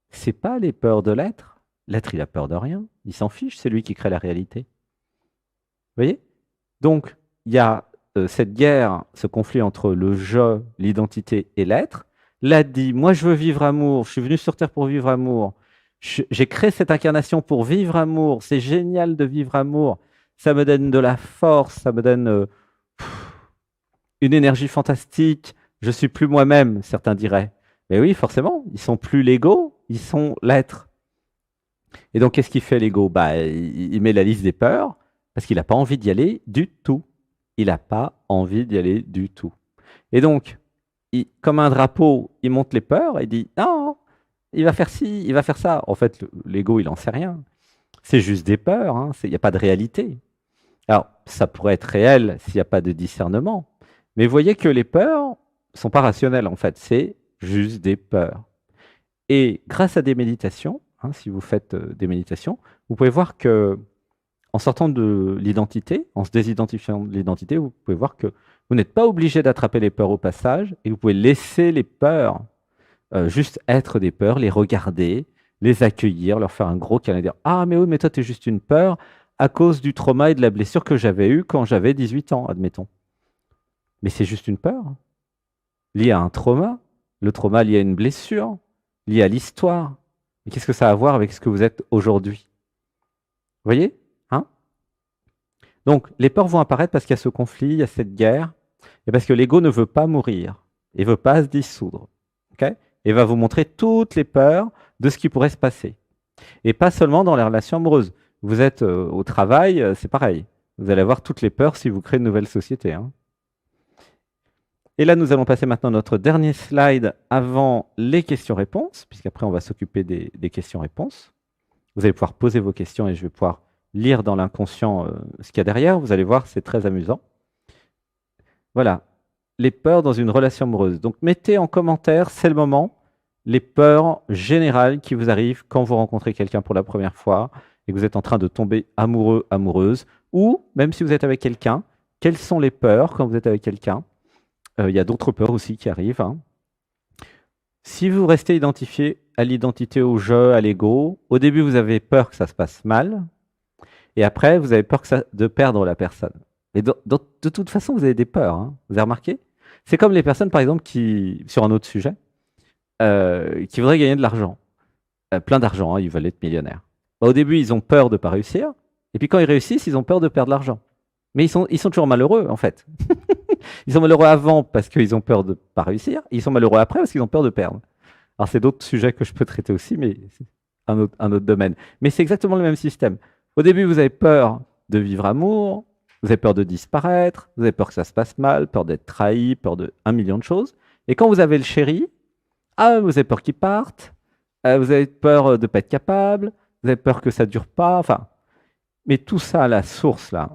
[SPEAKER 1] C'est pas les peurs de l'être. L'être, il a peur de rien. Il s'en fiche, c'est lui qui crée la réalité. Vous voyez? Donc, il y a cette guerre, ce conflit entre le je, l'identité et l'être. L'a dit, moi je veux vivre amour, je suis venu sur Terre pour vivre amour. J'ai créé cette incarnation pour vivre amour. C'est génial de vivre amour. Ça me donne de la force, ça me donne une énergie fantastique. Je suis plus moi-même, certains diraient. Mais oui, forcément, ils sont plus l'ego, ils sont l'être. Et donc, qu'est-ce qu'il fait l'ego? Bah, il met la liste des peurs parce qu'il n'a pas envie d'y aller du tout. Il n'a pas envie d'y aller du tout. Et donc, comme un drapeau, il monte les peurs et il dit non, il va faire ci, il va faire ça. En fait, l'ego, il n'en sait rien. C'est juste des peurs, hein. Il n'y a pas de réalité. Alors, ça pourrait être réel s'il n'y a pas de discernement. Mais voyez que les peurs ne sont pas rationnelles, en fait. C'est juste des peurs. Et grâce à des méditations, hein, si vous faites des méditations, vous pouvez voir que en sortant de l'identité, en se désidentifiant de l'identité, vous pouvez voir que vous n'êtes pas obligé d'attraper les peurs au passage et vous pouvez laisser les peurs juste être des peurs, les regarder, les accueillir, leur faire un gros câlin et dire ah, mais oui, mais toi, tu es juste une peur à cause du trauma et de la blessure que j'avais eue quand j'avais 18 ans, admettons. Mais c'est juste une peur liée à un trauma, le trauma lié à une blessure, lié à l'histoire. Et qu'est-ce que ça a à voir avec ce que vous êtes aujourd'hui? Vous voyez, hein? Donc, les peurs vont apparaître parce qu'il y a ce conflit, il y a cette guerre, et parce que l'ego ne veut pas mourir, il ne veut pas se dissoudre. Okay, et va vous montrer toutes les peurs de ce qui pourrait se passer. Et pas seulement dans les relations amoureuses. Vous êtes au travail, c'est pareil. Vous allez avoir toutes les peurs si vous créez une nouvelle société. Hein. Et là, nous allons passer maintenant à notre dernier slide avant les questions-réponses, puisqu'après, on va s'occuper des questions-réponses. Vous allez pouvoir poser vos questions et je vais pouvoir lire dans l'inconscient ce qu'il y a derrière. Vous allez voir, c'est très amusant. Voilà, les peurs dans une relation amoureuse. Donc, mettez en commentaire, c'est le moment, les peurs générales qui vous arrivent quand vous rencontrez quelqu'un pour la première fois et que vous êtes en train de tomber amoureux, amoureuse, ou même si vous êtes avec quelqu'un, quelles sont les peurs quand vous êtes avec quelqu'un? Il y a d'autres peurs aussi qui arrivent. Hein. Si vous restez identifié à l'identité, au jeu, à l'ego, au début, vous avez peur que ça se passe mal, et après, vous avez peur de perdre la personne. Et de toute façon, vous avez des peurs. Hein. Vous avez remarqué? C'est comme les personnes, par exemple, qui, sur un autre sujet, qui voudraient gagner de l'argent. Plein d'argent, hein, ils veulent être millionnaires. Bah, au début, ils ont peur de ne pas réussir. Et puis quand ils réussissent, ils ont peur de perdre l'argent. Mais ils sont toujours malheureux, en fait. Ils sont malheureux avant parce qu'ils ont peur de ne pas réussir. Et ils sont malheureux après parce qu'ils ont peur de perdre. Alors, c'est d'autres sujets que je peux traiter aussi, mais c'est un autre domaine. Mais c'est exactement le même système. Au début, vous avez peur de vivre amour, vous avez peur de disparaître, vous avez peur que ça se passe mal, peur d'être trahi, peur de 1 million de choses. Et quand vous avez le chéri, vous avez peur qu'il parte, vous avez peur de ne pas être capable, vous avez peur que ça ne dure pas. Enfin, mais tout ça, la source là,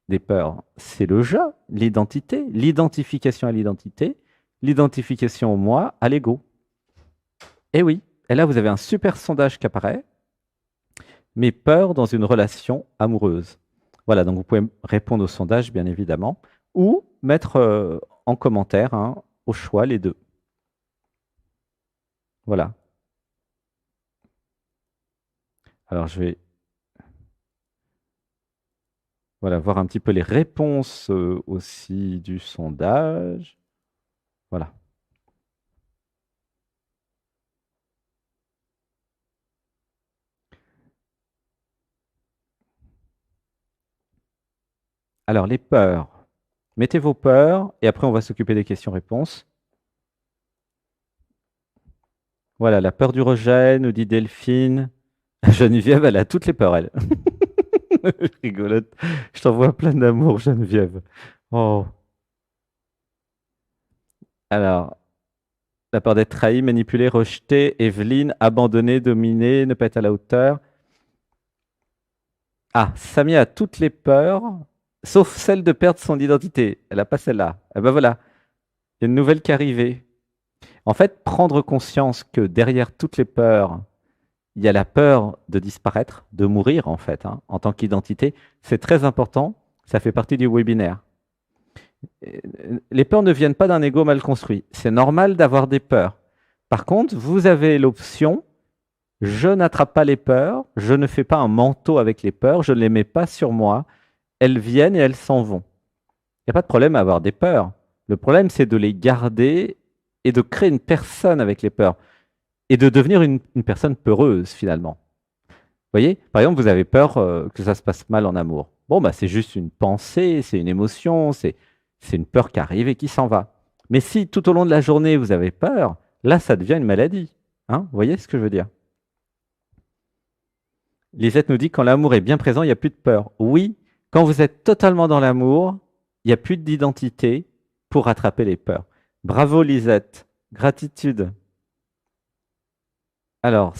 [SPEAKER 1] des peurs, c'est le jeu, l'identité, l'identification à l'identité, l'identification au moi, à l'ego. Et oui, et là vous avez un super sondage qui apparaît, mes peurs dans une relation amoureuse. Voilà, donc vous pouvez répondre au sondage bien évidemment, ou mettre en commentaire hein, au choix les deux. Voilà. Alors je vais voilà, voir un petit peu les réponses aussi du sondage. Voilà. Alors, les peurs. Mettez vos peurs et après, on va s'occuper des questions-réponses. Voilà, la peur du rejet, nous dit Delphine. Geneviève, elle a toutes les peurs, elle. Rigolote. Je t'envoie plein d'amour, Geneviève. Oh. Alors, la peur d'être trahi, manipulé, rejeté, Evelyne, abandonné, dominé, ne pas être à la hauteur. Ah, Samia a toutes les peurs, sauf celle de perdre son identité. Elle n'a pas celle-là. Eh ben voilà, il y a une nouvelle qui est arrivée. En fait, prendre conscience que derrière toutes les peurs, il y a la peur de disparaître, de mourir en fait, hein, en tant qu'identité, c'est très important. Ça fait partie du webinaire. Les peurs ne viennent pas d'un ego mal construit. C'est normal d'avoir des peurs. Par contre, vous avez l'option, je n'attrape pas les peurs, je ne fais pas un manteau avec les peurs, je ne les mets pas sur moi, elles viennent et elles s'en vont. Il n'y a pas de problème à avoir des peurs. Le problème, c'est de les garder et de créer une personne avec les peurs et de devenir une personne peureuse finalement. Vous voyez, par exemple, vous avez peur que ça se passe mal en amour. Bon, bah, c'est juste une pensée, c'est une émotion, c'est une peur qui arrive et qui s'en va. Mais si tout au long de la journée, vous avez peur, là, ça devient une maladie. Hein, vous voyez ce que je veux dire? Lisette nous dit, quand l'amour est bien présent, il n'y a plus de peur. Oui, quand vous êtes totalement dans l'amour, il n'y a plus d'identité pour rattraper les peurs. Bravo Lisette, gratitude. Alors,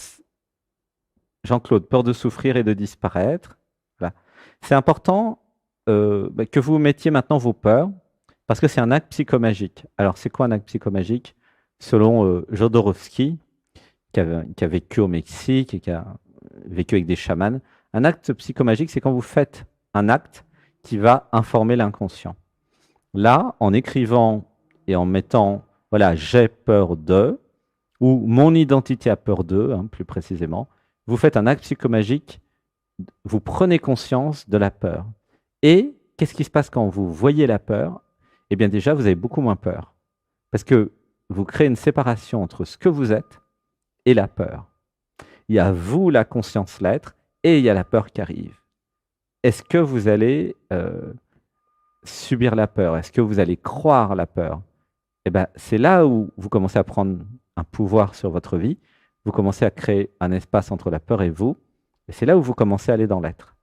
[SPEAKER 1] Jean-Claude, peur de souffrir et de disparaître. Voilà. C'est important que vous mettiez maintenant vos peurs, parce que c'est un acte psychomagique. Alors, c'est quoi un acte psychomagique? Selon Jodorowsky, qui a vécu au Mexique et qui a vécu avec des chamans, un acte psychomagique, c'est quand vous faites un acte qui va informer l'inconscient. Là, en écrivant et en mettant, voilà, j'ai peur de, ou mon identité a peur de, hein, plus précisément, vous faites un acte psychomagique, vous prenez conscience de la peur. Et qu'est-ce qui se passe quand vous voyez la peur? Eh bien déjà, vous avez beaucoup moins peur. Parce que vous créez une séparation entre ce que vous êtes et la peur. Il y a vous, la conscience, l'être, et il y a la peur qui arrive. Est-ce que vous allez subir la peur? Est-ce que vous allez croire la peur? Eh ben, c'est là où vous commencez à prendre un pouvoir sur votre vie. Vous commencez à créer un espace entre la peur et vous. Et c'est là où vous commencez à aller dans l'être.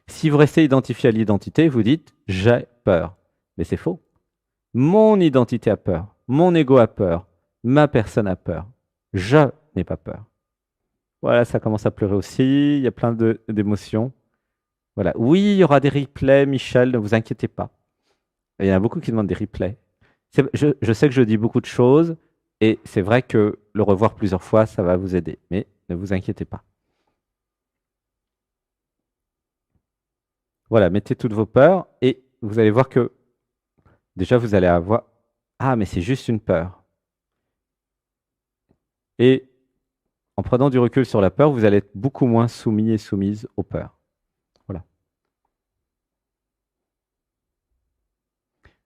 [SPEAKER 1] Si vous restez identifié à l'identité, vous dites j'ai peur. Mais c'est faux. Mon identité a peur. Mon ego a peur. Ma personne a peur. Je n'ai pas peur. Voilà, ça commence à pleurer aussi. Il y a plein d'émotions. Voilà. Oui, il y aura des replays, Michel, ne vous inquiétez pas. Il y en a beaucoup qui demandent des replays. Je sais que je dis beaucoup de choses et c'est vrai que le revoir plusieurs fois, ça va vous aider. Mais ne vous inquiétez pas. Voilà, mettez toutes vos peurs et vous allez voir que déjà vous allez avoir ah, mais c'est juste une peur. Et en prenant du recul sur la peur, vous allez être beaucoup moins soumis et soumise aux peurs. Voilà.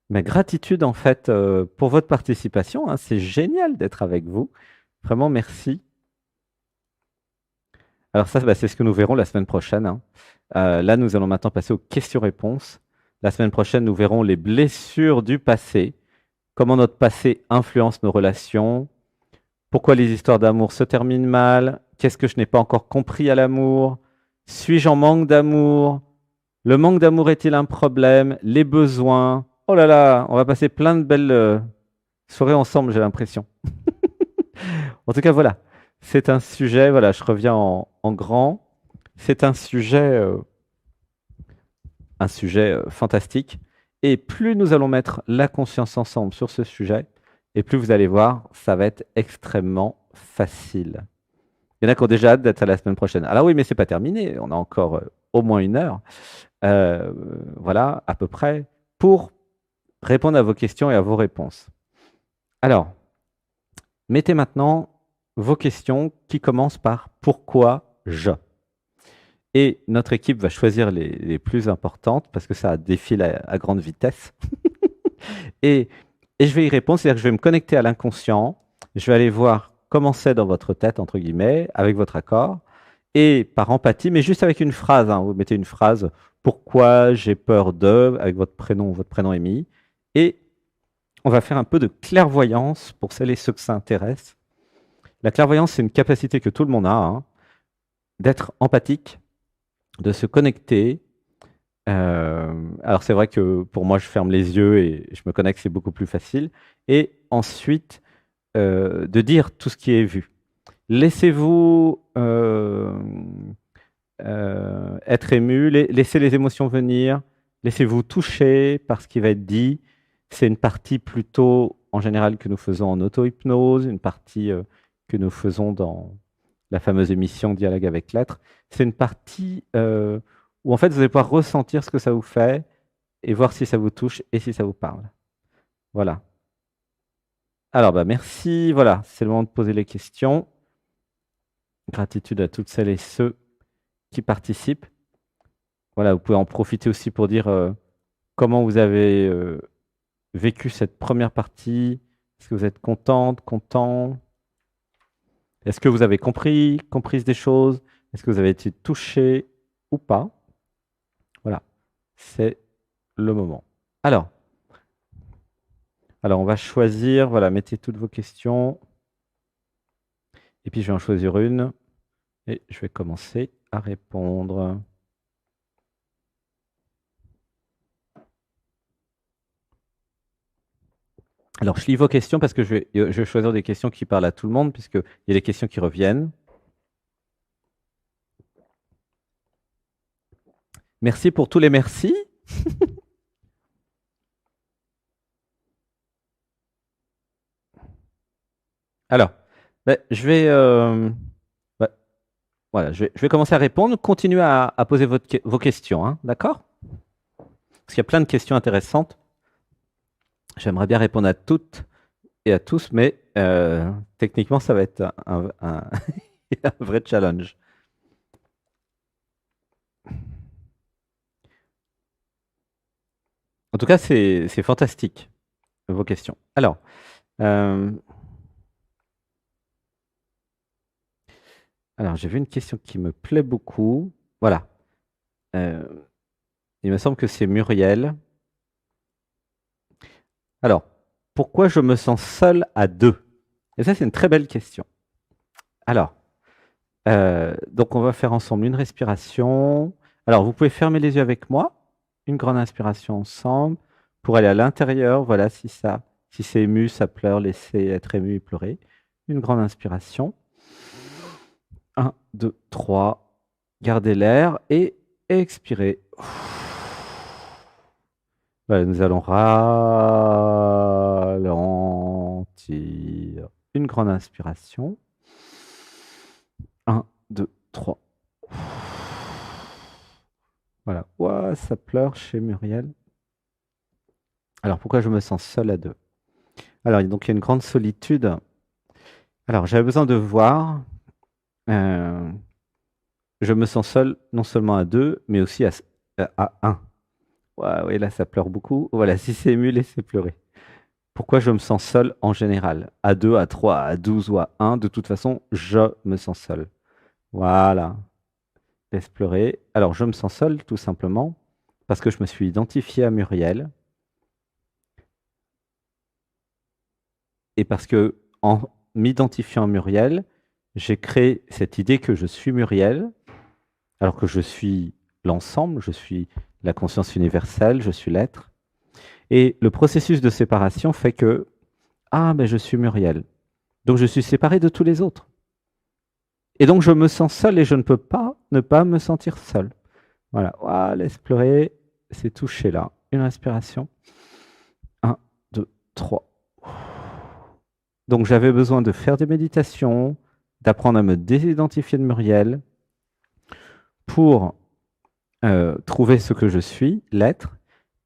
[SPEAKER 1] Ma gratitude, en fait, pour votre participation, hein, c'est génial d'être avec vous. Vraiment, merci. Alors ça, bah, c'est ce que nous verrons la semaine prochaine, hein. Là, nous allons maintenant passer aux questions-réponses. La semaine prochaine, nous verrons les blessures du passé, comment notre passé influence nos relations, pourquoi les histoires d'amour se terminent mal, qu'est-ce que je n'ai pas encore compris à l'amour, suis-je en manque d'amour, le manque d'amour est-il un problème, les besoins. Oh là là, on va passer plein de belles soirées ensemble, j'ai l'impression. En tout cas, voilà, c'est un sujet, voilà, je reviens en grand, c'est un sujet fantastique. Et plus nous allons mettre la conscience ensemble sur ce sujet, et plus vous allez voir, ça va être extrêmement facile. Il y en a qui ont déjà hâte d'être à la semaine prochaine. Alors oui, mais c'est pas terminé, on a encore au moins 1 heure, voilà, à peu près, pour répondre à vos questions et à vos réponses. Alors, mettez maintenant vos questions qui commencent par pourquoi je. Et notre équipe va choisir les plus importantes parce que ça défile à grande vitesse. et, et je vais y répondre, c'est-à-dire que je vais me connecter à l'inconscient, je vais aller voir comment c'est dans votre tête, entre guillemets, avec votre accord, et par empathie, mais juste avec une phrase, hein, vous mettez une phrase, pourquoi j'ai peur de, avec votre prénom est mis, et on va faire un peu de clairvoyance pour celles et ceux que ça intéresse. La clairvoyance, c'est une capacité que tout le monde a, hein, d'être empathique, de se connecter. Alors c'est vrai que pour moi, je ferme les yeux et je me connecte, c'est beaucoup plus facile. Et ensuite, de dire tout ce qui est vu. Laissez-vous être ému, laissez les émotions venir, laissez-vous toucher par ce qui va être dit. C'est une partie plutôt, en général, que nous faisons en auto-hypnose, une partie que nous faisons dans la fameuse émission Dialogue avec l'être. C'est une partie où en fait vous allez pouvoir ressentir ce que ça vous fait et voir si ça vous touche et si ça vous parle. Voilà. Alors, bah, merci. Voilà, c'est le moment de poser les questions. Gratitude à toutes celles et ceux qui participent. Voilà, vous pouvez en profiter aussi pour dire comment vous avez vécu cette première partie. Est-ce que vous êtes contente, content? Est-ce que vous avez compris des choses? Est-ce que vous avez été touché ou pas? Voilà, c'est le moment. Alors, on va choisir, voilà, mettez toutes vos questions. Et puis, je vais en choisir une. Et je vais commencer à répondre. Alors, je lis vos questions parce que je vais choisir des questions qui parlent à tout le monde, puisqu'il y a des questions qui reviennent. Merci pour tous les merci. Alors, ben, je vais, voilà, je vais commencer à répondre. Continuez à poser vos questions, hein, d'accord? Parce qu'il y a plein de questions intéressantes. J'aimerais bien répondre à toutes et à tous, mais techniquement, ça va être un vrai challenge. En tout cas, c'est fantastique, vos questions. Alors, Alors, j'ai vu une question qui me plaît beaucoup. Voilà. Euh, il me semble que c'est Muriel. Alors, pourquoi je me sens seul à deux? Et ça, c'est une très belle question. Alors, donc on va faire ensemble une respiration. Alors, vous pouvez fermer les yeux avec moi. Une grande inspiration ensemble pour aller à l'intérieur. Voilà, si c'est ému, ça pleure, laissez être ému et pleurer. Une grande inspiration. 1, 2, 3. Gardez l'air et expirez. Voilà, nous allons ralentir. Une grande inspiration. 1, 2, 3. Voilà. Ouah, ça pleure chez Muriel. Alors, pourquoi je me sens seul à deux? Alors, donc, il y a une grande solitude. Alors, j'avais besoin de voir. Je me sens seul non seulement à deux, mais aussi à un. Ouais, oui, là, ça pleure beaucoup. Voilà, si c'est ému, laissez pleurer. Pourquoi je me sens seul en général? À 2, à 3, à 12 ou à un, de toute façon, je me sens seul. Voilà, laisse pleurer. Alors, je me sens seul tout simplement parce que je me suis identifié à Muriel et parce que en m'identifiant à Muriel, j'ai créé cette idée que je suis Muriel, alors que je suis l'ensemble, je suis la conscience universelle, je suis l'être. Et le processus de séparation fait que, ah, mais je suis Muriel. Donc je suis séparé de tous les autres. Et donc je me sens seul et je ne peux pas ne pas me sentir seul. Voilà, ah, laisse pleurer, c'est touché là. Une respiration. 1, 2, 3. Donc j'avais besoin de faire des méditations, d'apprendre à me désidentifier de Muriel pour trouver ce que je suis, l'être.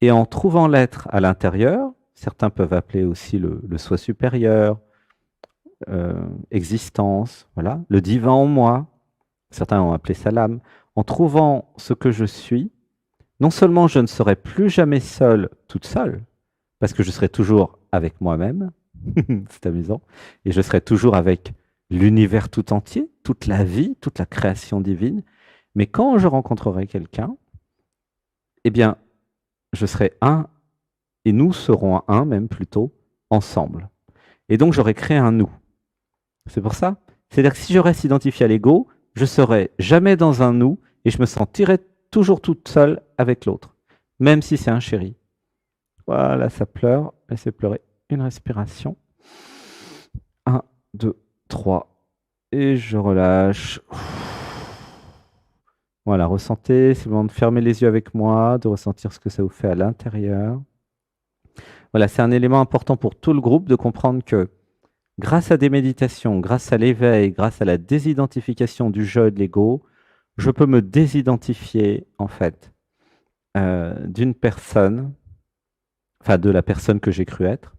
[SPEAKER 1] Et en trouvant l'être à l'intérieur, certains peuvent appeler aussi le soi supérieur, existence, voilà, le divin en moi, certains ont appelé ça l'âme. En trouvant ce que je suis, non seulement je ne serai plus jamais seule, toute seule, parce que je serai toujours avec moi-même, c'est amusant, et je serai toujours avec l'univers tout entier, toute la vie, toute la création divine, mais quand je rencontrerai quelqu'un, eh bien, je serai un, et nous serons un même plutôt, ensemble. Et donc j'aurai créé un nous. C'est pour ça. C'est-à-dire que si je reste identifié à l'ego, je serai jamais dans un nous et je me sentirai toujours toute seule avec l'autre, même si c'est un chéri. Voilà, ça pleure. Laissez pleurer. Une respiration. 1, 2, 3. Et je relâche. Voilà, ressentez, c'est le moment de fermer les yeux avec moi, de ressentir ce que ça vous fait à l'intérieur. Voilà, c'est un élément important pour tout le groupe de comprendre que grâce à des méditations, grâce à l'éveil, grâce à la désidentification du jeu et de l'ego, je peux me désidentifier en fait d'une personne, enfin de la personne que j'ai cru être,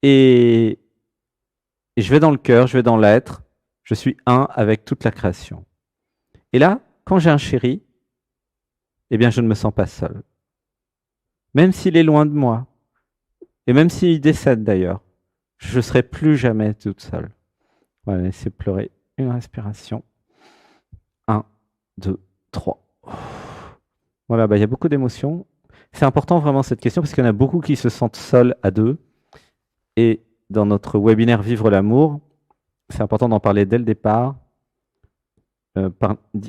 [SPEAKER 1] et je vais dans le cœur, je vais dans l'être, je suis un avec toute la création. Et là, quand j'ai un chéri, eh bien je ne me sens pas seul. Même s'il est loin de moi, et même s'il décède d'ailleurs, je ne serai plus jamais toute seule. Voilà, laissez pleurer. Une respiration. 1, 2, 3. Voilà, bah, il y a beaucoup d'émotions. C'est important vraiment cette question parce qu'il y en a beaucoup qui se sentent seuls à deux. Et dans notre webinaire Vivre l'amour, c'est important d'en parler dès le départ.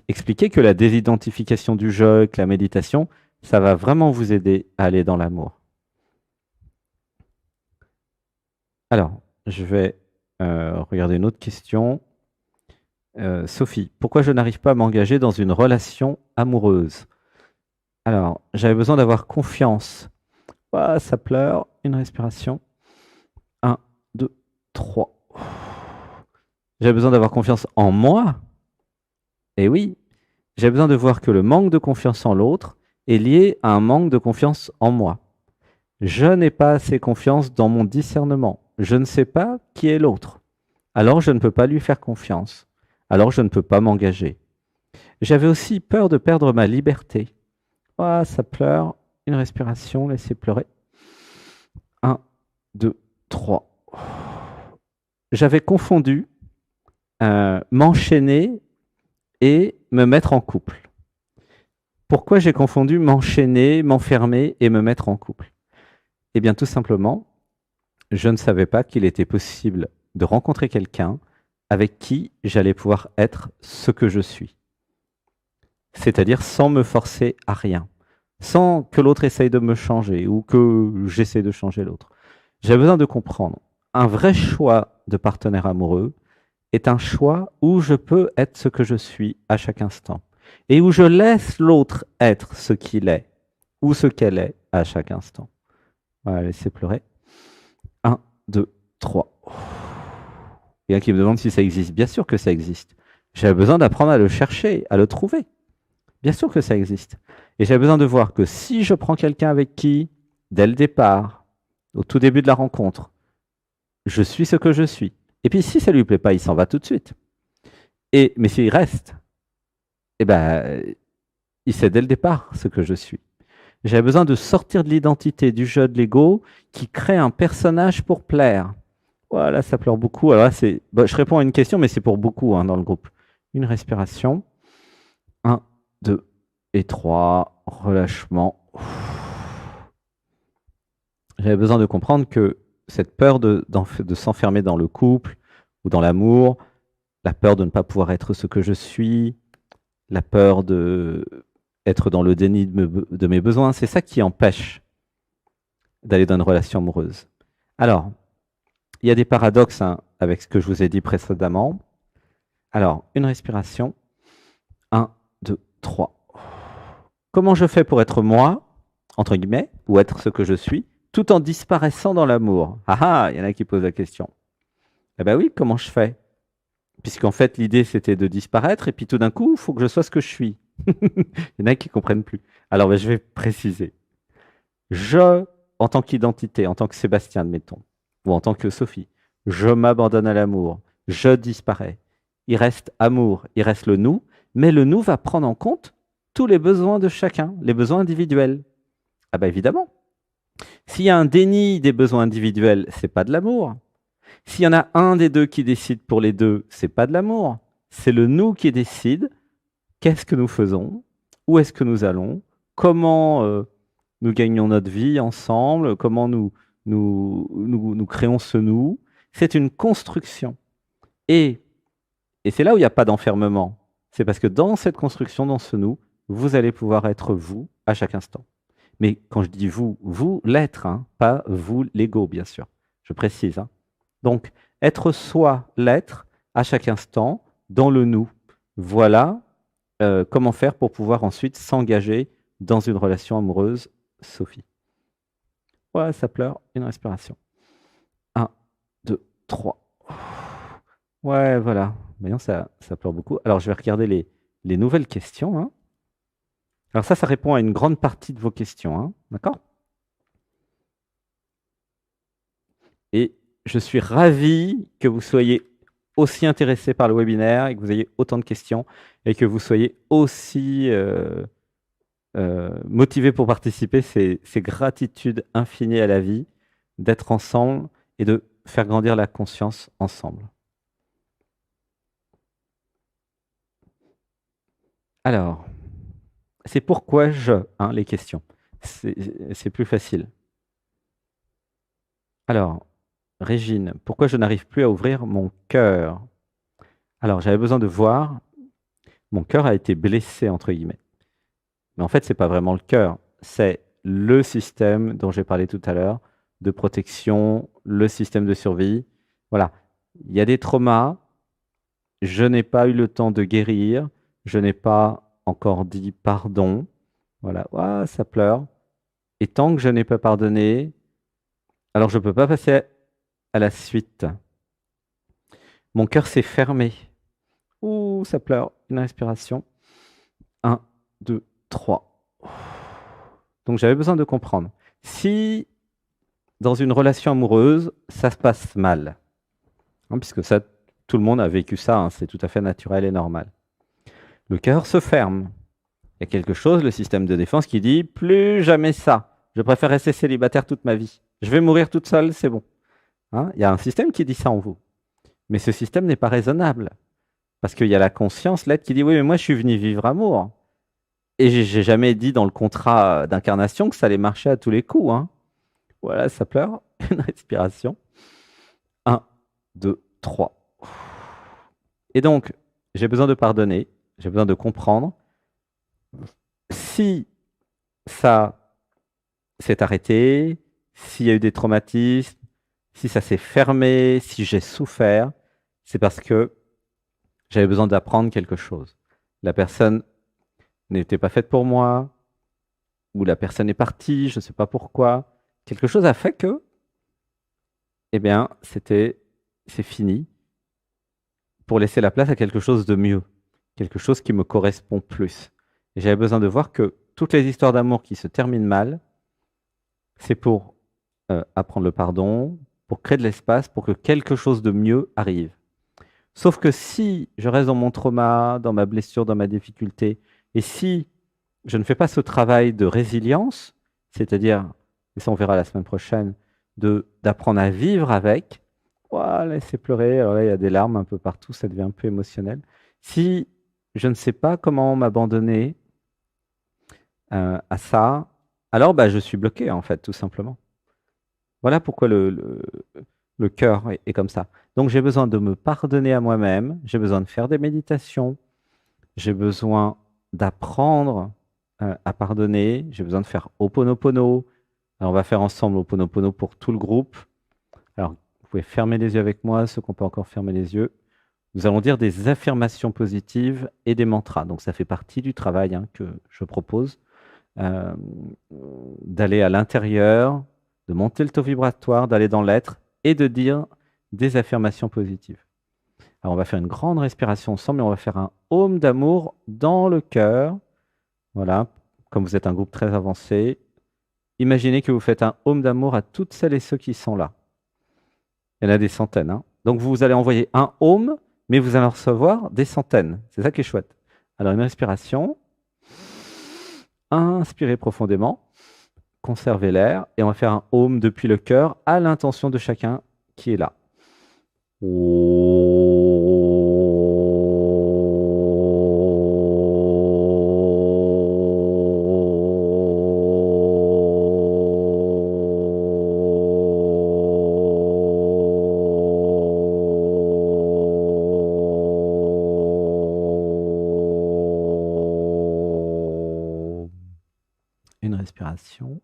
[SPEAKER 1] Expliquer que la désidentification du jeu, que la méditation, ça va vraiment vous aider à aller dans l'amour. Alors, je vais regarder une autre question. Sophie, pourquoi je n'arrive pas à m'engager dans une relation amoureuse? Alors, j'avais besoin d'avoir confiance. Ah, ça pleure. Une respiration. 1, 2, 3. J'avais besoin d'avoir confiance en moi. Et oui, j'ai besoin de voir que le manque de confiance en l'autre est lié à un manque de confiance en moi. Je n'ai pas assez confiance dans mon discernement. Je ne sais pas qui est l'autre. Alors je ne peux pas lui faire confiance. Alors je ne peux pas m'engager. J'avais aussi peur de perdre ma liberté. Ah, ça pleure. Une respiration, laissez pleurer. 1, 2, 3. J'avais confondu m'enchaîner et me mettre en couple. Pourquoi j'ai confondu m'enchaîner, m'enfermer et me mettre en couple? Eh bien, tout simplement, je ne savais pas qu'il était possible de rencontrer quelqu'un avec qui j'allais pouvoir être ce que je suis. C'est-à-dire sans me forcer à rien, sans que l'autre essaye de me changer ou que j'essaye de changer l'autre. J'ai besoin de comprendre. Un vrai choix de partenaire amoureux est un choix où je peux être ce que je suis à chaque instant et où je laisse l'autre être ce qu'il est ou ce qu'elle est à chaque instant. On va laisser pleurer. 1, 2, 3. Il y en a qui me demandent si ça existe. Bien sûr que ça existe. J'avais besoin d'apprendre à le chercher, à le trouver. Bien sûr que ça existe. Et j'avais besoin de voir que si je prends quelqu'un avec qui, dès le départ, au tout début de la rencontre, je suis ce que je suis. Et puis si ça lui plaît pas, il s'en va tout de suite. Mais s'il reste, eh ben, il sait dès le départ ce que je suis. J'avais besoin de sortir de l'identité, du jeu de l'ego, qui crée un personnage pour plaire. Voilà, ça pleure beaucoup. Alors là, je réponds à une question, mais c'est pour beaucoup dans le groupe. Une respiration. 1, 2 et 3. Relâchement. J'avais besoin de comprendre que cette peur de s'enfermer dans le couple ou dans l'amour, la peur de ne pas pouvoir être ce que je suis, la peur d'être dans le déni de mes besoins, c'est ça qui empêche d'aller dans une relation amoureuse. Alors, il y a des paradoxes avec ce que je vous ai dit précédemment. Alors, une respiration. 1, 2, 3. Comment je fais pour être moi, entre guillemets, ou être ce que je suis, tout en disparaissant dans l'amour? Ah ah, il y en a qui posent la question. Eh bien oui, comment je fais? Puisqu'en fait, l'idée, c'était de disparaître, et puis tout d'un coup, il faut que je sois ce que je suis. Il y en a qui ne comprennent plus. Alors, je vais préciser. Je, en tant qu'identité, en tant que Sébastien, admettons, ou en tant que Sophie, je m'abandonne à l'amour, je disparais. Il reste amour, il reste le nous, mais le nous va prendre en compte tous les besoins de chacun, les besoins individuels. Ah ben évidemment. S'il y a un déni des besoins individuels, c'est pas de l'amour. S'il y en a un des deux qui décide pour les deux, c'est pas de l'amour. C'est le nous qui décide qu'est-ce que nous faisons, où est-ce que nous allons, comment nous gagnons notre vie ensemble, comment nous créons ce nous. C'est une construction. Et c'est là où il n'y a pas d'enfermement. C'est parce que dans cette construction, dans ce nous, vous allez pouvoir être vous à chaque instant. Mais quand je dis vous l'être, pas vous l'ego, bien sûr. Je précise. Donc, être soi, l'être, à chaque instant, dans le nous. Voilà comment faire pour pouvoir ensuite s'engager dans une relation amoureuse, Sophie. Voilà, ça pleure. Une respiration. 1, 2, 3. Ouais, voilà. Voyons, ça pleure beaucoup. Alors, je vais regarder les nouvelles questions. Alors ça répond à une grande partie de vos questions. D'accord? Et je suis ravi que vous soyez aussi intéressés par le webinaire et que vous ayez autant de questions et que vous soyez aussi motivés pour participer. C'est gratitude infinie à la vie d'être ensemble et de faire grandir la conscience ensemble. Alors, c'est pourquoi les questions. C'est plus facile. Alors, Régine, pourquoi je n'arrive plus à ouvrir mon cœur? Alors, j'avais besoin de voir, mon cœur a été blessé, entre guillemets. Mais en fait, ce n'est pas vraiment le cœur, c'est le système dont j'ai parlé tout à l'heure, de protection, le système de survie. Voilà, il y a des traumas, je n'ai pas eu le temps de guérir, je n'ai pas encore dit pardon. Voilà, ça pleure. Et tant que je n'ai pas pardonné, alors je ne peux pas passer à la suite. Mon cœur s'est fermé. Ouh, ça pleure. Une respiration. 1, 2, 3. Donc j'avais besoin de comprendre. Si dans une relation amoureuse, ça se passe mal, puisque ça, tout le monde a vécu ça, c'est tout à fait naturel et normal. Le cœur se ferme. Il y a quelque chose, le système de défense, qui dit « plus jamais ça. Je préfère rester célibataire toute ma vie. Je vais mourir toute seule, c'est bon. » Il y a un système qui dit ça en vous. Mais ce système n'est pas raisonnable. Parce qu'il y a la conscience, l'être qui dit, oui, mais moi, je suis venu vivre amour. Et j'ai jamais dit dans le contrat d'incarnation que ça allait marcher à tous les coups, hein. Voilà, ça pleure. Une respiration. Un, deux, trois. Et donc, j'ai besoin de pardonner, j'ai besoin de comprendre. Si ça s'est arrêté, s'il y a eu des traumatismes, si ça s'est fermé, si j'ai souffert, c'est parce que j'avais besoin d'apprendre quelque chose. La personne n'était pas faite pour moi, ou la personne est partie, je ne sais pas pourquoi. Quelque chose a fait que, eh bien, c'est fini, pour laisser la place à quelque chose de mieux, quelque chose qui me correspond plus. Et j'avais besoin de voir que toutes les histoires d'amour qui se terminent mal, c'est pour apprendre le pardon, pour créer de l'espace, pour que quelque chose de mieux arrive. Sauf que si je reste dans mon trauma, dans ma blessure, dans ma difficulté, et si je ne fais pas ce travail de résilience, c'est-à-dire, et ça on verra la semaine prochaine, d'apprendre à vivre avec, ouah, laisser pleurer, alors là il y a des larmes un peu partout, ça devient un peu émotionnel. Si je ne sais pas comment m'abandonner à ça, alors bah, je suis bloqué en fait, tout simplement. Voilà pourquoi le cœur est comme ça. Donc j'ai besoin de me pardonner à moi-même, j'ai besoin de faire des méditations, j'ai besoin d'apprendre à pardonner, j'ai besoin de faire Ho'oponopono. Alors on va faire ensemble Ho'oponopono pour tout le groupe. Alors vous pouvez fermer les yeux avec moi, ceux qui n'ont pas encore fermé les yeux. Nous allons dire des affirmations positives et des mantras. Donc ça fait partie du travail que je propose, euh, d'aller à l'intérieur, de monter le taux vibratoire, d'aller dans l'être et de dire des affirmations positives. Alors on va faire une grande respiration ensemble et on va faire un home d'amour dans le cœur. Voilà, comme vous êtes un groupe très avancé, imaginez que vous faites un home d'amour à toutes celles et ceux qui sont là. Il y en a des centaines, hein. Donc vous allez envoyer un home, mais vous allez en recevoir des centaines. C'est ça qui est chouette. Alors une respiration. Inspirez profondément. Conservez l'air et on va faire un home depuis le cœur à l'intention de chacun qui est là. Une respiration.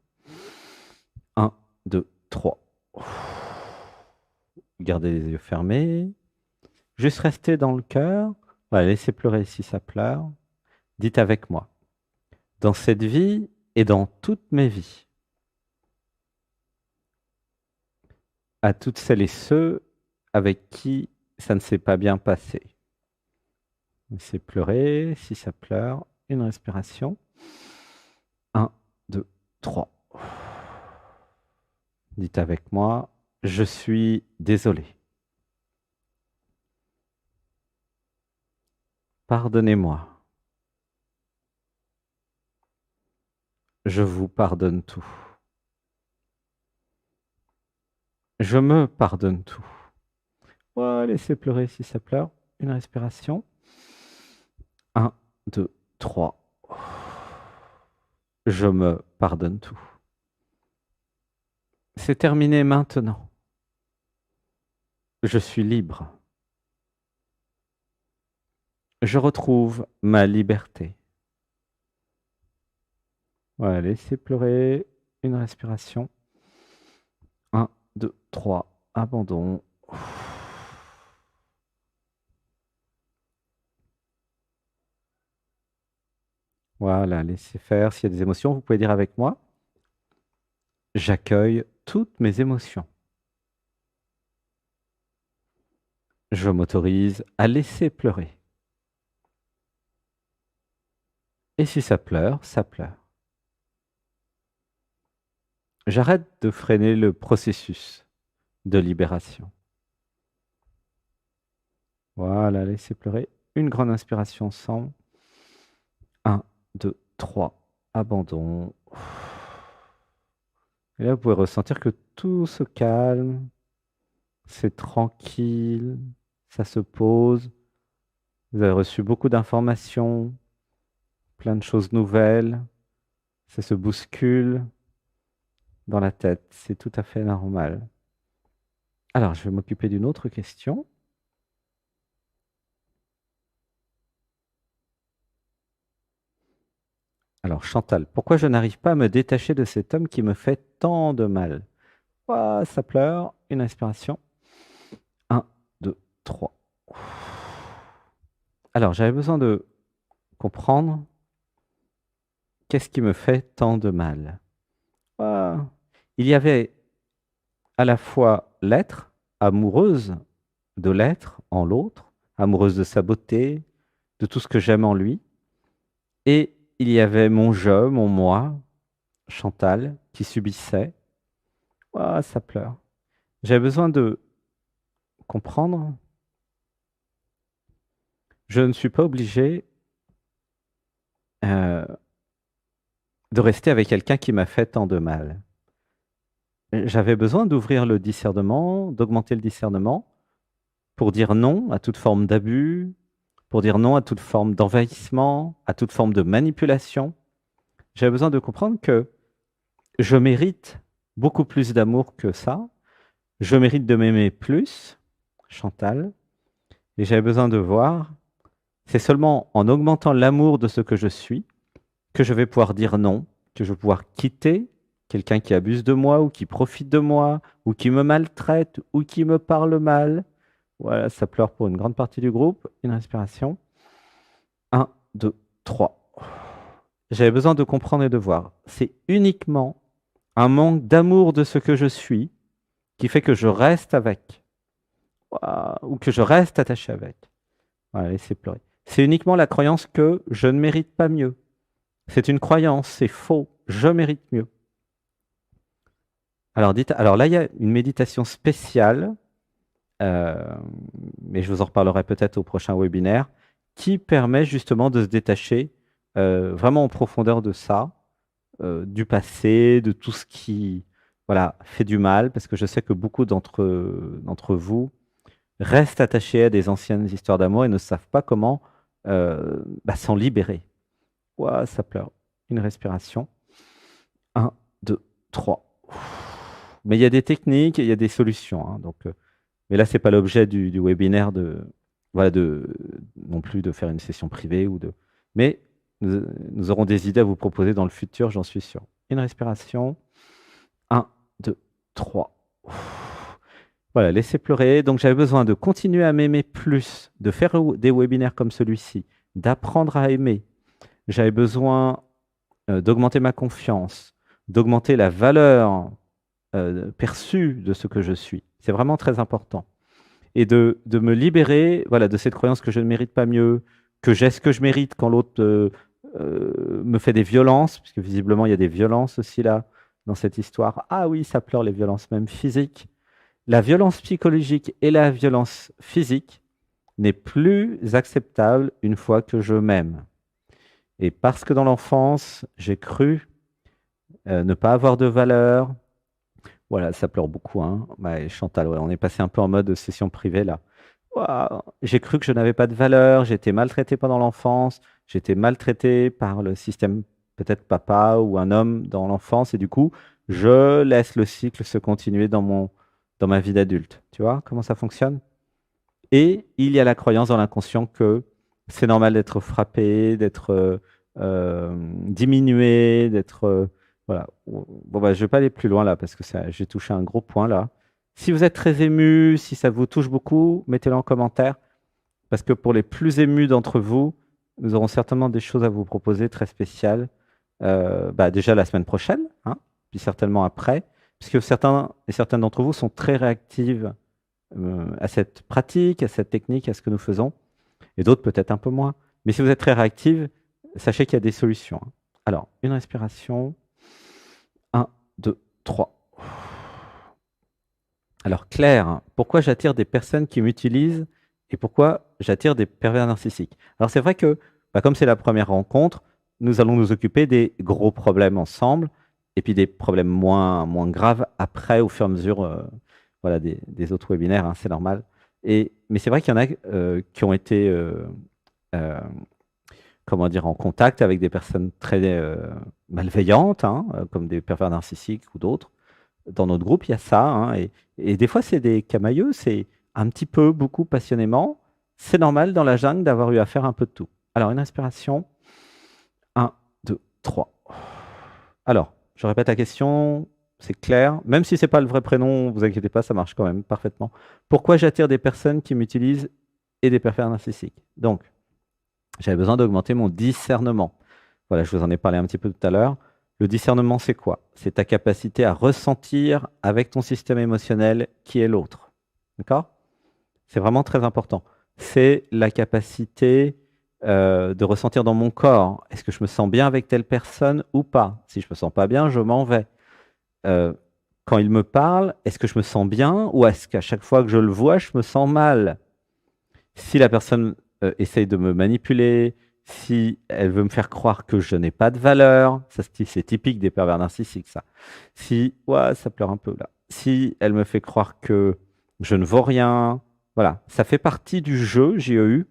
[SPEAKER 1] 1, 2, 3. Gardez les yeux fermés. Juste rester dans le cœur. Voilà, laissez pleurer si ça pleure. Dites avec moi. Dans cette vie et dans toutes mes vies, à toutes celles et ceux avec qui ça ne s'est pas bien passé. Laissez pleurer si ça pleure. Une respiration. 1, 2, 3. Dites avec moi, je suis désolé. Pardonnez-moi. Je vous pardonne tout. Je me pardonne tout. Ouais, laissez pleurer si ça pleure. Une respiration. 1, 2, 3. Je me pardonne tout. C'est terminé maintenant. Je suis libre. Je retrouve ma liberté. Voilà, laissez pleurer. Une respiration. 1, 2, 3. Abandon. Voilà, laissez faire. S'il y a des émotions, vous pouvez dire avec moi. J'accueille toutes mes émotions. Je m'autorise à laisser pleurer. Et si ça pleure, ça pleure. J'arrête de freiner le processus de libération. Voilà, laissez pleurer. Une grande inspiration ensemble. 1, 2, 3. Abandon. Et là, vous pouvez ressentir que tout se calme. C'est tranquille. Ça se pose. Vous avez reçu beaucoup d'informations, plein de choses nouvelles. Ça se bouscule dans la tête. C'est tout à fait normal. Alors, je vais m'occuper d'une autre question. Alors, Chantal, pourquoi je n'arrive pas à me détacher de cet homme qui me fait tant de mal? Ah, ça pleure. Une inspiration. Un, 2, 3. Alors, j'avais besoin de comprendre qu'est-ce qui me fait tant de mal. Ah, il y avait à la fois l'être, amoureuse de l'être en l'autre, amoureuse de sa beauté, de tout ce que j'aime en lui, et il y avait mon je, mon moi, Chantal, qui subissait. Ah, ça pleure. J'avais besoin de comprendre. Je ne suis pas obligé euh, de rester avec quelqu'un qui m'a fait tant de mal. J'avais besoin d'ouvrir le discernement, d'augmenter le discernement pour dire non à toute forme d'abus, pour dire non à toute forme d'envahissement, à toute forme de manipulation. J'avais besoin de comprendre que je mérite beaucoup plus d'amour que ça. Je mérite de m'aimer plus, Chantal. Et j'avais besoin de voir, c'est seulement en augmentant l'amour de ce que je suis que je vais pouvoir dire non, que je vais pouvoir quitter quelqu'un qui abuse de moi ou qui profite de moi ou qui me maltraite ou qui me parle mal. Voilà, ça pleure pour une grande partie du groupe. Une respiration. Un, 2, 3. J'avais besoin de comprendre et de voir. C'est uniquement un manque d'amour de ce que je suis qui fait que je reste avec. Ou que je reste attaché avec. Voilà, laissez pleurer. C'est uniquement la croyance que je ne mérite pas mieux. C'est une croyance, c'est faux. Je mérite mieux. Alors là, il y a une méditation spéciale, euh, mais je vous en reparlerai peut-être au prochain webinaire, qui permet justement de se détacher vraiment en profondeur de ça, du passé, de tout ce qui voilà, fait du mal, parce que je sais que beaucoup d'entre vous restent attachés à des anciennes histoires d'amour et ne savent pas comment s'en libérer. Ouah, ça pleure. Une respiration. Un, 2, 3. Mais il y a des techniques et il y a des solutions, hein, donc, mais là, ce n'est pas l'objet du webinaire voilà, non plus de faire une session privée. Mais nous aurons des idées à vous proposer dans le futur, j'en suis sûr. Une respiration. Un, 2, 3. Voilà, laissez pleurer. Donc, j'avais besoin de continuer à m'aimer plus, de faire des webinaires comme celui-ci, d'apprendre à aimer. J'avais besoin d'augmenter ma confiance, d'augmenter la valeur perçue de ce que je suis. C'est vraiment très important. Et de me libérer voilà, de cette croyance que je ne mérite pas mieux, que j'ai ce que je mérite quand l'autre me fait des violences, puisque visiblement il y a des violences aussi là dans cette histoire. Ah oui, ça pleure les violences même physiques. La violence psychologique et la violence physique n'est plus acceptable une fois que je m'aime. Et parce que dans l'enfance, j'ai cru ne pas avoir de valeur, voilà, ça pleure beaucoup, hein. Ouais, Chantal, ouais, on est passé un peu en mode session privée là. Ouah, j'ai cru que je n'avais pas de valeur, j'ai été maltraité pendant l'enfance, j'ai été maltraité par le système, peut-être papa ou un homme dans l'enfance, et du coup, je laisse le cycle se continuer dans ma vie d'adulte. Tu vois comment ça fonctionne? Et il y a la croyance dans l'inconscient que c'est normal d'être frappé, d'être diminué, d'être voilà. Bon, bah, je ne vais pas aller plus loin là parce que j'ai touché un gros point là. Si vous êtes très ému, si ça vous touche beaucoup, mettez-le en commentaire parce que pour les plus émus d'entre vous, nous aurons certainement des choses à vous proposer très spéciales. Déjà la semaine prochaine, hein, puis certainement après, puisque certains et certaines d'entre vous sont très réactives à cette pratique, à cette technique, à ce que nous faisons, et d'autres peut-être un peu moins. Mais si vous êtes très réactive, sachez qu'il y a des solutions, hein. Alors, une respiration. Un, 2, 3. Alors, Claire, pourquoi j'attire des personnes qui m'utilisent et pourquoi j'attire des pervers narcissiques? Alors, c'est vrai que, comme c'est la première rencontre, nous allons nous occuper des gros problèmes ensemble et puis des problèmes moins graves après, au fur et à mesure voilà, des autres webinaires, hein, c'est normal. Mais c'est vrai qu'il y en a qui ont été euh, comment dire, en contact avec des personnes très malveillantes, hein, comme des pervers narcissiques ou d'autres. Dans notre groupe, il y a ça, hein, et des fois, c'est des camailleux, c'est un petit peu, beaucoup, passionnément. C'est normal dans la jungle d'avoir eu à faire un peu de tout. Alors, une inspiration. 1, 2, 3. Alors, je répète la question, c'est clair. Même si c'est pas le vrai prénom, vous inquiétez pas, ça marche quand même parfaitement. Pourquoi j'attire des personnes qui m'utilisent et des pervers narcissiques? Donc, j'avais besoin d'augmenter mon discernement. Voilà, je vous en ai parlé un petit peu tout à l'heure. Le discernement, c'est quoi? C'est ta capacité à ressentir avec ton système émotionnel qui est l'autre. D'accord? C'est vraiment très important. C'est la capacité de ressentir dans mon corps. Est-ce que je me sens bien avec telle personne ou pas? Si je me sens pas bien, je m'en vais. Euh, quand il me parle, est-ce que je me sens bien ou est-ce qu'à chaque fois que je le vois, je me sens mal? Si la personne essaye de me manipuler, si elle veut me faire croire que je n'ai pas de valeur, ça c'est typique des pervers narcissiques, ça. Si, ouais, ça pleure un peu là. Si elle me fait croire que je ne vaux rien, voilà, ça fait partie du jeu, j'ai eu,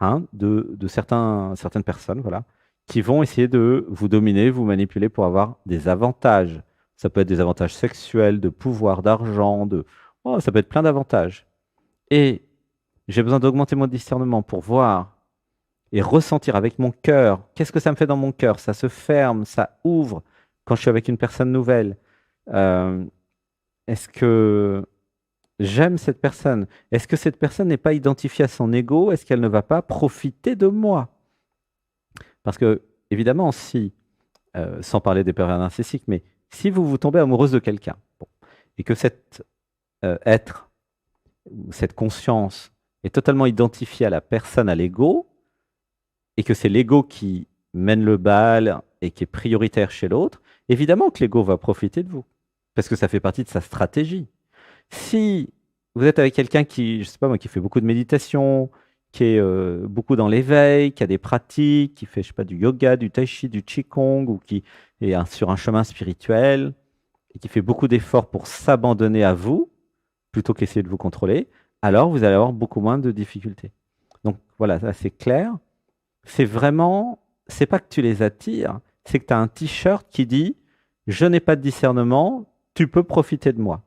[SPEAKER 1] hein, de certaines personnes, voilà, qui vont essayer de vous dominer, vous manipuler pour avoir des avantages. Ça peut être des avantages sexuels, de pouvoir, d'argent, oh, ça peut être plein d'avantages. Et j'ai besoin d'augmenter mon discernement pour voir et ressentir avec mon cœur. Qu'est-ce que ça me fait dans mon cœur? Ça se ferme, ça ouvre quand je suis avec une personne nouvelle. Euh, Est-ce que j'aime cette personne? Est-ce que cette personne n'est pas identifiée à son ego? Est-ce qu'elle ne va pas profiter de moi? Parce que, évidemment, si, sans parler des pervers narcissiques, mais si vous vous tombez amoureuse de quelqu'un, bon, et que cet être, ou cette conscience est totalement identifiée à la personne, à l'ego, et que c'est l'ego qui mène le bal et qui est prioritaire chez l'autre, évidemment que l'ego va profiter de vous, parce que ça fait partie de sa stratégie. Si vous êtes avec quelqu'un qui, je sais pas moi, qui fait beaucoup de méditation, qui est beaucoup dans l'éveil, qui a des pratiques, qui fait, je sais pas, du yoga, du tai chi, du qigong, ou qui est sur un chemin spirituel, et qui fait beaucoup d'efforts pour s'abandonner à vous, plutôt qu'essayer de vous contrôler, alors vous allez avoir beaucoup moins de difficultés. Donc voilà, ça c'est clair. C'est vraiment, c'est pas que tu les attires, c'est que tu as un t-shirt qui dit je n'ai pas de discernement, tu peux profiter de moi.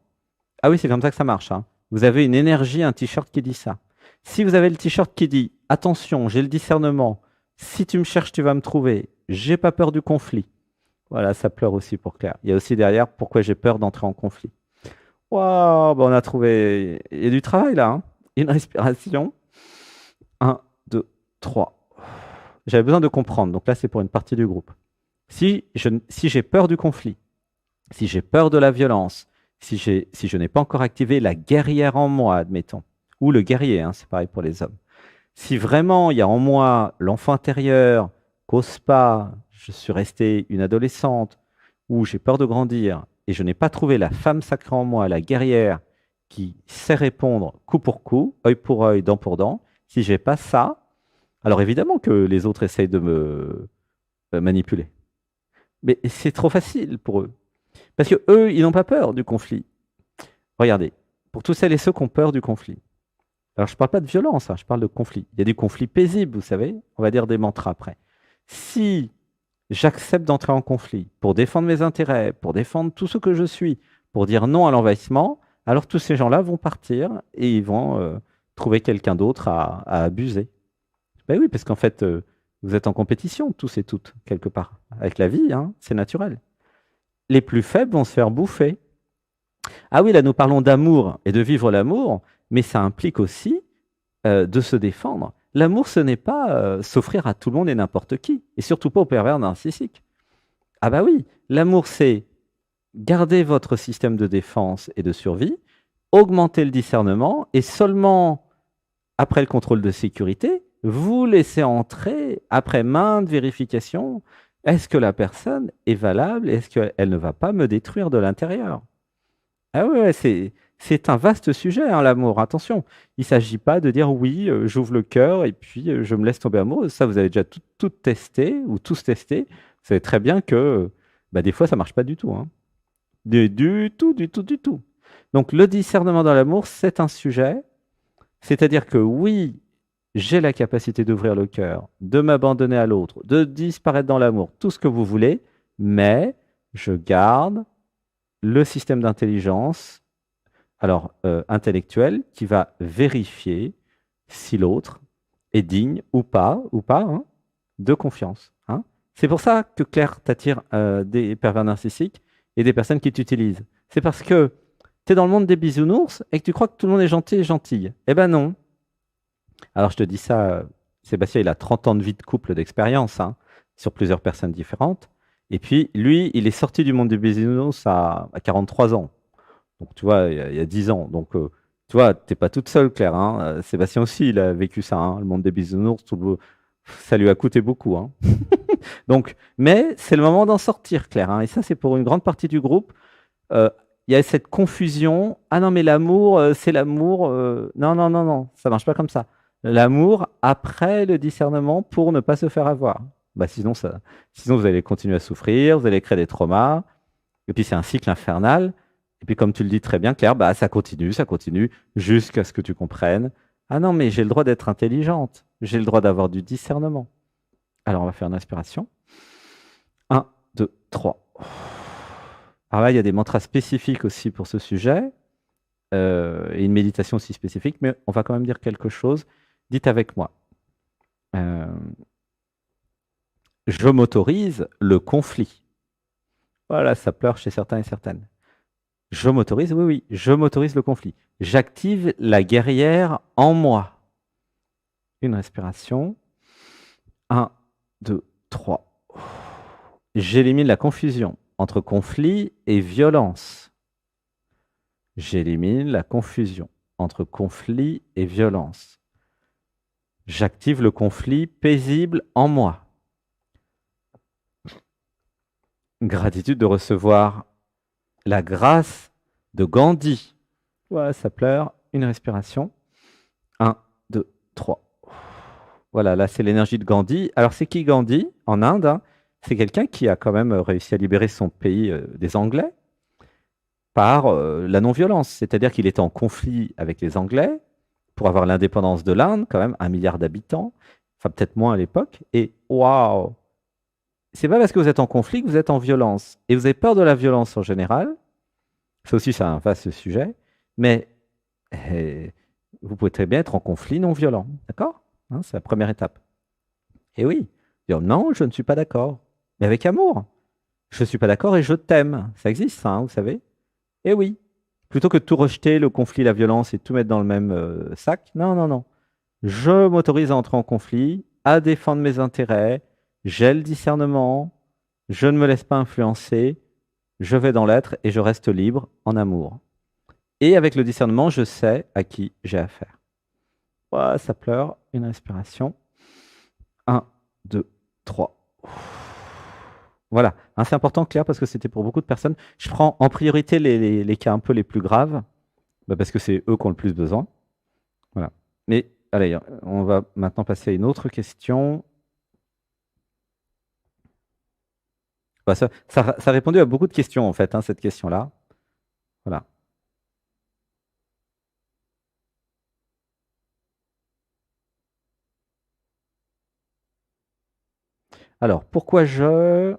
[SPEAKER 1] Ah oui, c'est comme ça que ça marche, hein. Vous avez une énergie, un t-shirt qui dit ça. Si vous avez le t-shirt qui dit attention, j'ai le discernement, si tu me cherches, tu vas me trouver, j'ai pas peur du conflit. Voilà, ça pleure aussi pour Claire. Il y a aussi derrière pourquoi j'ai peur d'entrer en conflit. Waouh, bah on a trouvé. Il y a du travail là, hein. Une respiration. Un, 2, 3. J'avais besoin de comprendre. Donc là, c'est pour une partie du groupe. Si j'ai peur du conflit, si j'ai peur de la violence, si je n'ai pas encore activé la guerrière en moi, admettons, ou le guerrier, hein, c'est pareil pour les hommes. Si vraiment il y a en moi l'enfant intérieur, qu'ose pas, je suis restée une adolescente, ou j'ai peur de grandir, et je n'ai pas trouvé la femme sacrée en moi, la guerrière, qui sait répondre coup pour coup, œil pour œil, dent pour dent, si j'ai pas ça, alors évidemment que les autres essayent de me manipuler. Mais c'est trop facile pour eux. Parce que eux, ils n'ont pas peur du conflit. Regardez, pour tous celles et ceux qui ont peur du conflit. Alors je ne parle pas de violence, hein, je parle de conflit. Il y a du conflit paisible, vous savez. On va dire des mantras après. Si j'accepte d'entrer en conflit pour défendre mes intérêts, pour défendre tout ce que je suis, pour dire non à l'envahissement, alors tous ces gens-là vont partir et ils vont trouver quelqu'un d'autre à abuser. Ben oui, parce qu'en fait, vous êtes en compétition, tous et toutes, quelque part. Avec la vie, hein, c'est naturel. Les plus faibles vont se faire bouffer. Ah oui, là, nous parlons d'amour et de vivre l'amour, mais ça implique aussi de se défendre. L'amour, ce n'est pas s'offrir à tout le monde et n'importe qui, et surtout pas aux pervers narcissiques. Ah bah oui, l'amour, c'est garder votre système de défense et de survie, augmenter le discernement, et seulement après le contrôle de sécurité, vous laissez entrer, après maintes vérifications, est-ce que la personne est valable? Est-ce qu'elle ne va pas me détruire de l'intérieur? Ah ouais, ouais, c'est un vaste sujet, hein, l'amour. Attention, il ne s'agit pas de dire oui, j'ouvre le cœur et puis je me laisse tomber amoureux. Ça, vous avez déjà tout testé ou tous testé. Vous savez très bien que bah, des fois, ça ne marche pas du tout, hein. Du tout, du tout, du tout. Donc, le discernement dans l'amour, c'est un sujet. C'est-à-dire que oui, j'ai la capacité d'ouvrir le cœur, de m'abandonner à l'autre, de disparaître dans l'amour, tout ce que vous voulez, mais je garde le système d'intelligence, alors intellectuel, qui va vérifier si l'autre est digne ou pas hein, de confiance. Hein. C'est pour ça que Claire t'attire des pervers narcissiques et des personnes qui t'utilisent. C'est parce que tu es dans le monde des bisounours et que tu crois que tout le monde est gentil et gentille. Eh ben non. Alors je te dis ça, Sébastien, il a 30 ans de vie de couple d'expérience hein, sur plusieurs personnes différentes. Et puis lui, il est sorti du monde du bisounours à 43 ans. Donc tu vois, il y a 10 ans. Donc tu vois, tu n'es pas toute seule, Claire. Hein. Sébastien aussi, il a vécu ça, hein, le monde des bisounours. Ça lui a coûté beaucoup. Hein. Donc, mais c'est le moment d'en sortir, Claire. Hein. Et ça, c'est pour une grande partie du groupe. Il y a cette confusion. Ah non, mais l'amour, c'est l'amour. Non, non, non, non, ça marche pas comme ça. L'amour après le discernement pour ne pas se faire avoir. Bah, sinon, vous allez continuer à souffrir, vous allez créer des traumas. Et puis, c'est un cycle infernal. Et puis, comme tu le dis très bien, Claire, bah, ça continue, jusqu'à ce que tu comprennes. Ah non, mais j'ai le droit d'être intelligente. J'ai le droit d'avoir du discernement. Alors, on va faire une inspiration. 1, 2, 3. Alors là, il y a des mantras spécifiques aussi pour ce sujet, et une méditation aussi spécifique, mais on va quand même dire quelque chose. Dites avec moi. Euh, je m'autorise le conflit. Voilà, ça pleure chez certains et certaines. Je m'autorise, oui, oui, je m'autorise le conflit. J'active la guerrière en moi. Une respiration. 1, 2, 3. J'élimine la confusion entre conflit et violence. J'élimine la confusion entre conflit et violence. J'active le conflit paisible en moi. Gratitude de recevoir la grâce de Gandhi. Voilà, ça pleure. Une respiration. 1, 2, 3. Voilà, là c'est l'énergie de Gandhi. Alors c'est qui Gandhi en Inde hein. C'est quelqu'un qui a quand même réussi à libérer son pays des Anglais par la non-violence. C'est-à-dire qu'il était en conflit avec les Anglais pour avoir l'indépendance de l'Inde, quand même, 1 milliard d'habitants, enfin peut-être moins à l'époque. Et waouh, c'est pas parce que vous êtes en conflit que vous êtes en violence. Et vous avez peur de la violence en général. Ça aussi, c'est un vaste sujet. Mais vous pouvez très bien être en conflit non violent. D'accord hein, c'est la première étape. Et oui, dire non, je ne suis pas d'accord. Mais avec amour. Je ne suis pas d'accord et je t'aime. Ça existe, ça, hein, vous savez. Et oui. Plutôt que de tout rejeter, le conflit, la violence et tout mettre dans le même sac. Non, non, non. Je m'autorise à entrer en conflit, à défendre mes intérêts. J'ai le discernement. Je ne me laisse pas influencer. Je vais dans l'être et je reste libre en amour. Et avec le discernement, je sais à qui j'ai affaire. Voilà, ça pleure. Une respiration. 1, 2, 3. Voilà, hein, c'est important, Claire, parce que c'était pour beaucoup de personnes. Je prends en priorité les cas un peu les plus graves, bah, parce que c'est eux qui ont le plus besoin. Voilà. Mais allez, on va maintenant passer à une autre question. Bah, ça a répondu à beaucoup de questions, en fait, hein, cette question-là. Voilà. Alors, pourquoi je...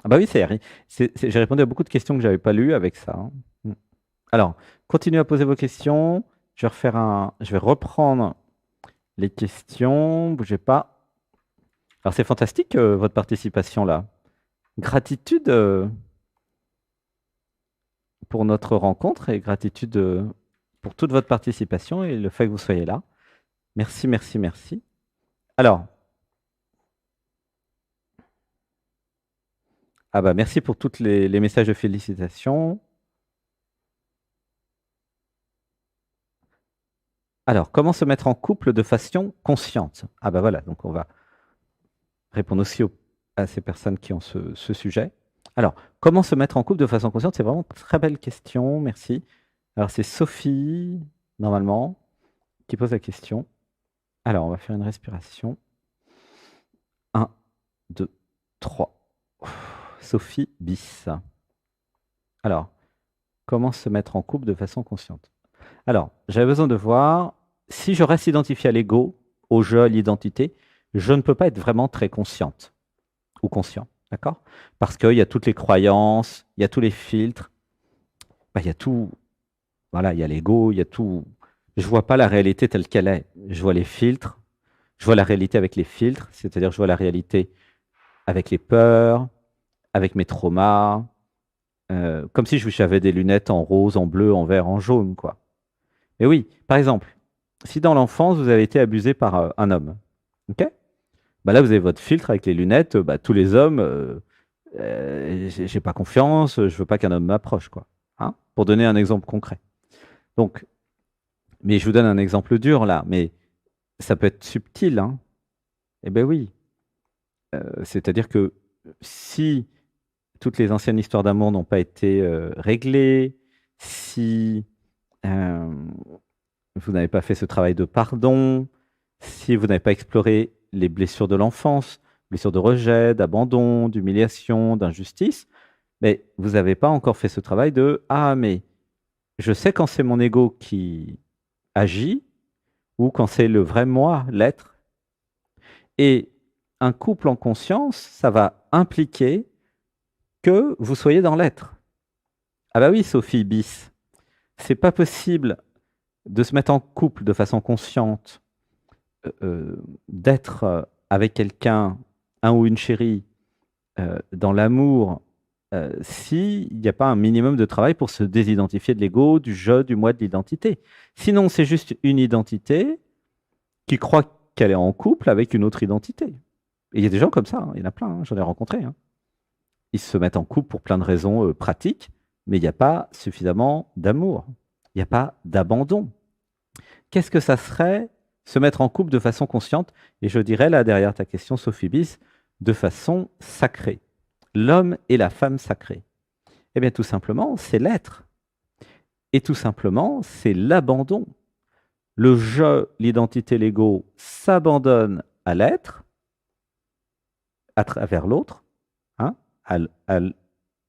[SPEAKER 1] Ah bah oui, j'ai répondu à beaucoup de questions que je n'avais pas lues avec ça. Hein. Mm. Alors, continuez à poser vos questions. Je vais reprendre les questions. Bougez pas. Alors, c'est fantastique, votre participation là. Gratitude pour notre rencontre et gratitude pour toute votre participation et le fait que vous soyez là. Merci, merci, merci. Alors, ah bah merci pour tous les messages de félicitations. Alors, comment se mettre en couple de façon consciente? Ah bah voilà, donc on va répondre aussi à ces personnes qui ont ce sujet. Alors, comment se mettre en couple de façon consciente? C'est vraiment une très belle question, merci. Alors, c'est Sophie, normalement, qui pose la question. Alors, on va faire une respiration. 1, 2, 3. Sophie bis. Alors, comment se mettre en couple de façon consciente? Alors, j'avais besoin de voir si je reste identifié à l'ego, au jeu, à l'identité, je ne peux pas être vraiment très consciente ou conscient, d'accord? Parce qu'il y a toutes les croyances, il y a tous les filtres, bah, il y a tout, voilà, il y a l'ego, il y a tout. Je vois pas la réalité telle qu'elle est. Je vois les filtres, je vois la réalité avec les filtres, c'est-à-dire je vois la réalité avec les peurs, avec mes traumas, comme si j'avais des lunettes en rose, en bleu, en vert, en jaune, quoi. Mais oui, par exemple, si dans l'enfance vous avez été abusé par un homme, ok? Bah là vous avez votre filtre avec les lunettes, bah, tous les hommes, j'ai pas confiance, je veux pas qu'un homme m'approche, quoi. Hein, pour donner un exemple concret. Donc, mais je vous donne un exemple dur là, mais ça peut être subtil, hein. Eh ben oui, c'est-à-dire que si toutes les anciennes histoires d'amour n'ont pas été réglées, si euh, vous n'avez pas fait ce travail de pardon, si vous n'avez pas exploré les blessures de l'enfance, blessures de rejet, d'abandon, d'humiliation, d'injustice, mais vous n'avez pas encore fait ce travail de ah mais je sais quand c'est mon ego qui agit ou quand c'est le vrai moi, l'être. Et un couple en conscience, ça va impliquer que vous soyez dans l'être. Ah bah oui, Sophie bis, c'est pas possible de se mettre en couple de façon consciente, d'être avec quelqu'un, un ou une chérie, dans l'amour, s'il n'y a pas un minimum de travail pour se désidentifier de l'ego, du je, du moi, de l'identité. Sinon, c'est juste une identité qui croit qu'elle est en couple avec une autre identité. Et il y a des gens comme ça, hein, il y en a plein, hein, j'en ai rencontré. Hein. Ils se mettent en couple pour plein de raisons pratiques, mais il n'y a pas suffisamment d'amour. Il n'y a pas d'abandon. Qu'est-ce que ça serait se mettre en couple de façon consciente? Et je dirais là, derrière ta question, Sophie Bis, de façon sacrée. L'homme et la femme sacrés. Eh bien, tout simplement, c'est l'être. Et tout simplement, c'est l'abandon. Le je, l'identité, l'ego s'abandonne à l'être, à travers l'autre, hein, à, à,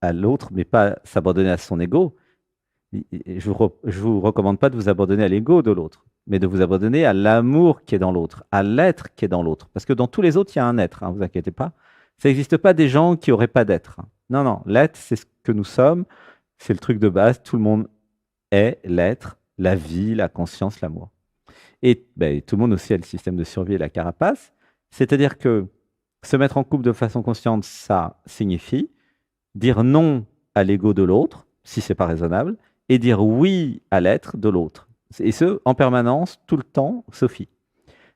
[SPEAKER 1] à l'autre, mais pas s'abandonner à son ego. Je vous recommande pas de vous abandonner à l'ego de l'autre, mais de vous abandonner à l'amour qui est dans l'autre, à l'être qui est dans l'autre. Parce que dans tous les autres, il y a un être, hein, vous inquiétez pas. Ça n'existe pas des gens qui n'auraient pas d'être. Hein. Non, non, l'être, c'est ce que nous sommes, c'est le truc de base, tout le monde est l'être, la vie, la conscience, l'amour. Et ben, tout le monde aussi a le système de survie et la carapace, c'est-à-dire que se mettre en couple de façon consciente, ça signifie dire non à l'ego de l'autre, si c'est pas raisonnable, et dire oui à l'être de l'autre. Et ce, en permanence, tout le temps, Sophie.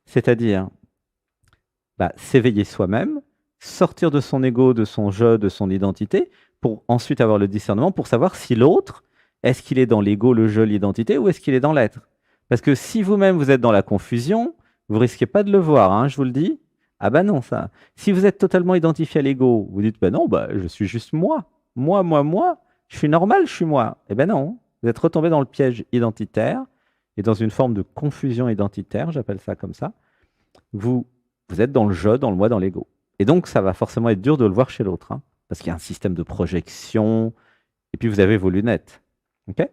[SPEAKER 1] C'est-à-dire bah, s'éveiller soi-même, sortir de son ego, de son je, de son identité, pour ensuite avoir le discernement, pour savoir si l'autre, est-ce qu'il est dans l'ego, le je, l'identité, ou est-ce qu'il est dans l'être. Parce que si vous-même vous êtes dans la confusion, vous risquez pas de le voir, hein, je vous le dis. Ah bah non, ça. Si vous êtes totalement identifié à l'ego, vous dites, bah non, bah, je suis juste moi. Moi. Je suis normal, je suis moi. Eh ben non, vous êtes retombé dans le piège identitaire et dans une forme de confusion identitaire, j'appelle ça comme ça. Vous, vous êtes dans le je, dans le moi, dans l'ego. Et donc, ça va forcément être dur de le voir chez l'autre, hein, parce qu'il y a un système de projection, et puis vous avez vos lunettes. Ok.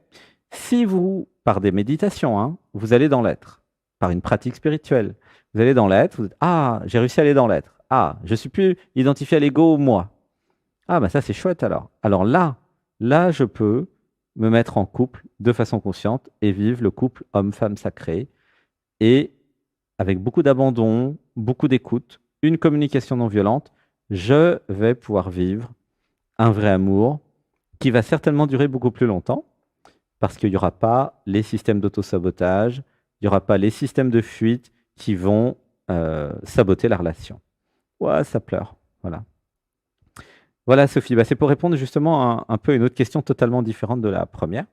[SPEAKER 1] Si vous, par des méditations, hein, vous allez dans l'être, par une pratique spirituelle, vous allez dans l'être, vous dites, ah, j'ai réussi à aller dans l'être. Ah, je suis plus identifié à l'ego, moi. Ah, bah ça, c'est chouette alors. Alors là, je peux me mettre en couple de façon consciente et vivre le couple homme-femme sacré. Et avec beaucoup d'abandon, beaucoup d'écoute, une communication non violente, je vais pouvoir vivre un vrai amour qui va certainement durer beaucoup plus longtemps parce qu'il n'y aura pas les systèmes d'autosabotage, il n'y aura pas les systèmes de fuite qui vont saboter la relation. Ouais, ça pleure. Voilà. Voilà, Sophie. Bah, c'est pour répondre justement un peu à une autre question totalement différente de la première.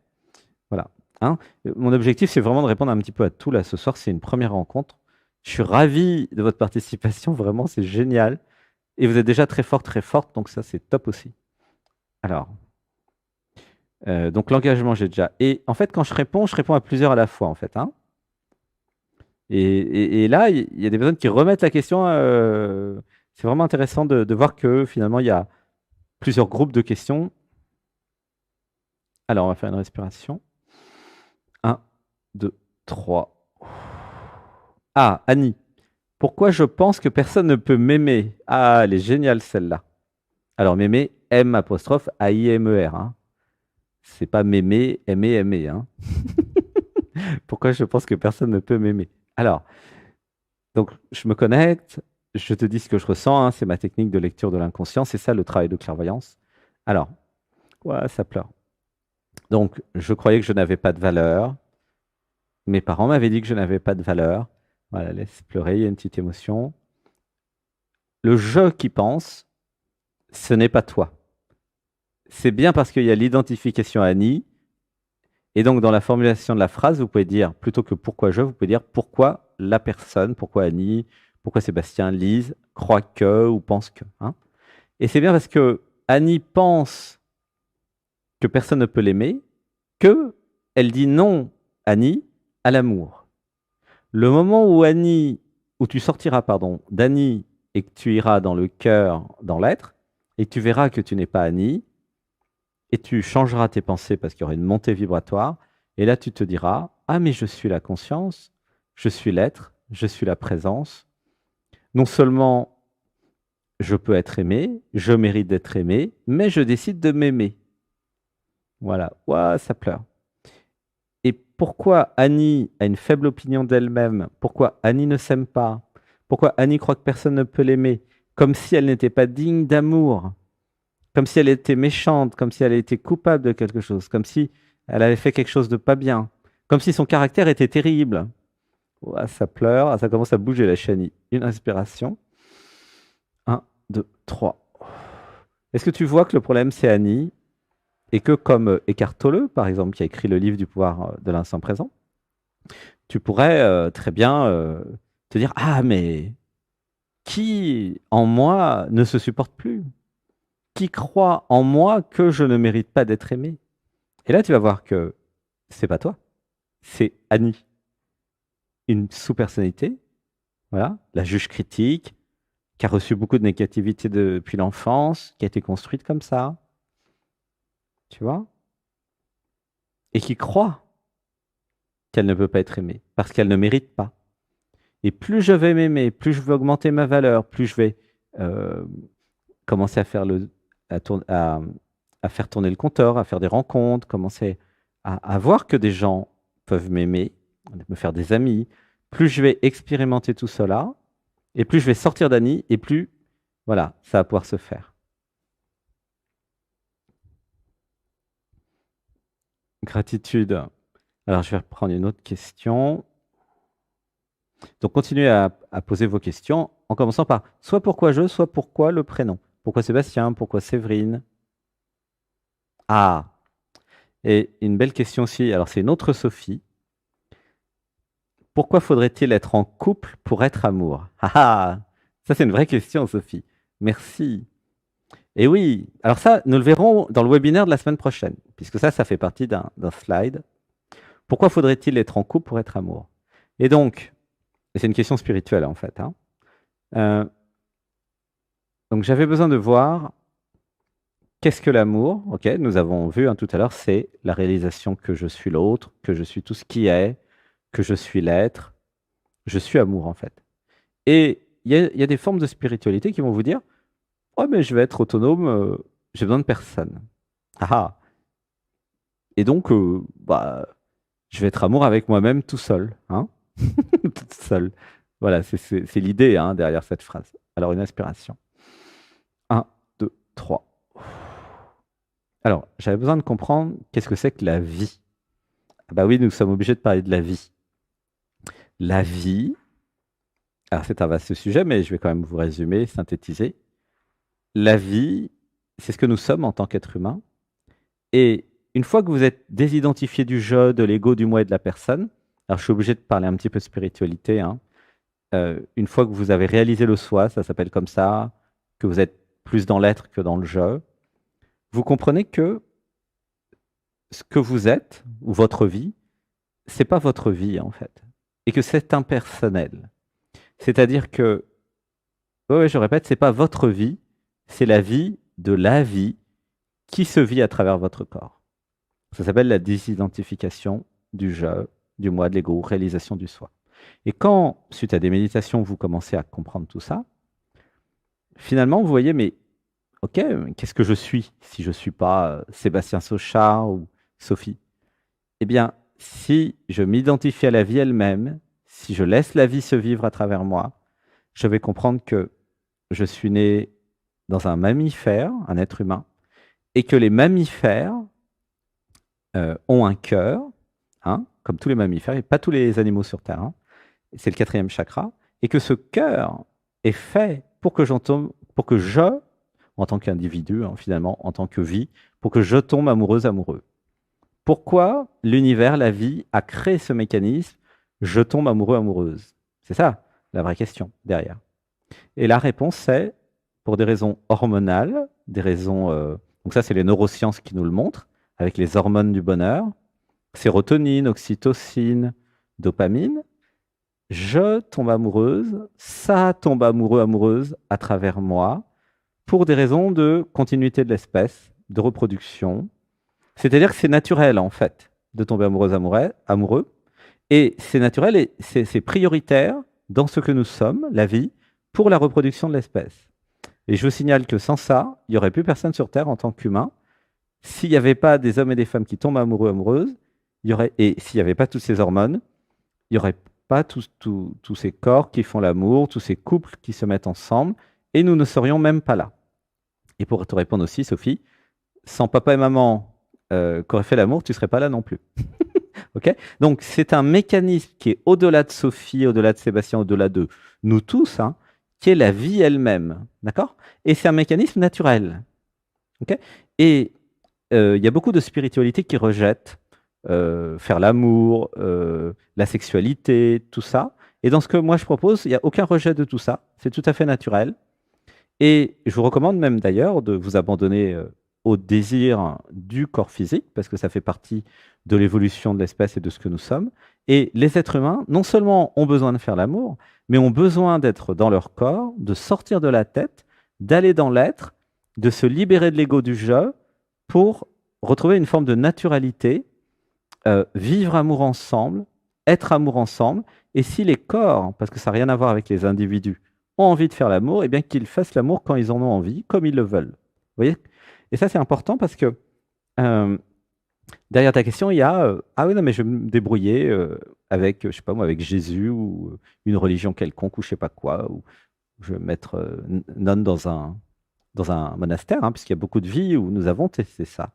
[SPEAKER 1] Voilà. Hein. Mon objectif, c'est vraiment de répondre un petit peu à tout là ce soir. C'est une première rencontre. Je suis ravi de votre participation. Vraiment, c'est génial. Et vous êtes déjà très forte. Donc ça, c'est top aussi. Alors, donc l'engagement, j'ai déjà. Et en fait, quand je réponds à plusieurs à la fois, en fait. Hein. Et là, il y a des personnes qui remettent la question. C'est vraiment intéressant de voir que finalement, il y a plusieurs groupes de questions. Alors, on va faire une respiration. 1, 2, 3. Ah, Annie. Pourquoi je pense que personne ne peut m'aimer? Ah, elle est géniale celle-là. Alors, m'aimer, M apostrophe A-I-M-E-R. Hein. C'est pas m'aimer, aimer, aimer. Hein. Pourquoi je pense que personne ne peut m'aimer? Alors, donc, je me connecte, je te dis ce que je ressens, hein, c'est ma technique de lecture de l'inconscient, c'est ça le travail de clairvoyance. Alors, ouais, ça pleure. Donc, je croyais que je n'avais pas de valeur. Mes parents m'avaient dit que je n'avais pas de valeur. Voilà, laisse pleurer, il y a une petite émotion. Le je qui pense, ce n'est pas toi. C'est bien parce qu'il y a l'identification Annie. Et donc, dans la formulation de la phrase, vous pouvez dire, plutôt que pourquoi je, vous pouvez dire pourquoi la personne, pourquoi Annie, pourquoi Sébastien, Lise, croit que ou pense que. Hein. Et c'est bien parce que Annie pense que personne ne peut l'aimer, que elle dit non, Annie, à l'amour. Le moment où Annie, où tu sortiras, pardon, d'Annie et que tu iras dans le cœur, dans l'être, et tu verras que tu n'es pas Annie, et tu changeras tes pensées parce qu'il y aura une montée vibratoire, et là tu te diras, ah mais je suis la conscience, je suis l'être, je suis la présence. Non seulement je peux être aimé, je mérite d'être aimé, mais je décide de m'aimer. Voilà, ouah, ça pleure. Et pourquoi Annie a une faible opinion d'elle-même? Pourquoi Annie ne s'aime pas? Pourquoi Annie croit que personne ne peut l'aimer? Comme si elle n'était pas digne d'amour, comme si elle était méchante, comme si elle était coupable de quelque chose, comme si elle avait fait quelque chose de pas bien, comme si son caractère était terrible. Ouah, ça pleure, ah, ça commence à bouger la chenille. Une inspiration. Un, deux, trois. Est-ce que tu vois que le problème c'est Annie et que comme Eckhart Tolle, par exemple, qui a écrit le livre du pouvoir de l'instant présent, tu pourrais très bien te dire, ah mais qui en moi ne se supporte plus? Qui croit en moi que je ne mérite pas d'être aimé? Et là, tu vas voir que c'est pas toi, c'est Annie, une sous-personnalité, voilà, la juge critique, qui a reçu beaucoup de négativité depuis l'enfance, qui a été construite comme ça, tu vois, et qui croit qu'elle ne peut pas être aimée, parce qu'elle ne mérite pas. Et plus je vais m'aimer, plus je vais augmenter ma valeur, plus je vais euh, commencer à faire à faire tourner le compteur, à faire des rencontres, commencer à voir que des gens peuvent m'aimer, me faire des amis. Plus je vais expérimenter tout cela, et plus je vais sortir d'Annie, et plus, voilà, ça va pouvoir se faire. Gratitude. Alors, je vais reprendre une autre question. Donc, continuez à poser vos questions en commençant par soit pourquoi je, soit pourquoi le prénom. Pourquoi Sébastien, pourquoi Séverine? Ah, et une belle question aussi. Alors, c'est une autre Sophie. Pourquoi faudrait-il être en couple pour être amour? Ah ah, ça c'est une vraie question, Sophie. Merci. Et oui, alors ça, nous le verrons dans le webinaire de la semaine prochaine, puisque ça fait partie d'un slide. Pourquoi faudrait-il être en couple pour être amour? Et donc, c'est une question spirituelle en fait. Hein. Euh, donc j'avais besoin de voir qu'est-ce que l'amour. Ok, nous avons vu tout à l'heure, c'est la réalisation que je suis l'autre, que je suis tout ce qui est, que je suis l'être. Je suis amour en fait. Et il y a des formes de spiritualité qui vont vous dire, oh mais je vais être autonome, j'ai besoin de personne. Ah ah. Et donc, bah, je vais être amour avec moi-même tout seul. Hein. Toute seule. Voilà, c'est l'idée hein, derrière cette phrase. Alors, une inspiration. Un, deux, trois. Alors, j'avais besoin de comprendre qu'est-ce que c'est que la vie. Ah bah oui, nous sommes obligés de parler de la vie. La vie, alors c'est un vaste sujet, mais je vais quand même vous résumer, synthétiser. La vie, c'est ce que nous sommes en tant qu'être humain. Et une fois que vous êtes désidentifié du jeu, de l'ego, du moi et de la personne, alors je suis obligé de parler un petit peu de spiritualité, hein, une fois que vous avez réalisé le soi, ça s'appelle comme ça, que vous êtes plus dans l'être que dans le jeu, vous comprenez que ce que vous êtes, ou votre vie, c'est pas votre vie en fait, et que c'est impersonnel. C'est-à-dire que, ouais, je répète, c'est pas votre vie, c'est la vie de la vie qui se vit à travers votre corps. Ça s'appelle la désidentification du je, du moi, de l'ego, réalisation du soi. Et quand, suite à des méditations, vous commencez à comprendre tout ça, finalement, vous voyez, mais ok, qu'est-ce que je suis si je ne suis pas Sébastien Sauchard ou Sophie? Eh bien, si je m'identifie à la vie elle-même, si je laisse la vie se vivre à travers moi, je vais comprendre que je suis né dans un mammifère, un être humain, et que les mammifères ont un cœur, hein, comme tous les mammifères, et pas tous les animaux sur Terre, hein, c'est le quatrième chakra, et que ce cœur est fait pour que pour que je, en tant qu'individu, hein, finalement, en tant que vie, pour que je tombe amoureuse, amoureux. Pourquoi l'univers, la vie, a créé ce mécanisme je tombe amoureux, amoureuse? C'est ça la vraie question derrière. Et la réponse, c'est pour des raisons hormonales, des raisons. Donc, ça, c'est les neurosciences qui nous le montrent, avec les hormones du bonheur, sérotonine, oxytocine, dopamine. Je tombe amoureuse, ça tombe amoureux, amoureuse à travers moi, pour des raisons de continuité de l'espèce, de reproduction. C'est-à-dire que c'est naturel, en fait, de tomber amoureuse, amoureux. Et c'est naturel et c'est prioritaire dans ce que nous sommes, la vie, pour la reproduction de l'espèce. Et je vous signale que sans ça, il n'y aurait plus personne sur Terre en tant qu'humain. S'il n'y avait pas des hommes et des femmes qui tombent amoureux, amoureuses, et s'il n'y avait pas toutes ces hormones, il n'y aurait pas tous ces corps qui font l'amour, tous ces couples qui se mettent ensemble, et nous ne serions même pas là. Et pour te répondre aussi, Sophie, sans papa et maman qui auraient fait l'amour, tu ne serais pas là non plus. Ok. Donc c'est un mécanisme qui est au-delà de Sophie, au-delà de Sébastien, au-delà de nous tous, hein, qui est la vie elle-même. D'accord. Et c'est un mécanisme naturel. Ok. Et il y a beaucoup de spiritualité qui rejette faire l'amour, la sexualité, tout ça. Et dans ce que moi je propose, il n'y a aucun rejet de tout ça. C'est tout à fait naturel. Et je vous recommande même d'ailleurs de vous abandonner au désir du corps physique, parce que ça fait partie de l'évolution de l'espèce et de ce que nous sommes. Et les êtres humains, non seulement ont besoin de faire l'amour, mais ont besoin d'être dans leur corps, de sortir de la tête, d'aller dans l'être, de se libérer de l'ego du jeu pour retrouver une forme de naturalité, vivre amour ensemble, être amour ensemble. Et si les corps, parce que ça n'a rien à voir avec les individus, ont envie de faire l'amour, eh bien qu'ils fassent l'amour quand ils en ont envie, comme ils le veulent. Vous voyez? Et ça, c'est important parce que euh, derrière ta question, il y a ah oui, non, mais je vais me débrouiller avec, je sais pas moi, avec Jésus ou une religion quelconque ou je sais pas quoi, ou je vais me mettre nonne dans un monastère, hein, puisqu'il y a beaucoup de vies où nous avons testé ça.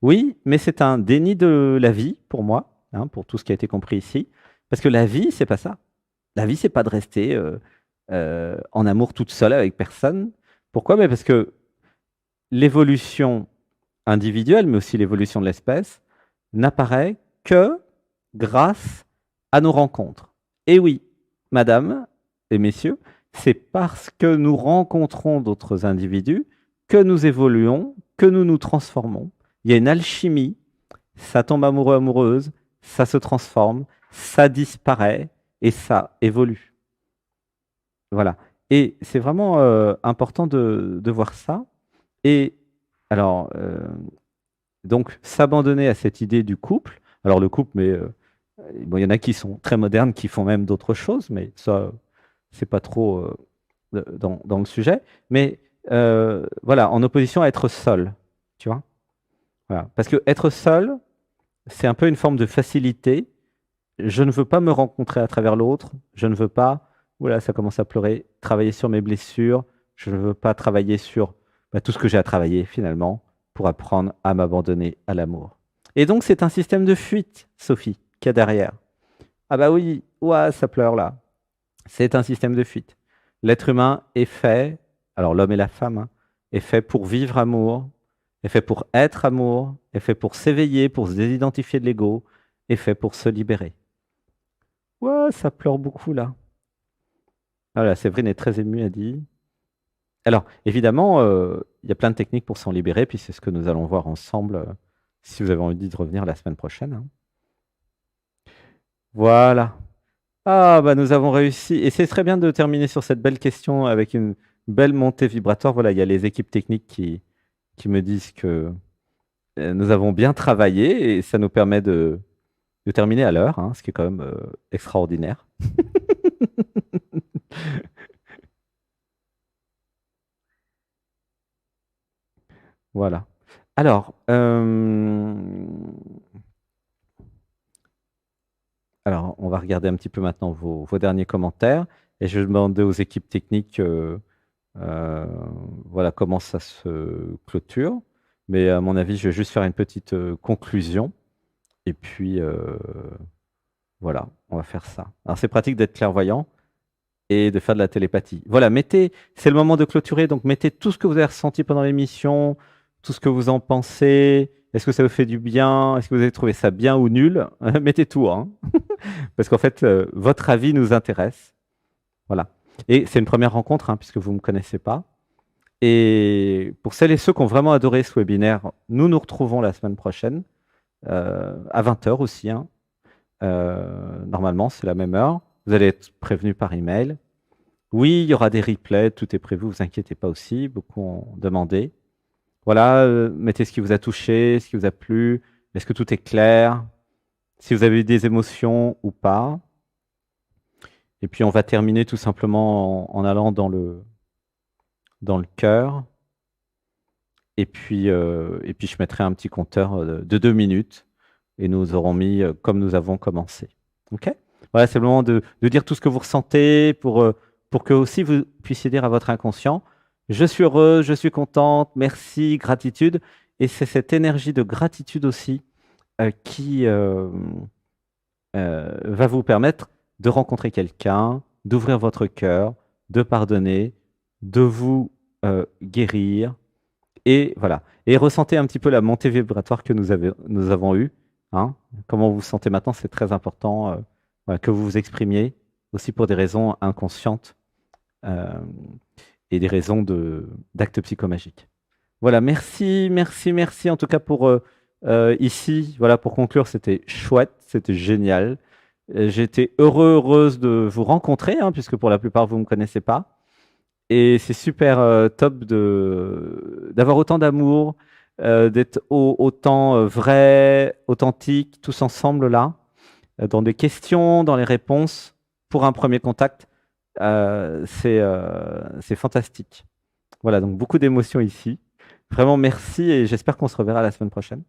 [SPEAKER 1] Oui, mais c'est un déni de la vie pour moi, hein, pour tout ce qui a été compris ici, parce que la vie, c'est pas ça. La vie, c'est pas de rester en amour toute seule avec personne. Pourquoi? Mais parce que l'évolution individuelle, mais aussi l'évolution de l'espèce, n'apparaît que grâce à nos rencontres. Et oui, madame et messieurs, c'est parce que nous rencontrons d'autres individus que nous évoluons, que nous nous transformons. Il y a une alchimie, ça tombe amoureux, amoureuse, ça se transforme, ça disparaît et ça évolue. Voilà. Et c'est vraiment important de voir ça. Et alors, donc, s'abandonner à cette idée du couple. Alors, le couple, mais bon, il y en a qui sont très modernes, qui font même d'autres choses, mais ça, c'est pas trop dans le sujet. Mais voilà, en opposition à être seul, tu vois. Voilà. Parce que être seul, c'est un peu une forme de facilité. Je ne veux pas me rencontrer à travers l'autre. Je ne veux pas, voilà, ça commence à pleurer, travailler sur mes blessures. Je ne veux pas travailler sur tout ce que j'ai à travailler finalement pour apprendre à m'abandonner à l'amour. Et donc, c'est un système de fuite, Sophie, qu'il y a derrière. Ah bah oui, ouah, ça pleure là. C'est un système de fuite. L'être humain est fait, alors l'homme et la femme, hein, est fait pour vivre amour, est fait pour être amour, est fait pour s'éveiller, pour se désidentifier de l'ego, est fait pour se libérer. Ouais, ça pleure beaucoup là. Voilà, Séverine est très émue, elle dit. Alors, évidemment, il y a plein de techniques pour s'en libérer, puis c'est ce que nous allons voir ensemble, si vous avez envie de revenir la semaine prochaine, hein. Voilà. Ah, bah nous avons réussi. Et c'est très bien de terminer sur cette belle question avec une belle montée vibratoire. Voilà, il y a les équipes techniques qui me disent que nous avons bien travaillé et ça nous permet de terminer à l'heure, hein, ce qui est quand même extraordinaire. Voilà. Alors, on va regarder un petit peu maintenant vos derniers commentaires et je vais demander aux équipes techniques euh, voilà, comment ça se clôture. Mais à mon avis, je vais juste faire une petite conclusion et puis voilà, on va faire ça. Alors, c'est pratique d'être clairvoyant et de faire de la télépathie. Voilà, c'est le moment de clôturer, donc mettez tout ce que vous avez ressenti pendant l'émission, tout ce que vous en pensez. Est-ce que ça vous fait du bien? Est-ce que vous avez trouvé ça bien ou nul? Mettez tout, hein. Parce qu'en fait, votre avis nous intéresse. Voilà. Et c'est une première rencontre, hein, puisque vous ne me connaissez pas. Et pour celles et ceux qui ont vraiment adoré ce webinaire, nous nous retrouvons la semaine prochaine, à 20 h aussi, hein. Normalement, c'est la même heure. Vous allez être prévenus par email. Oui, il y aura des replays, tout est prévu, vous inquiétez pas aussi, beaucoup ont demandé. Voilà, mettez ce qui vous a touché, ce qui vous a plu, est-ce que tout est clair, si vous avez eu des émotions ou pas. Et puis on va terminer tout simplement en allant dans le cœur. Et puis je mettrai un petit compteur de 2 minutes et nous aurons mis comme nous avons commencé. OK? Voilà, c'est le moment de dire tout ce que vous ressentez pour que aussi vous puissiez dire à votre inconscient, je suis heureuse, je suis contente, merci, gratitude. Et c'est cette énergie de gratitude aussi qui va vous permettre de rencontrer quelqu'un, d'ouvrir votre cœur, de pardonner, de vous guérir. Et voilà. Et ressentez un petit peu la montée vibratoire que nous avons eue, hein. Comment vous vous sentez maintenant, c'est très important voilà, que vous vous exprimiez, aussi pour des raisons inconscientes euh, et des raisons d'actes psychomagiques. Voilà, merci, merci, merci en tout cas pour ici. Voilà, pour conclure, c'était chouette, c'était génial. J'ai été heureuse de vous rencontrer, hein, puisque pour la plupart, vous ne me connaissez pas. Et c'est super top d'avoir autant d'amour, d'être autant vrai, authentique, tous ensemble là, dans des questions, dans les réponses, pour un premier contact. C'est fantastique. Voilà, donc beaucoup d'émotions ici. Vraiment merci et j'espère qu'on se reverra la semaine prochaine.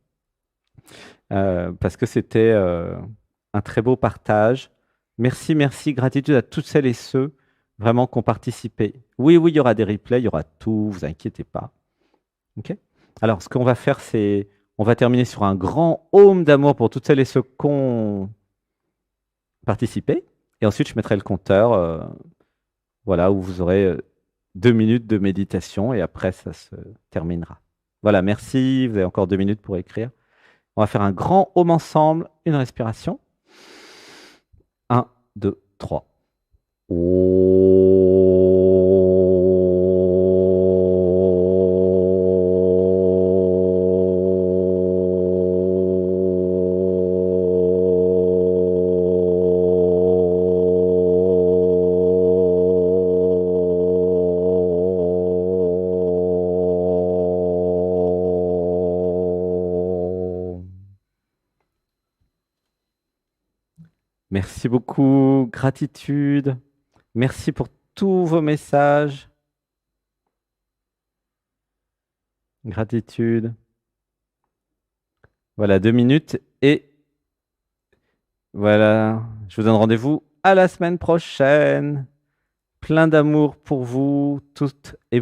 [SPEAKER 1] Parce que c'était un très beau partage. Merci, merci, gratitude à toutes celles et ceux vraiment qui ont participé. Oui, oui, il y aura des replays, il y aura tout, vous inquiétez pas. Ok. Alors, ce qu'on va faire, c'est, on va terminer sur un grand home d'amour pour toutes celles et ceux qui ont participé. Et ensuite, je mettrai le compteur, voilà, où vous aurez 2 minutes de méditation et après, ça se terminera. Voilà, merci. Vous avez encore 2 minutes pour écrire. On va faire un grand home ensemble, une respiration. 1, 2, 3. Merci beaucoup, gratitude. Merci pour tous vos messages. Gratitude. Voilà, 2 minutes et voilà, je vous donne rendez-vous à la semaine prochaine. Plein d'amour pour vous toutes et